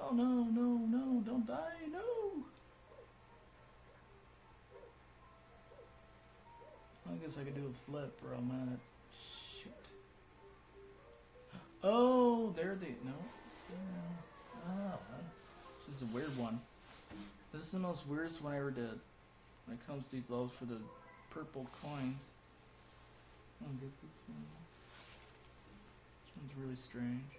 Oh no, no, no, don't die, no! I guess I could do a flip or I'm at it. Shoot. Oh, there they, no. Oh, this is a weird one. This is the most weirdest one I ever did. When it comes to these lows for the purple coins. I'll get this one. This one's really strange.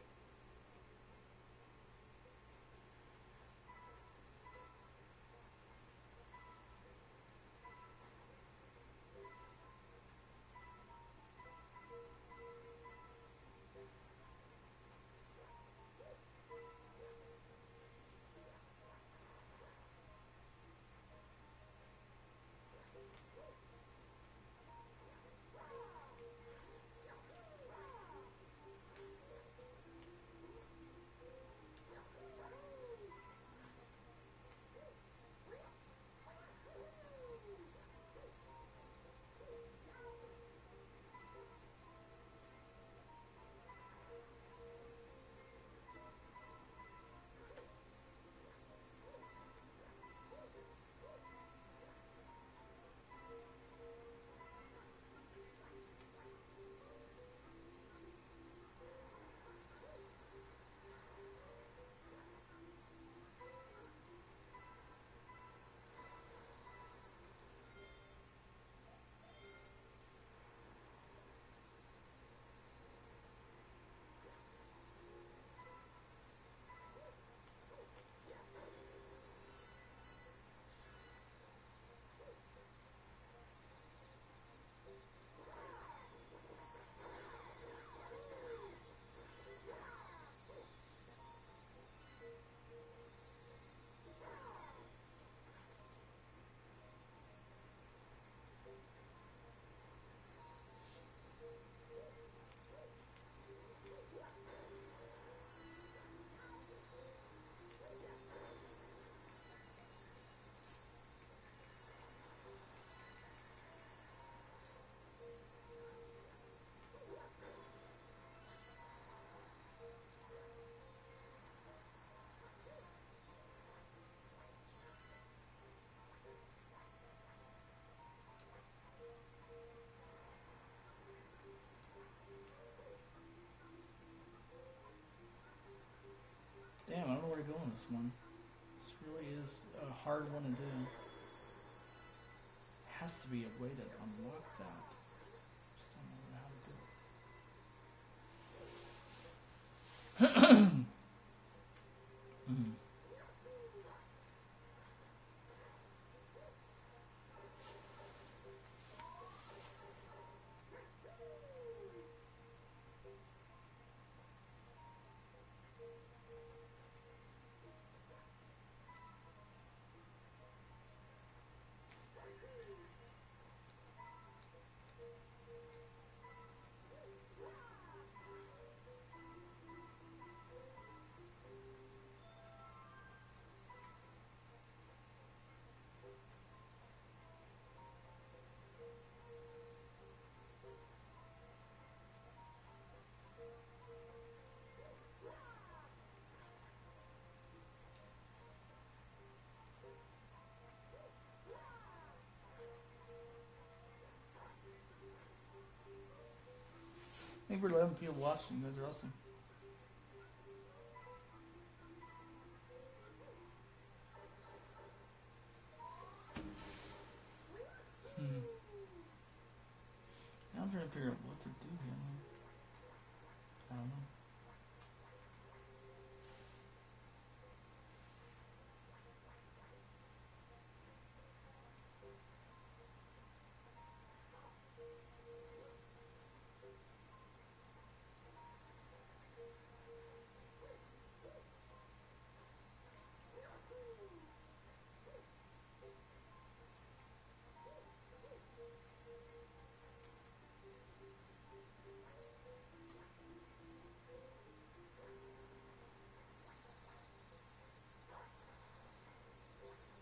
Damn, I don't know where to go on this one. This really is a hard one to do. Has to be a way to unlock that. Just don't know how to do it. Thank you for 11 people watching. You guys are awesome. Now I'm trying to figure out what to do here. I don't know.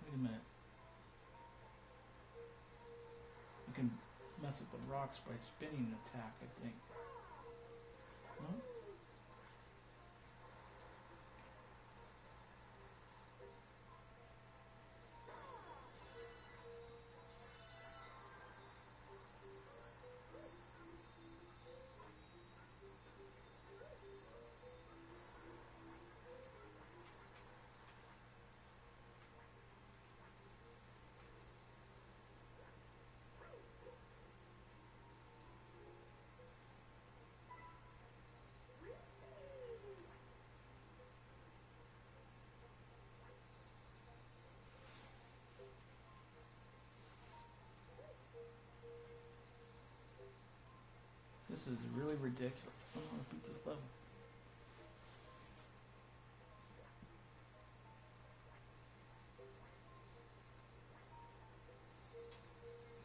Wait a minute. You can mess with the rocks by spinning an attack, I think. No? This is really ridiculous. I don't want to beat this level.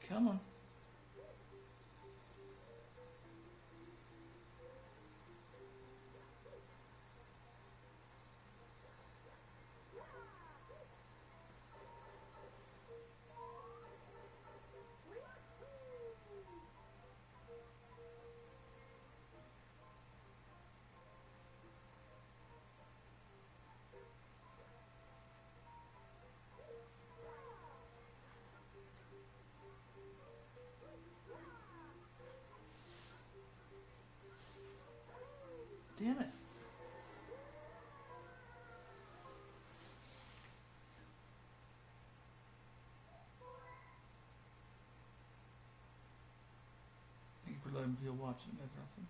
Come on. Damn it. Thank you for letting me watch. You guys are awesome.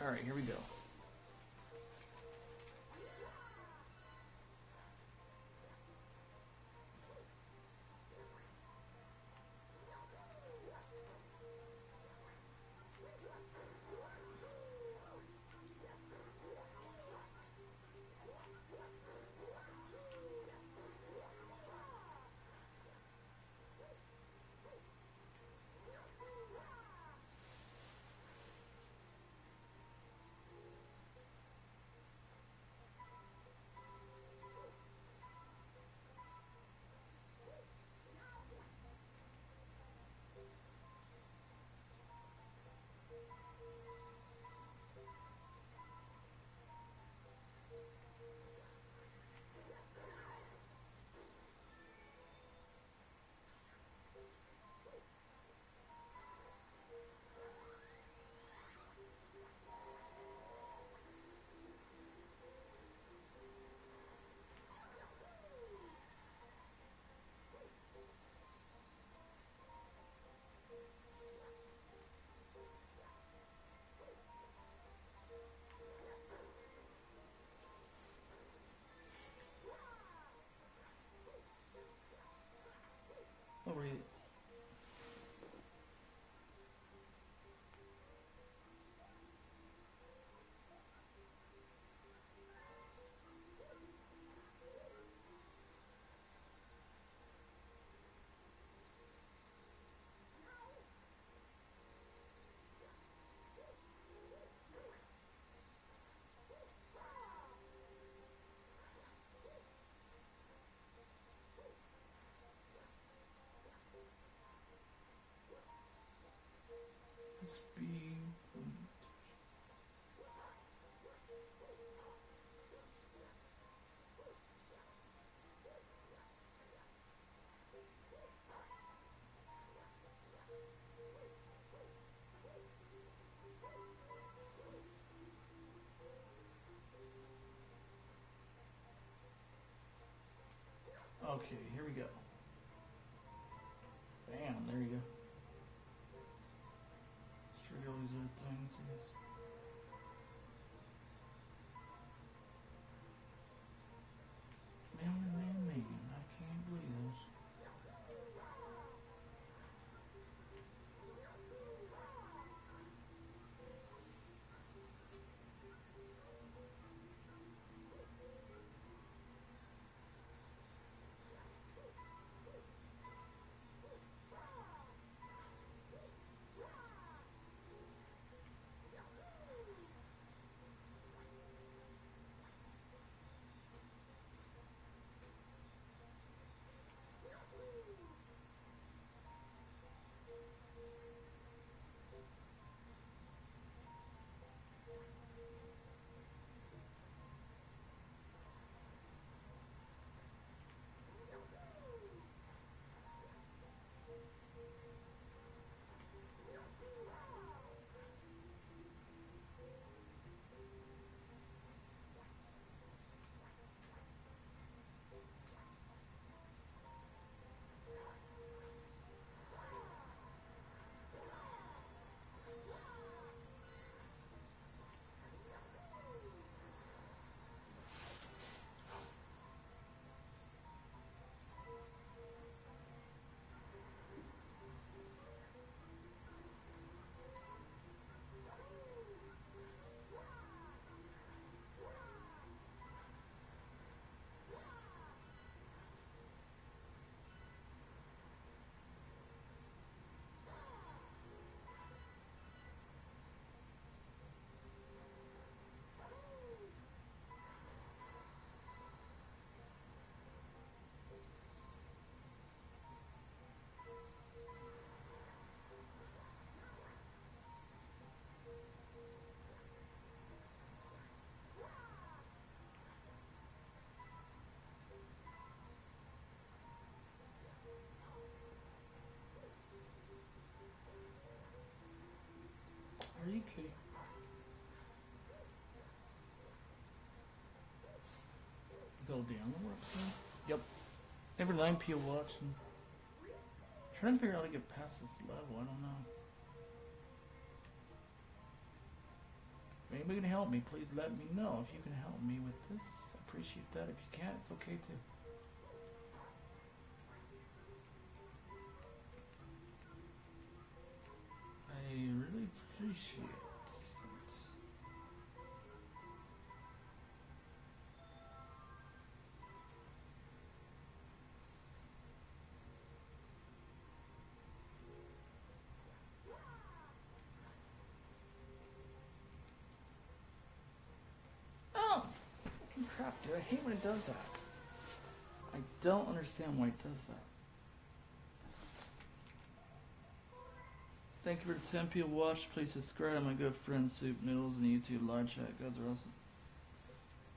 Alright, here we go. Okay, here we go. Bam, there you go. Let's trigger all these other things, I guess. Man, I can't believe this. Are you kidding? Go down the website? Yep. Every 9 p.m. watching. Trying to figure out how to get past this level, I don't know. If anybody can help me, please let me know if you can help me with this. I appreciate that. If you can't, it's okay too. I really appreciate it. Oh! Fucking crap, dude. I hate when it does that. I don't understand why it does that. Thank you for the 10 p.m. watch. Please subscribe. My good friend Soup Noodles and YouTube live chat. You guys are awesome.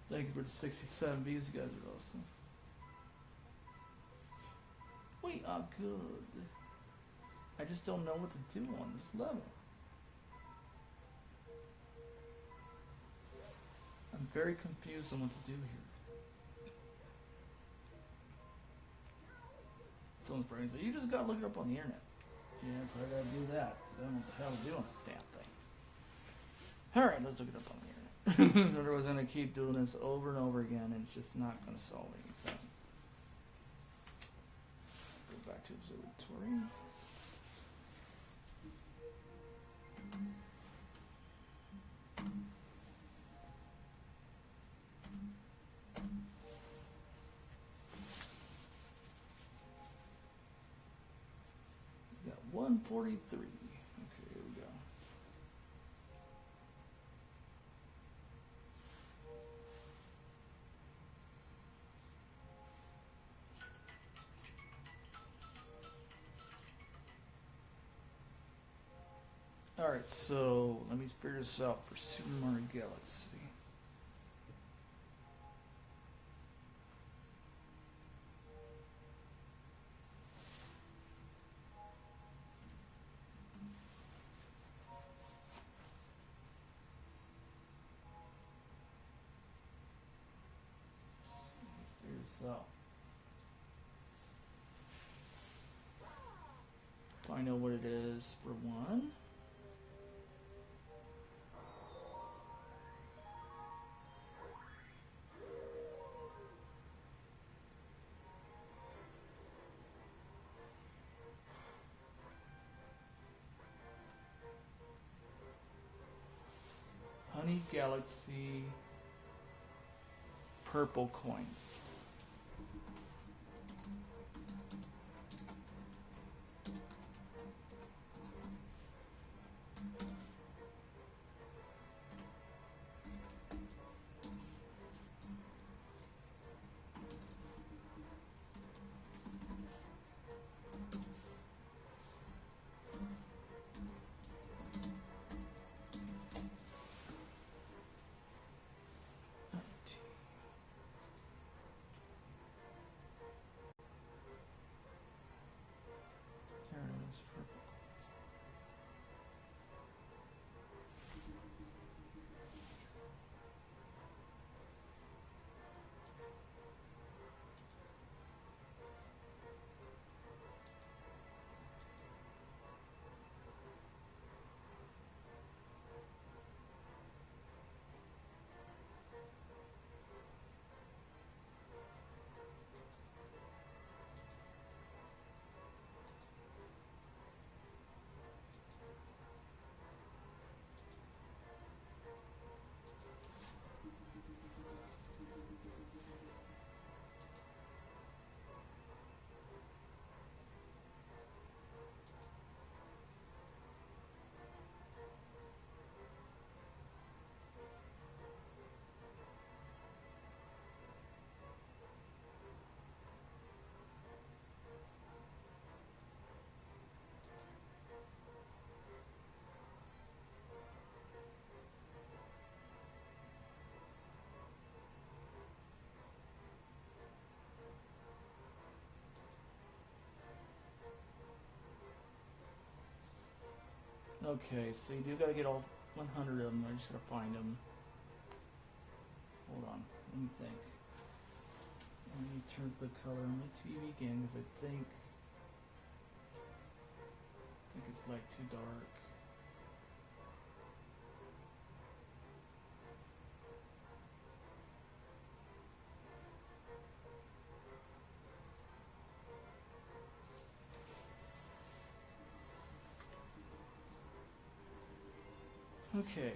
Thank you for the 67 views. You guys are awesome. We are good. I just don't know what to do on this level. I'm very confused on what to do here. Someone's probably saying, you just gotta look it up on the internet. Yeah, probably gotta do that. I don't know what the hell to do on this damn thing. Alright, let's look it up on the internet. Otherwise, I'm gonna keep doing this over and over again, and it's just not gonna solve anything. Go back to observatory. We got 143. Okay, here we go. Alright, so let me figure this out for Super Mario Galaxy. Figure this out. I know what it is for one. Honey Galaxy purple coins. There it is, purple coins. Okay, so you do gotta get all 100 of them. I just gotta find them. Hold on, let me think. Let me turn the color on my TV again because I think it's like too dark. Okay.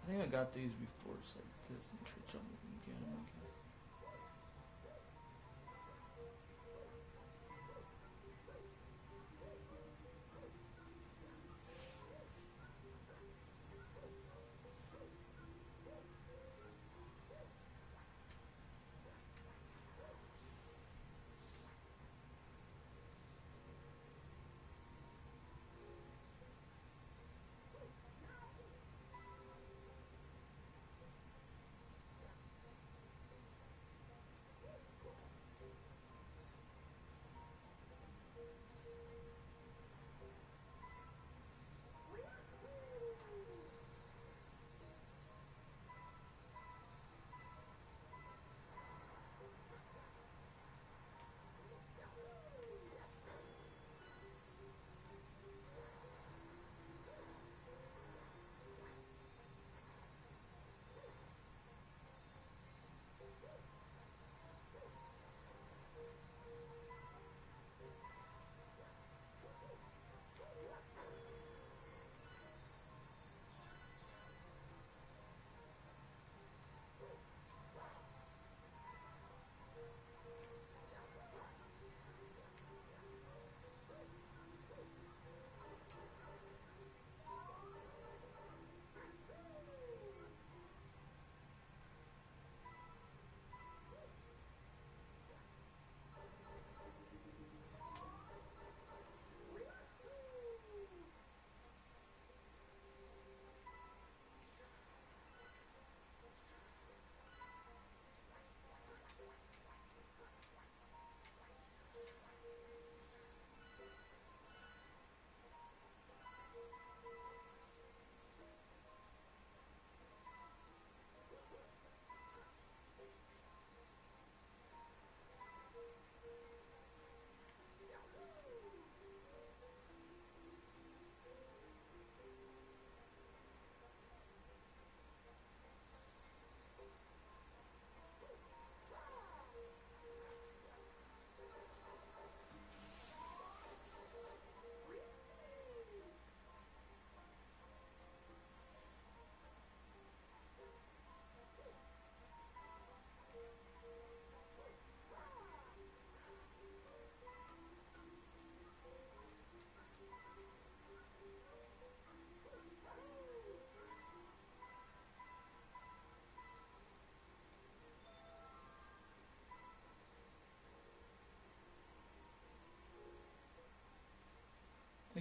I think I got these before, it's like this and Twitch on get them, I guess.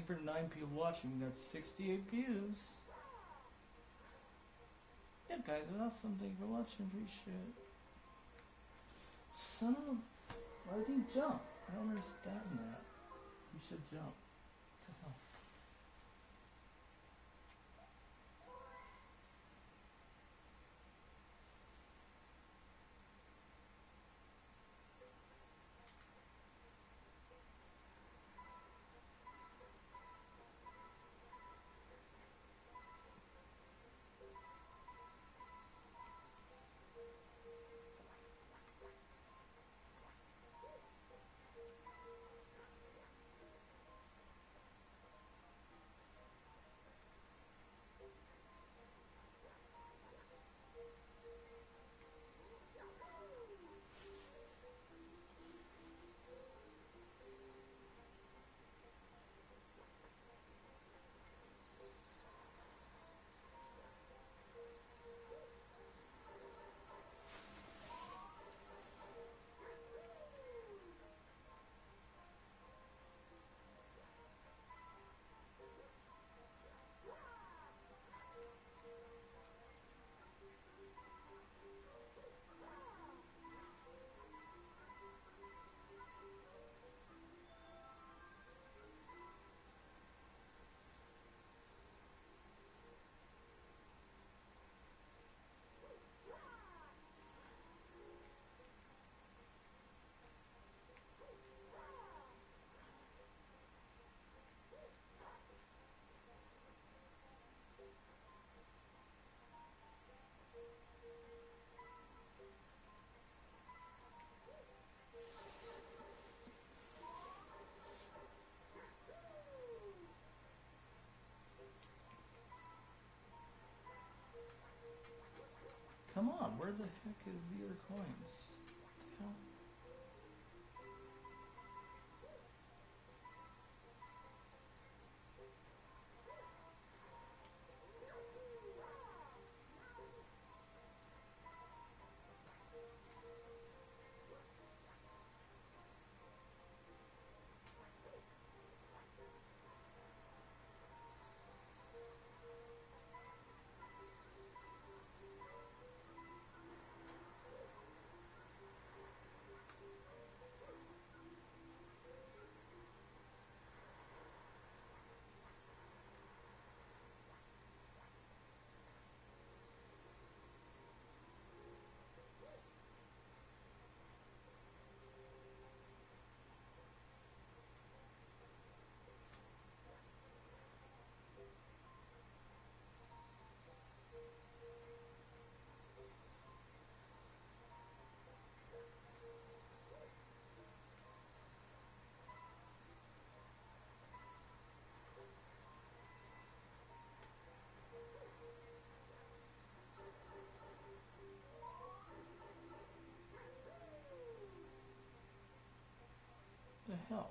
for the 9 people watching. We got 68 views. Yeah, guys, awesome. Thank you for watching. Appreciate it. Son of... Why does he jump? I don't understand that. You should jump. What the hell? Come on, where the heck is the other coins? What the hell? The hell?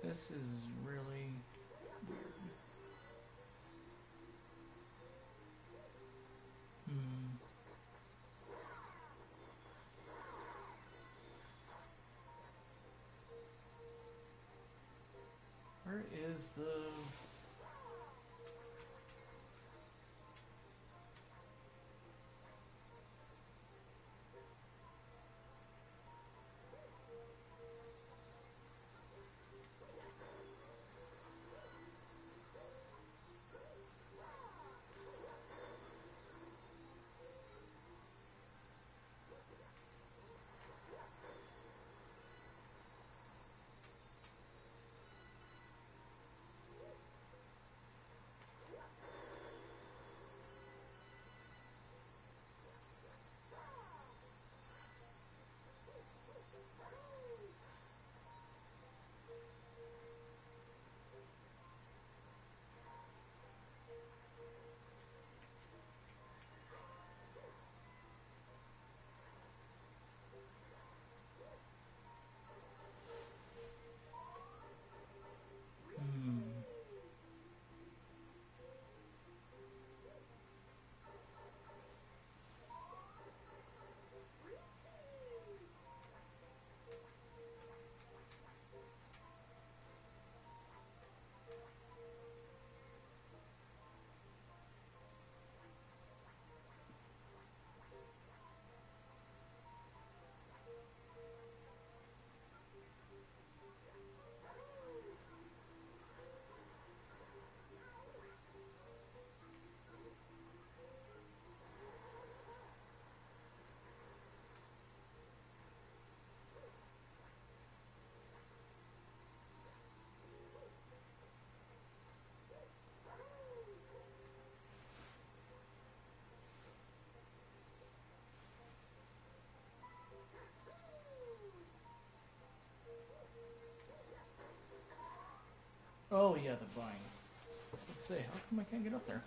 This is really weird. Where is the... Oh yeah, the vine. Let's say, how come I can't get up there?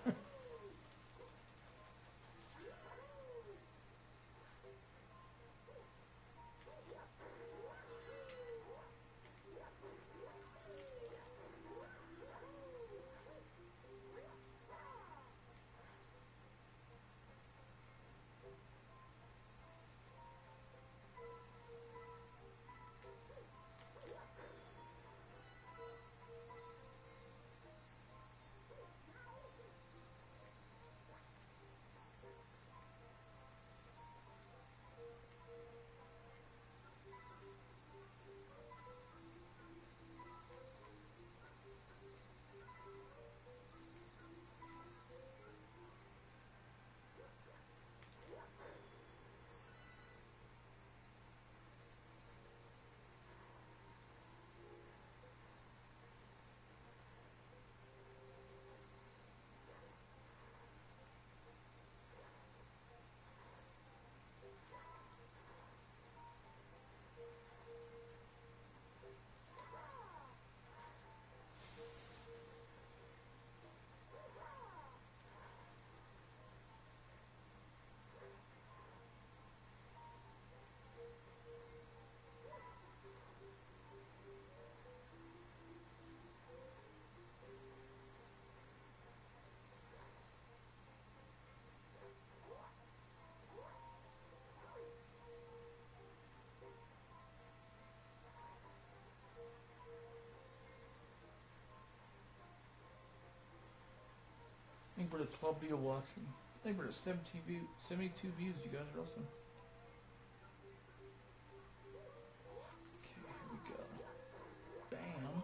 Thank you for the 12 people watching. Thank you for the 72 views. You guys are awesome. Okay, here we go. Bam.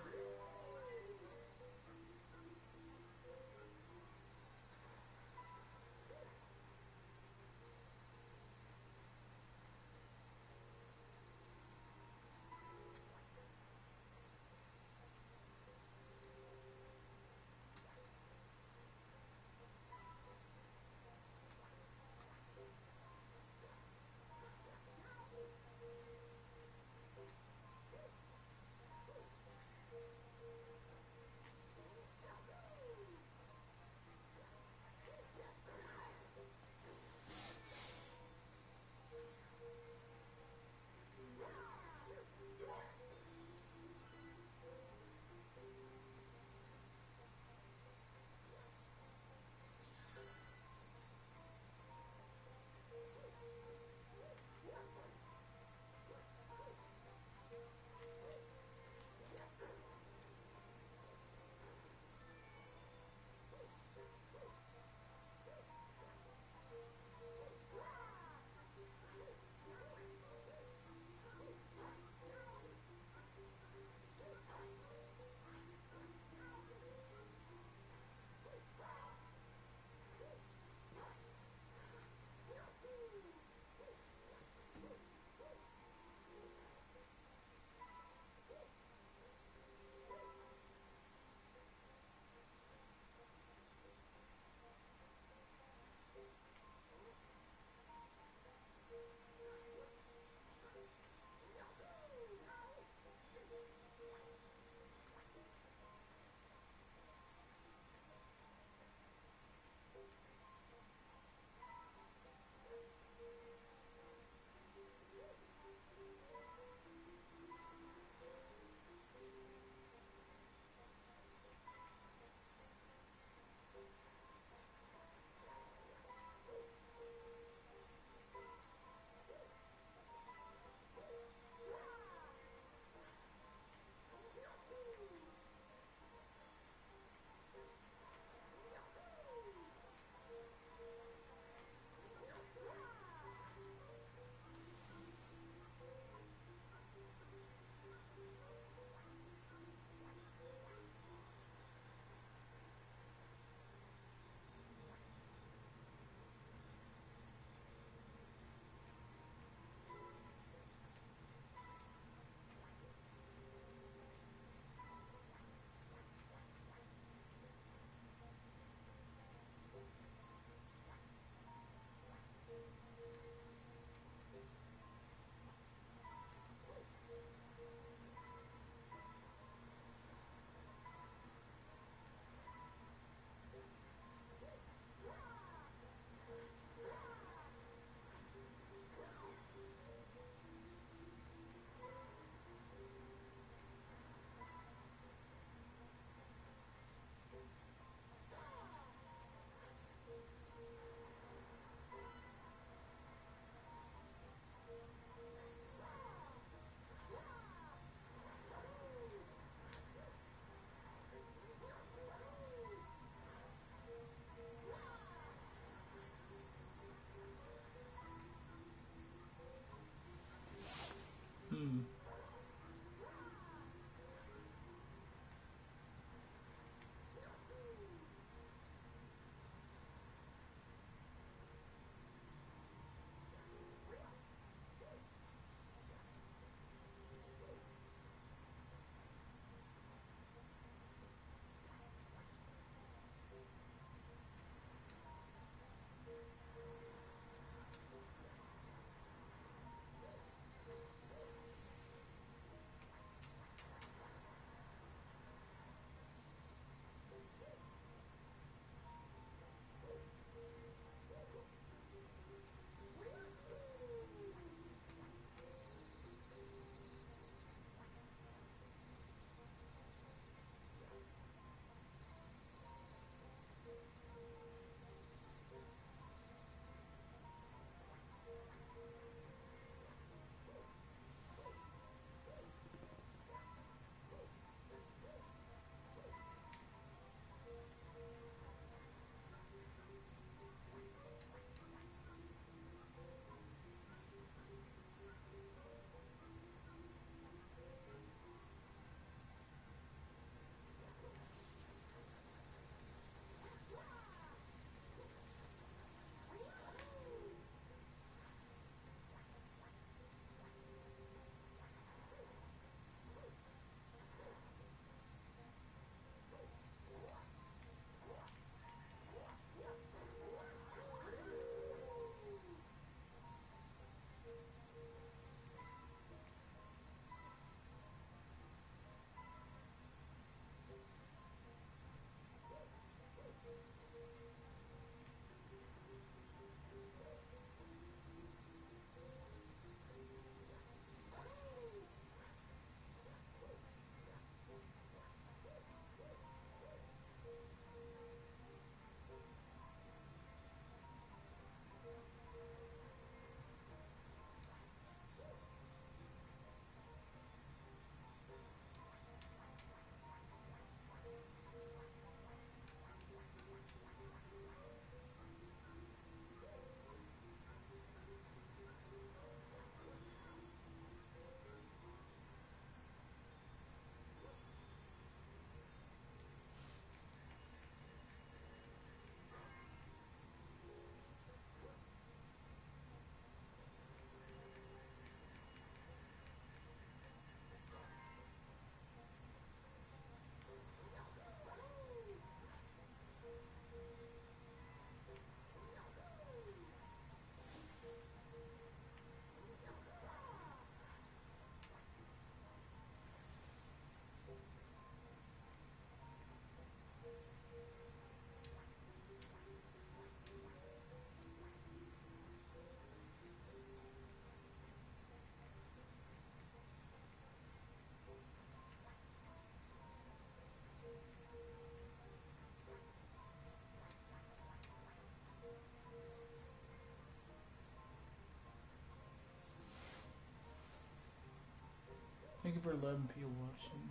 for 11 people watching.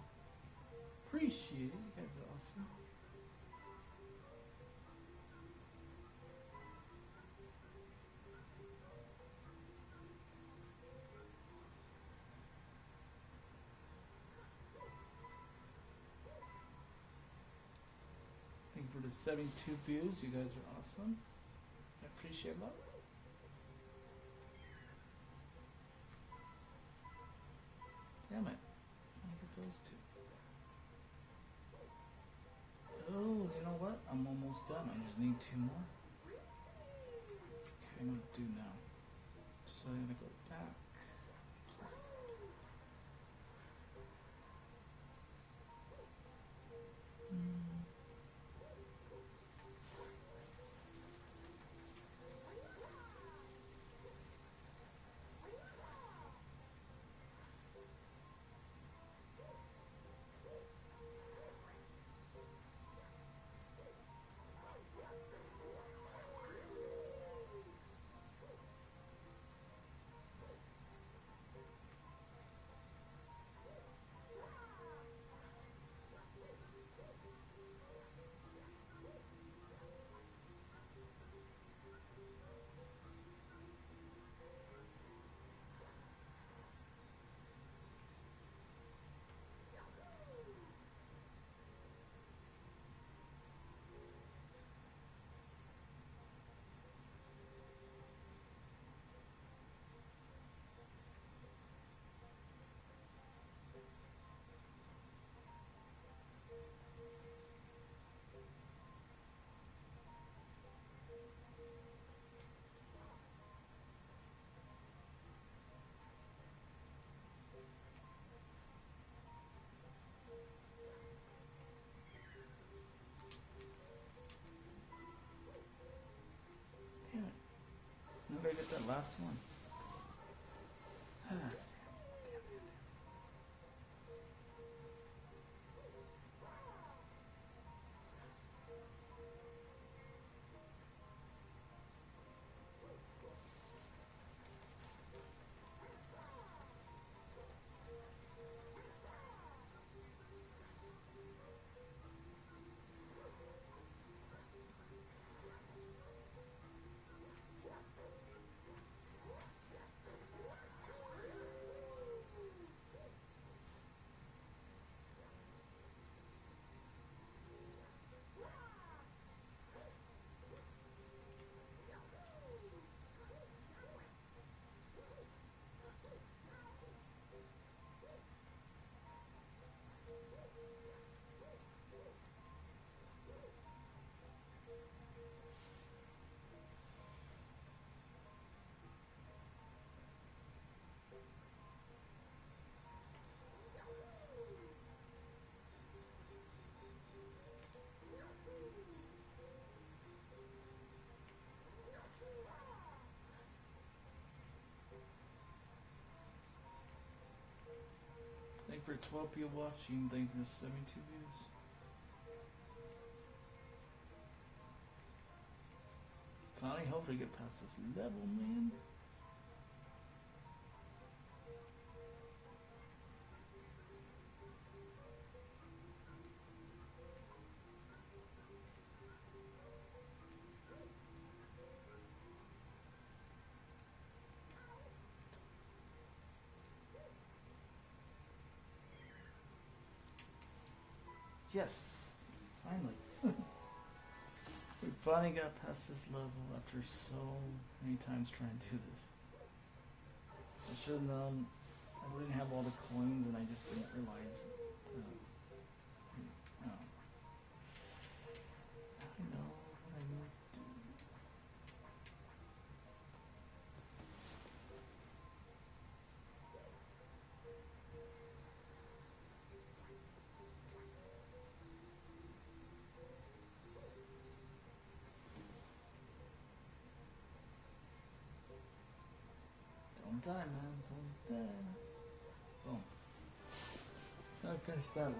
Appreciate it. You guys are awesome. Thank you for the 72 views. You guys are awesome. I appreciate that. Damn it. I get those two. Oh, you know what? I'm almost done. I just need 2 more. Okay, I'm gonna do now. So I'm gonna go back. Damn it. I'm gonna get that last one. Ah, thank you for 12 people watching. Thank you for 72 views. Finally, hopefully get past this level, man. Yes, finally. We finally got past this level after so many times trying to do this. I should have known I didn't have all the coins and I just didn't realize. Oh. I know what I need to do. Don't die, man. Don't die. Boom. I'll finish that level.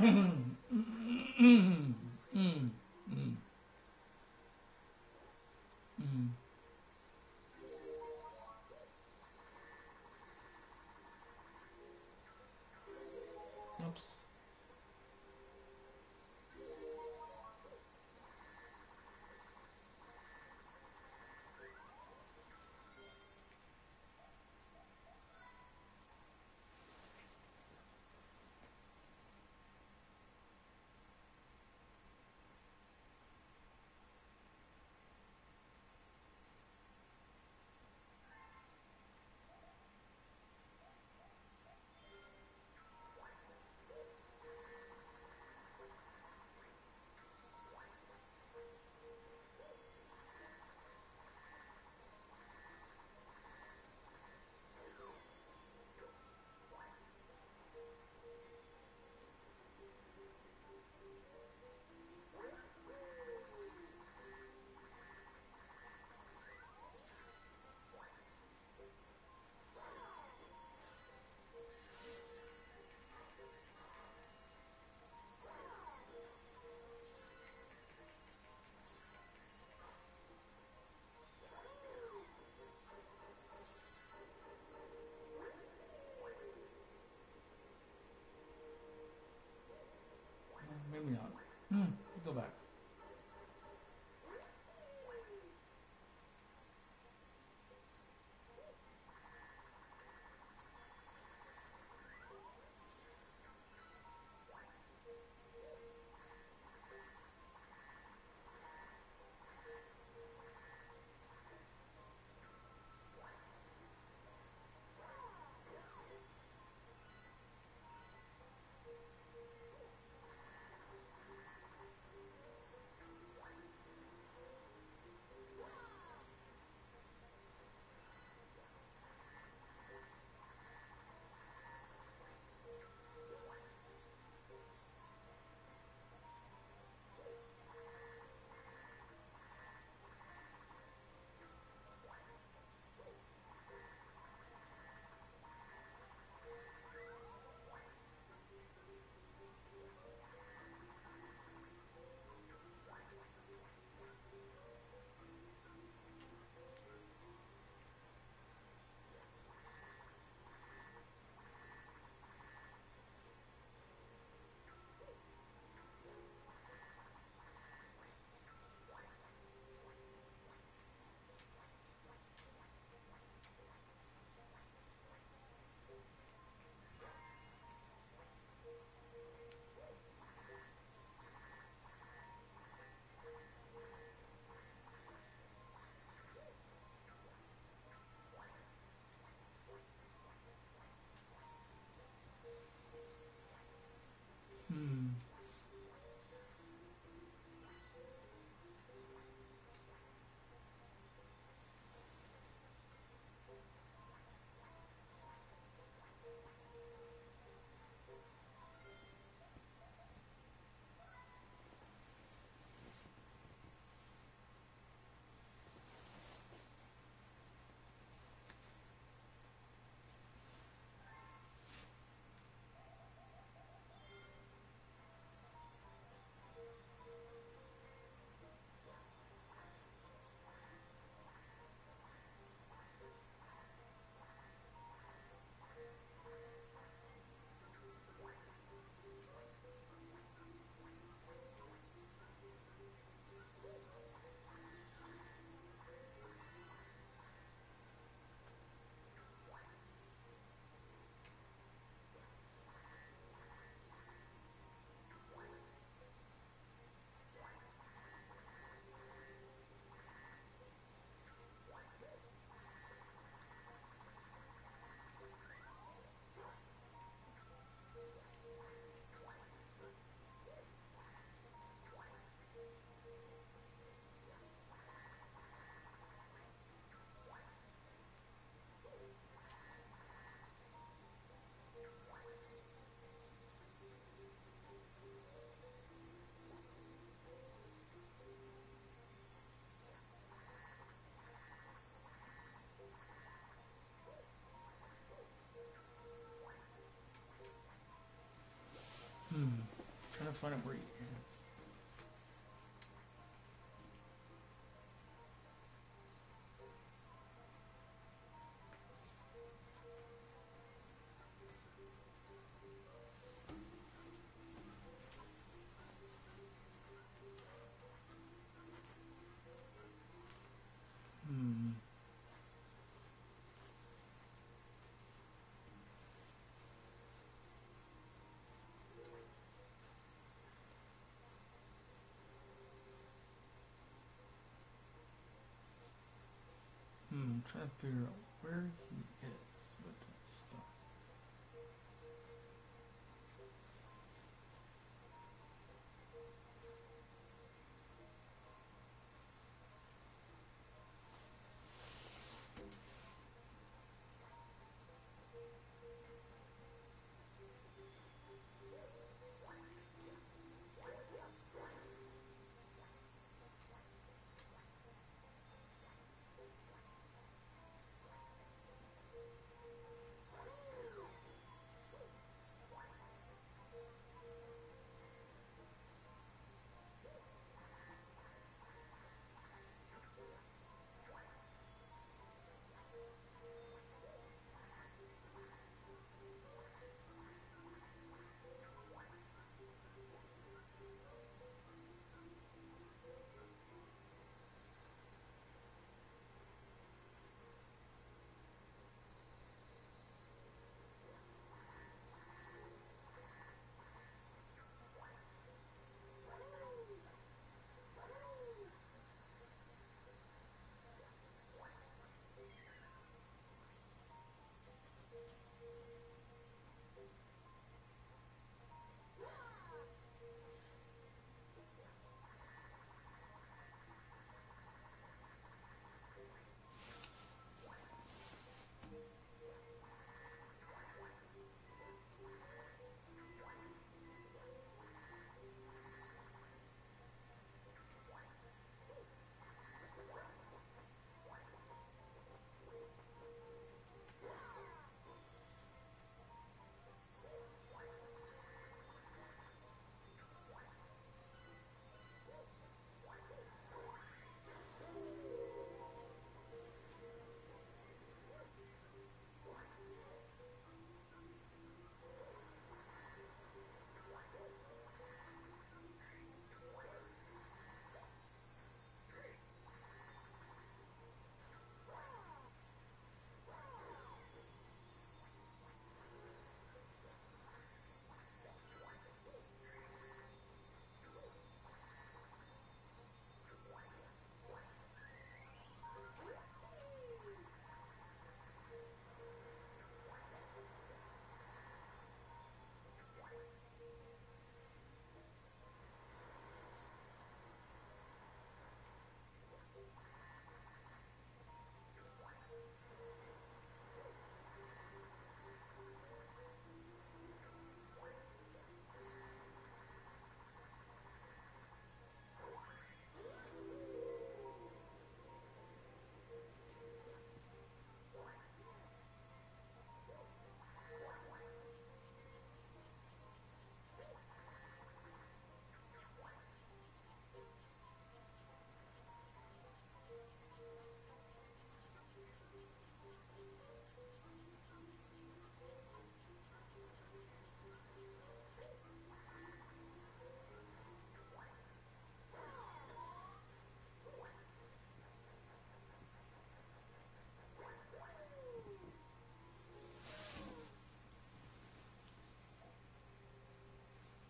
Oops. Maybe not. Go back. find out where he is. Hmm. Trying to figure out where he is with that stuff.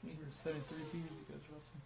Meter 73 views, you guys, Russell.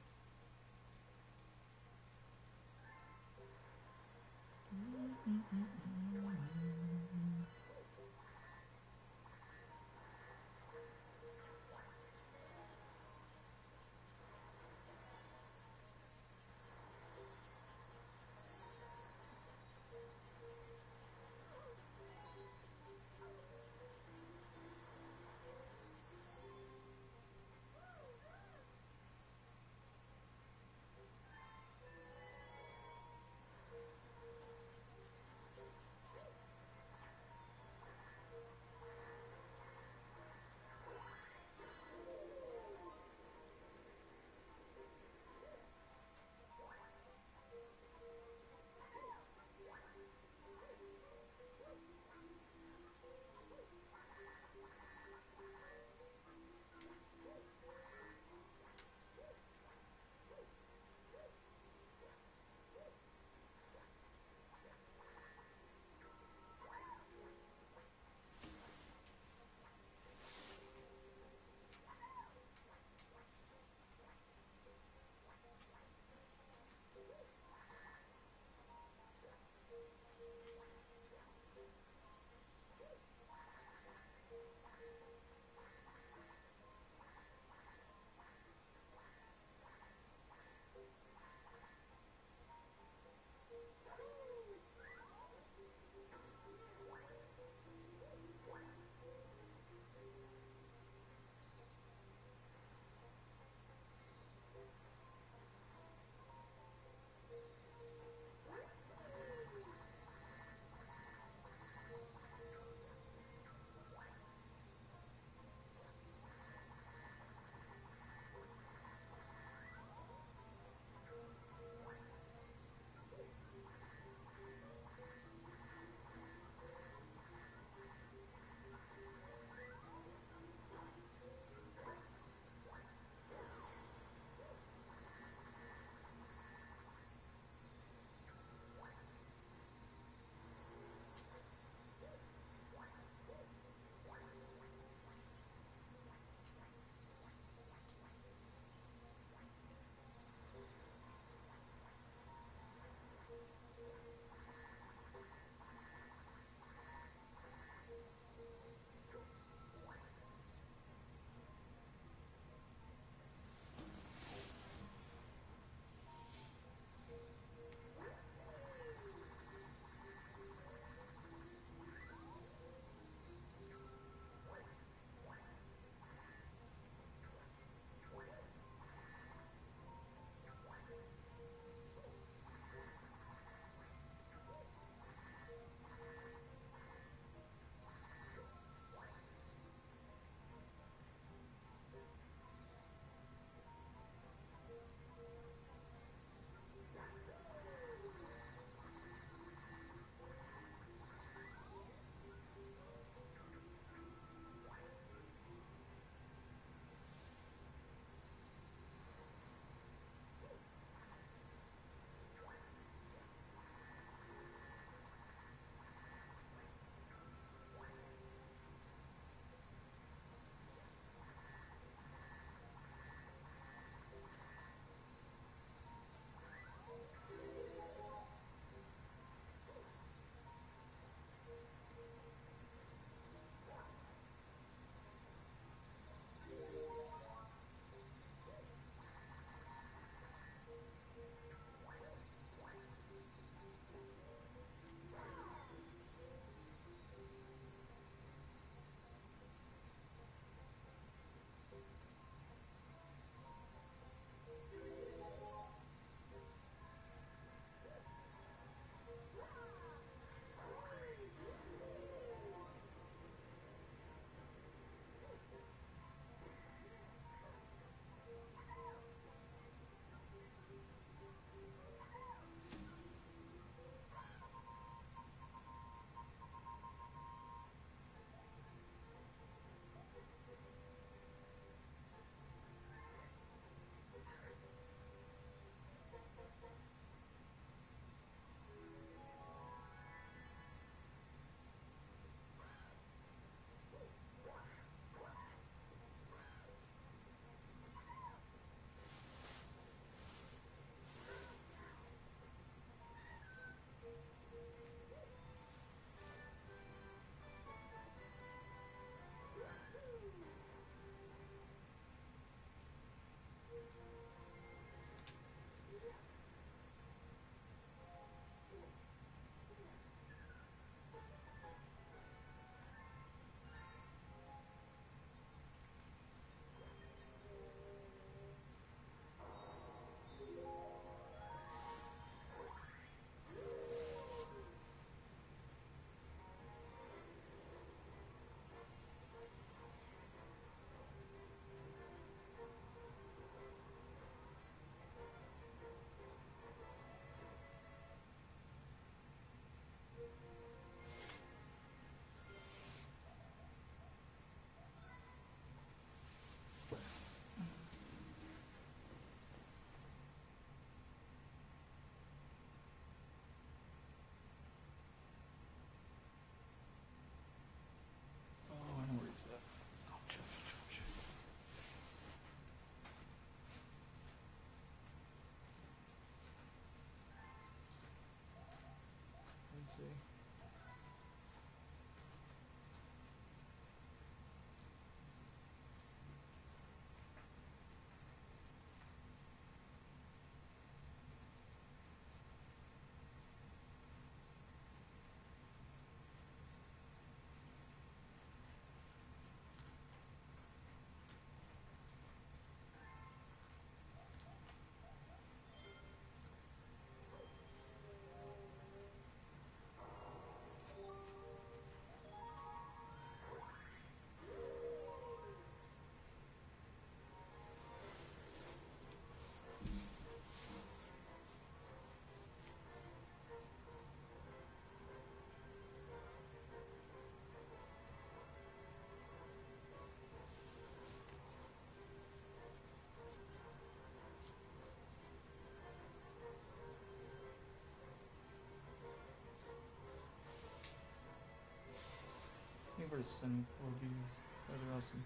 Thank you for the 74 views. You guys are awesome.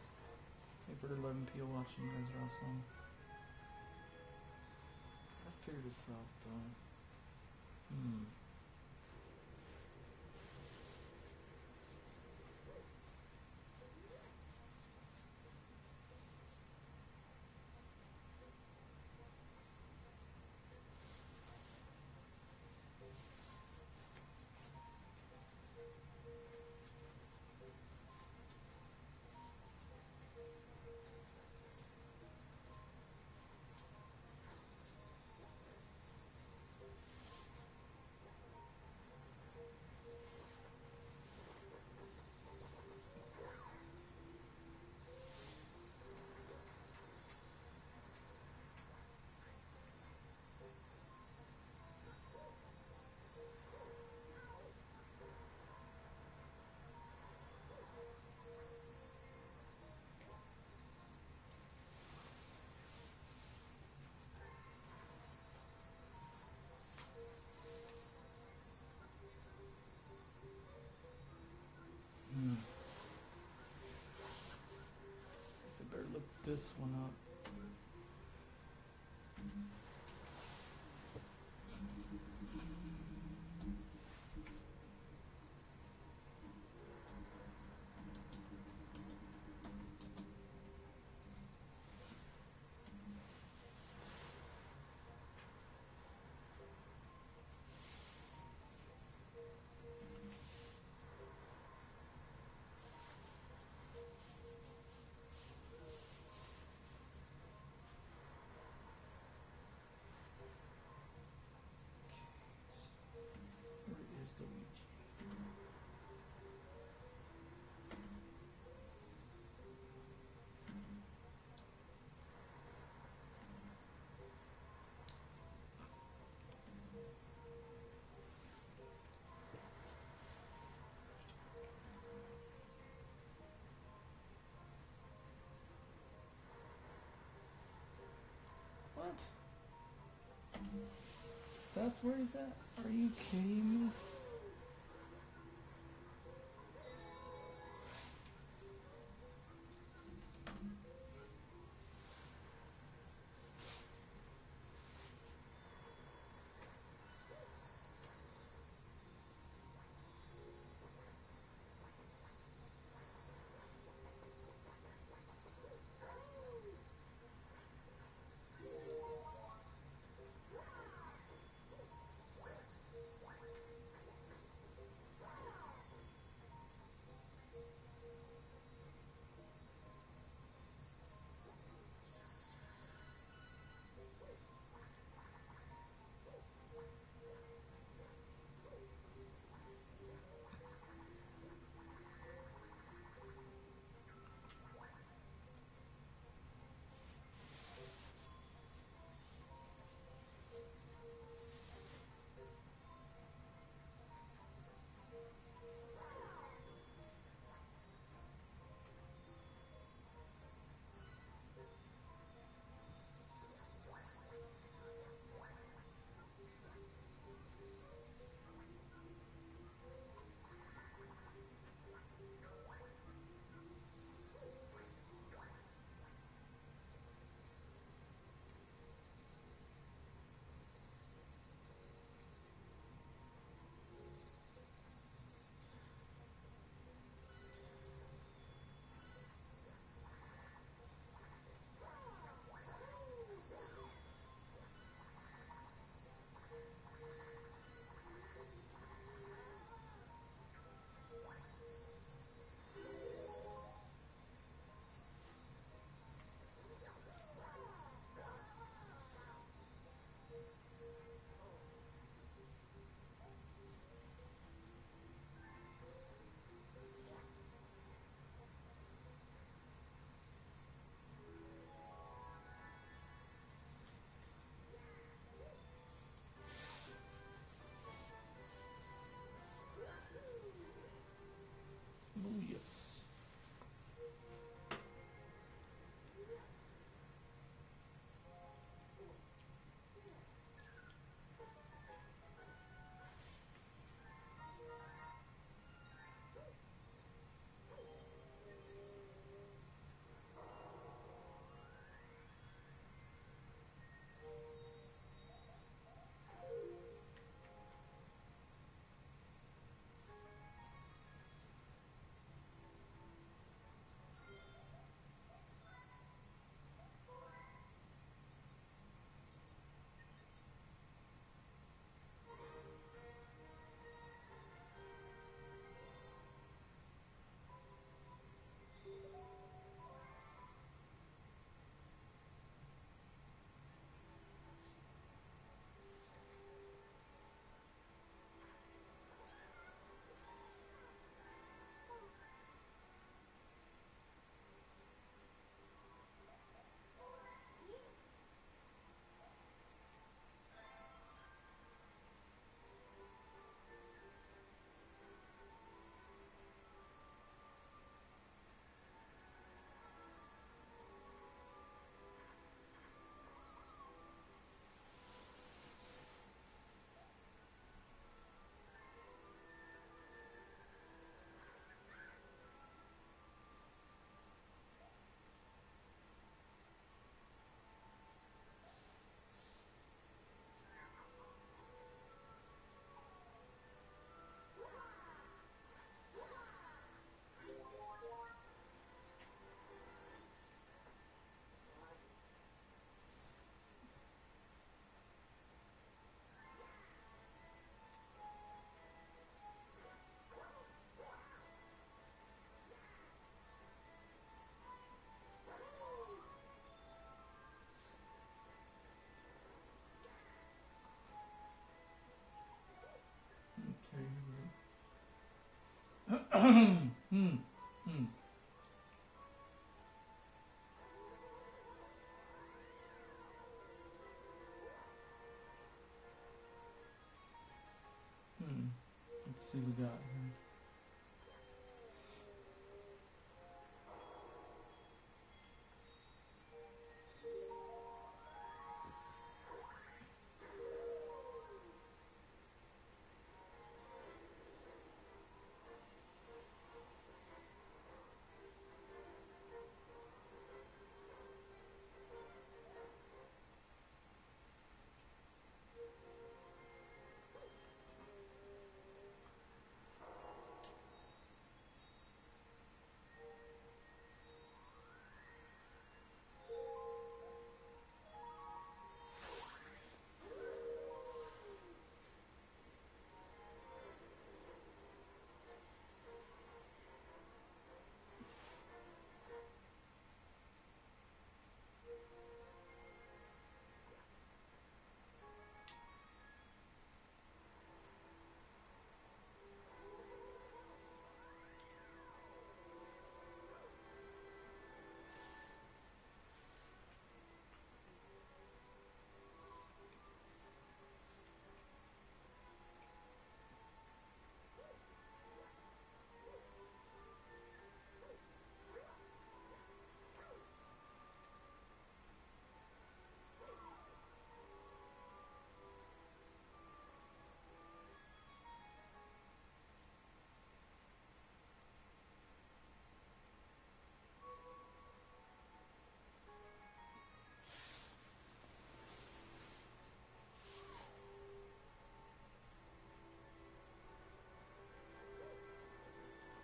Thank you for the 11 people watching. You guys are awesome. I figured this out though. So I better look this one up. Where is Luigi? What? That's where he's at? Are you kidding me? Hmm. Hmm. Hmm. Let's see what we got here.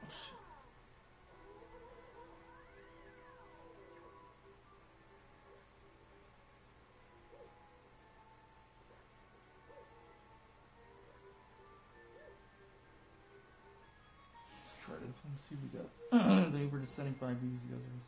Oh shit. Let's try this one. See what we got. They were just sending 5 views, you guys.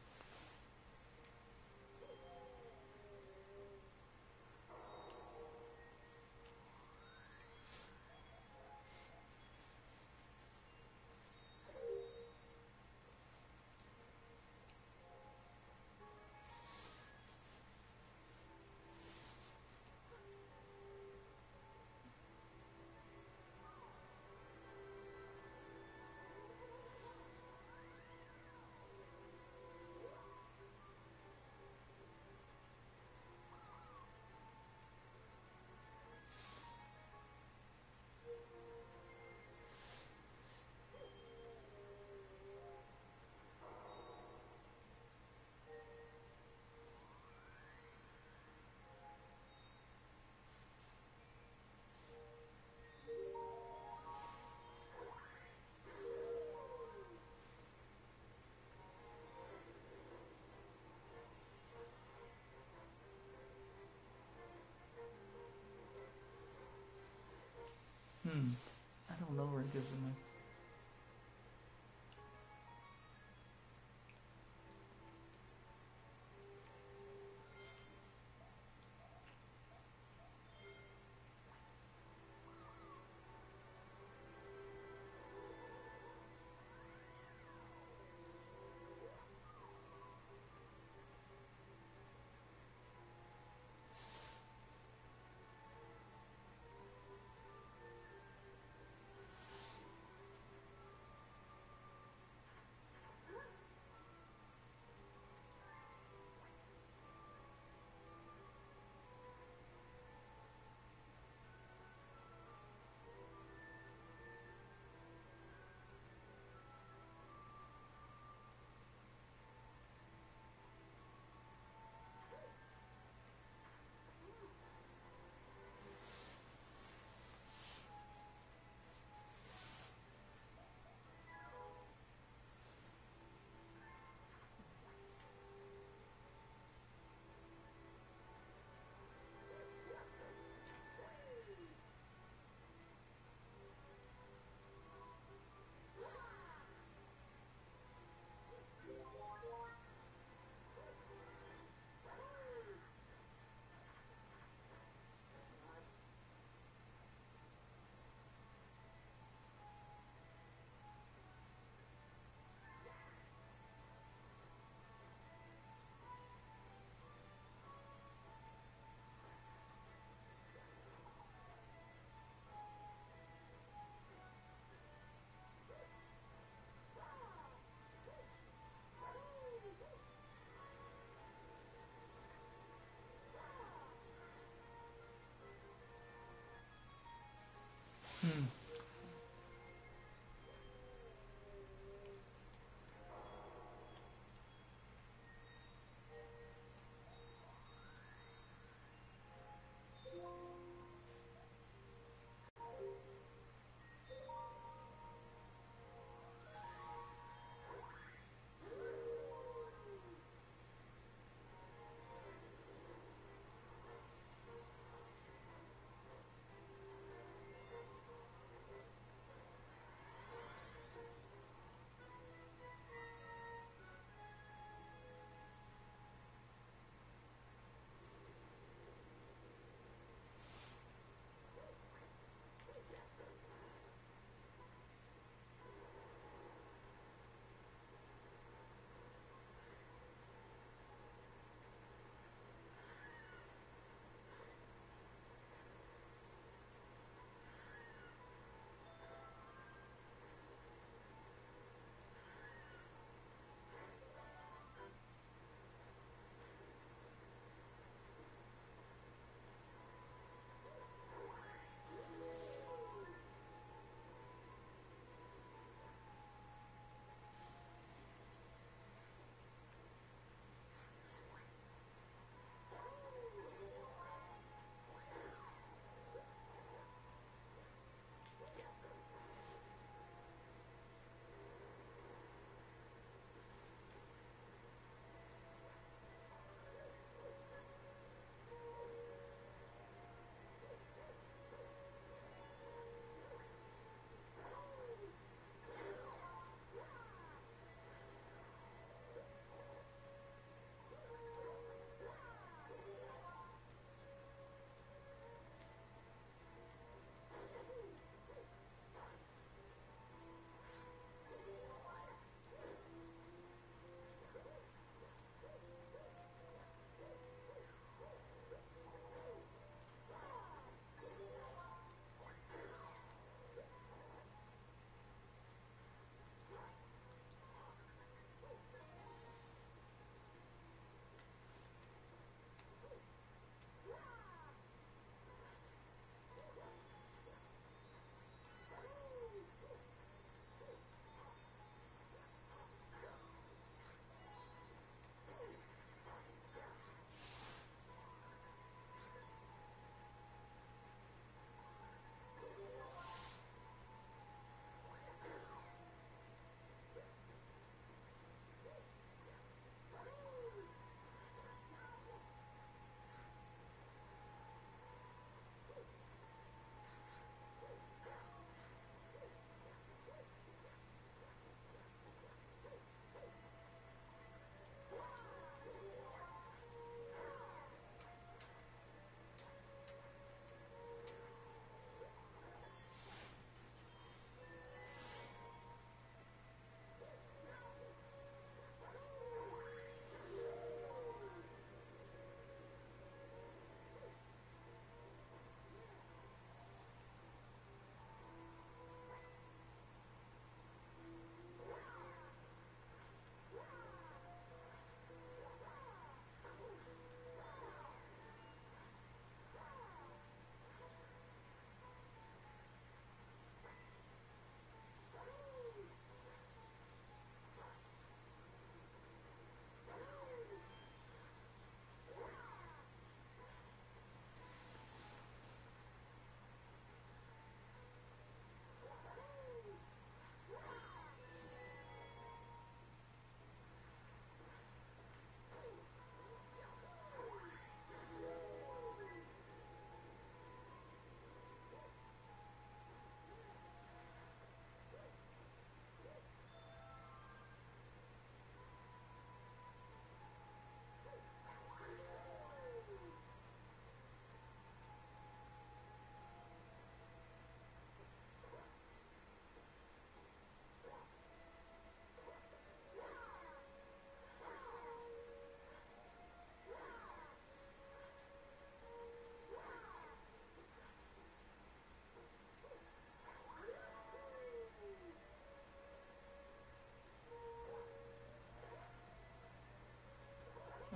I don't know where it gives them.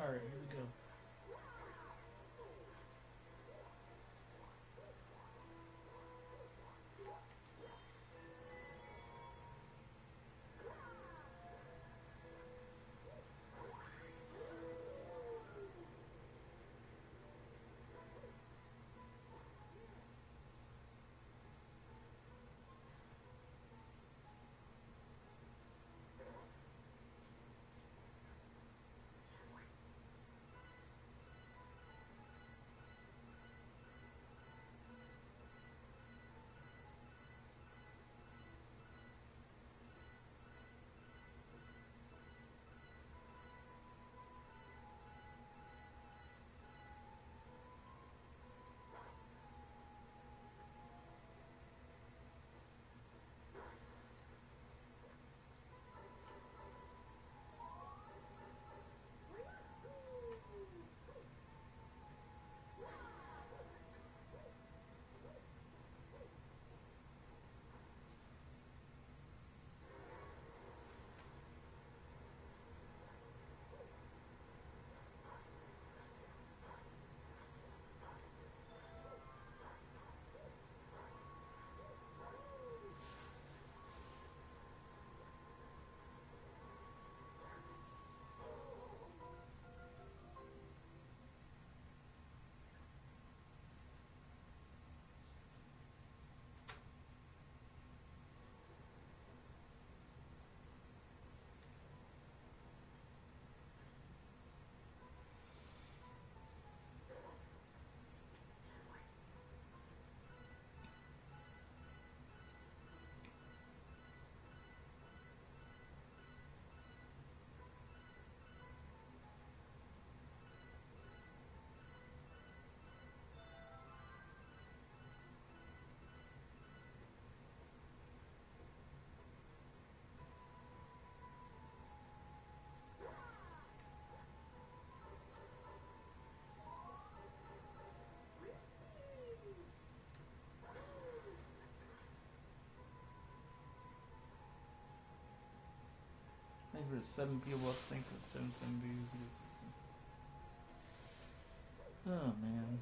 Alright, here we go. I think there's 7 people. I think there's 7 views. Oh man.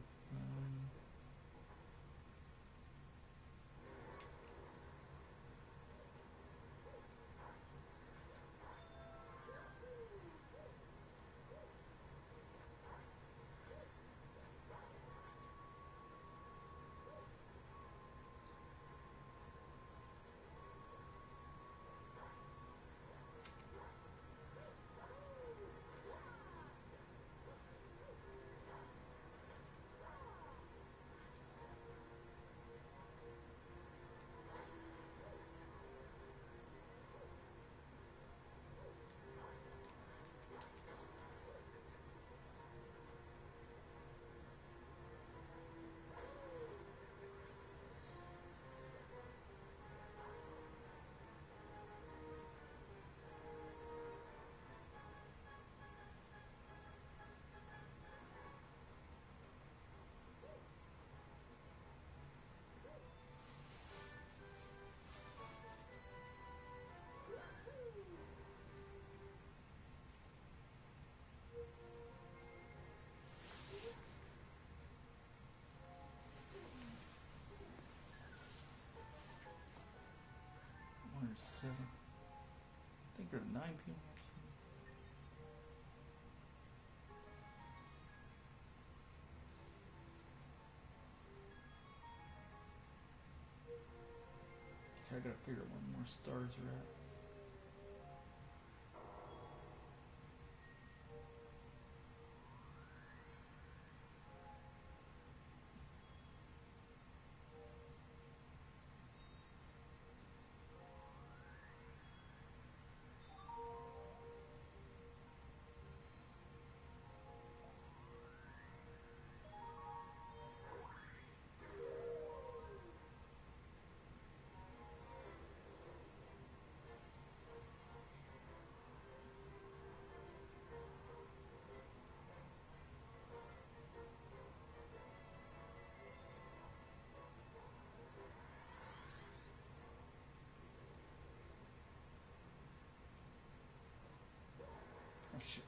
There's 7. I think there are 9 people. I gotta figure out where more stars are at. Oh shit.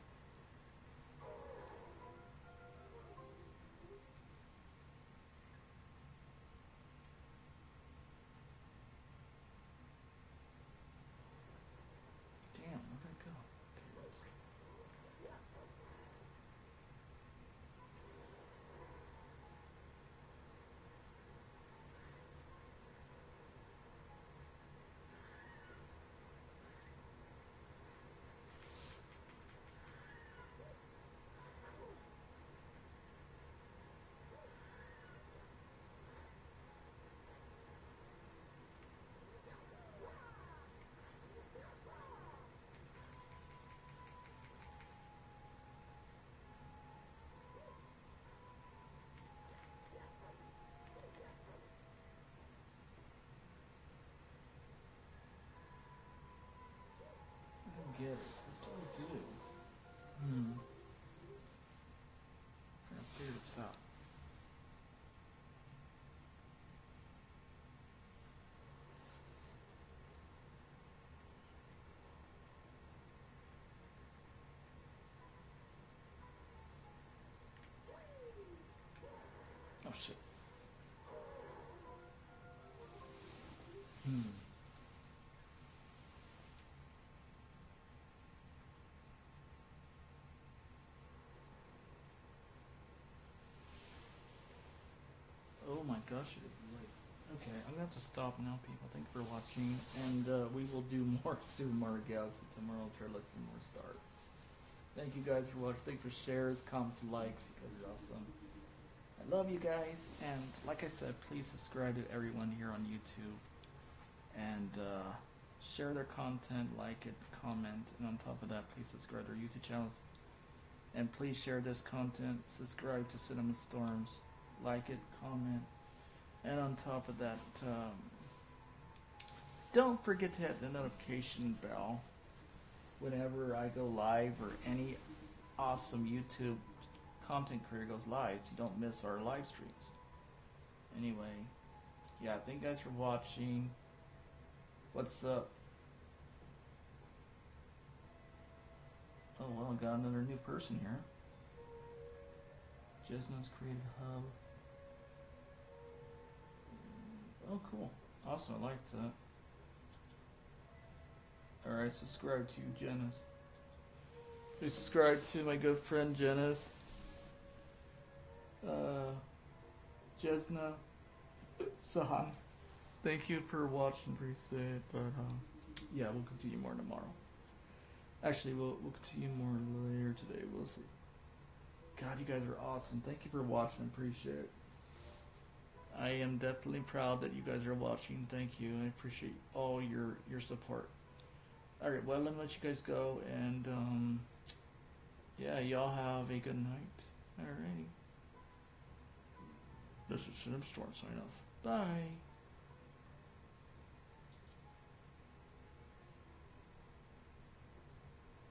get it. What do I do? Trying to figure this out. Oh shit. Oh my gosh, it is late. Okay, I'm gonna have to stop now, people. Thank you for watching, and we will do more Super Mario Galaxy tomorrow. I'll try to look for more stars. Thank you guys for watching. Thank you for shares, comments, likes. You guys are awesome. I love you guys, and like I said, please subscribe to everyone here on YouTube, and share their content, like it, comment, and on top of that, please subscribe to their YouTube channels. And please share this content, subscribe to Cinema Storms, like it, comment, and on top of that, don't forget to hit the notification bell whenever I go live or any awesome YouTube content creator goes live, so you don't miss our live streams. Anyway, yeah, thank you guys for watching. What's up? Oh well, I got another new person here. Jesna's Creative Hub. Oh, cool. Awesome, I like that. Alright, subscribe to you, Janice. Please subscribe to my good friend Janice. Jesna Sahan. Thank you for watching, appreciate it, but yeah, we'll continue more tomorrow. Actually, we'll continue more later today. We'll see. God, you guys are awesome. Thank you for watching. Appreciate it. I am definitely proud that you guys are watching. Thank you. I appreciate all your support. Alright, well, let me let you guys go. And, yeah, y'all have a good night. Alrighty. This is Cinema Storm sign off. Bye.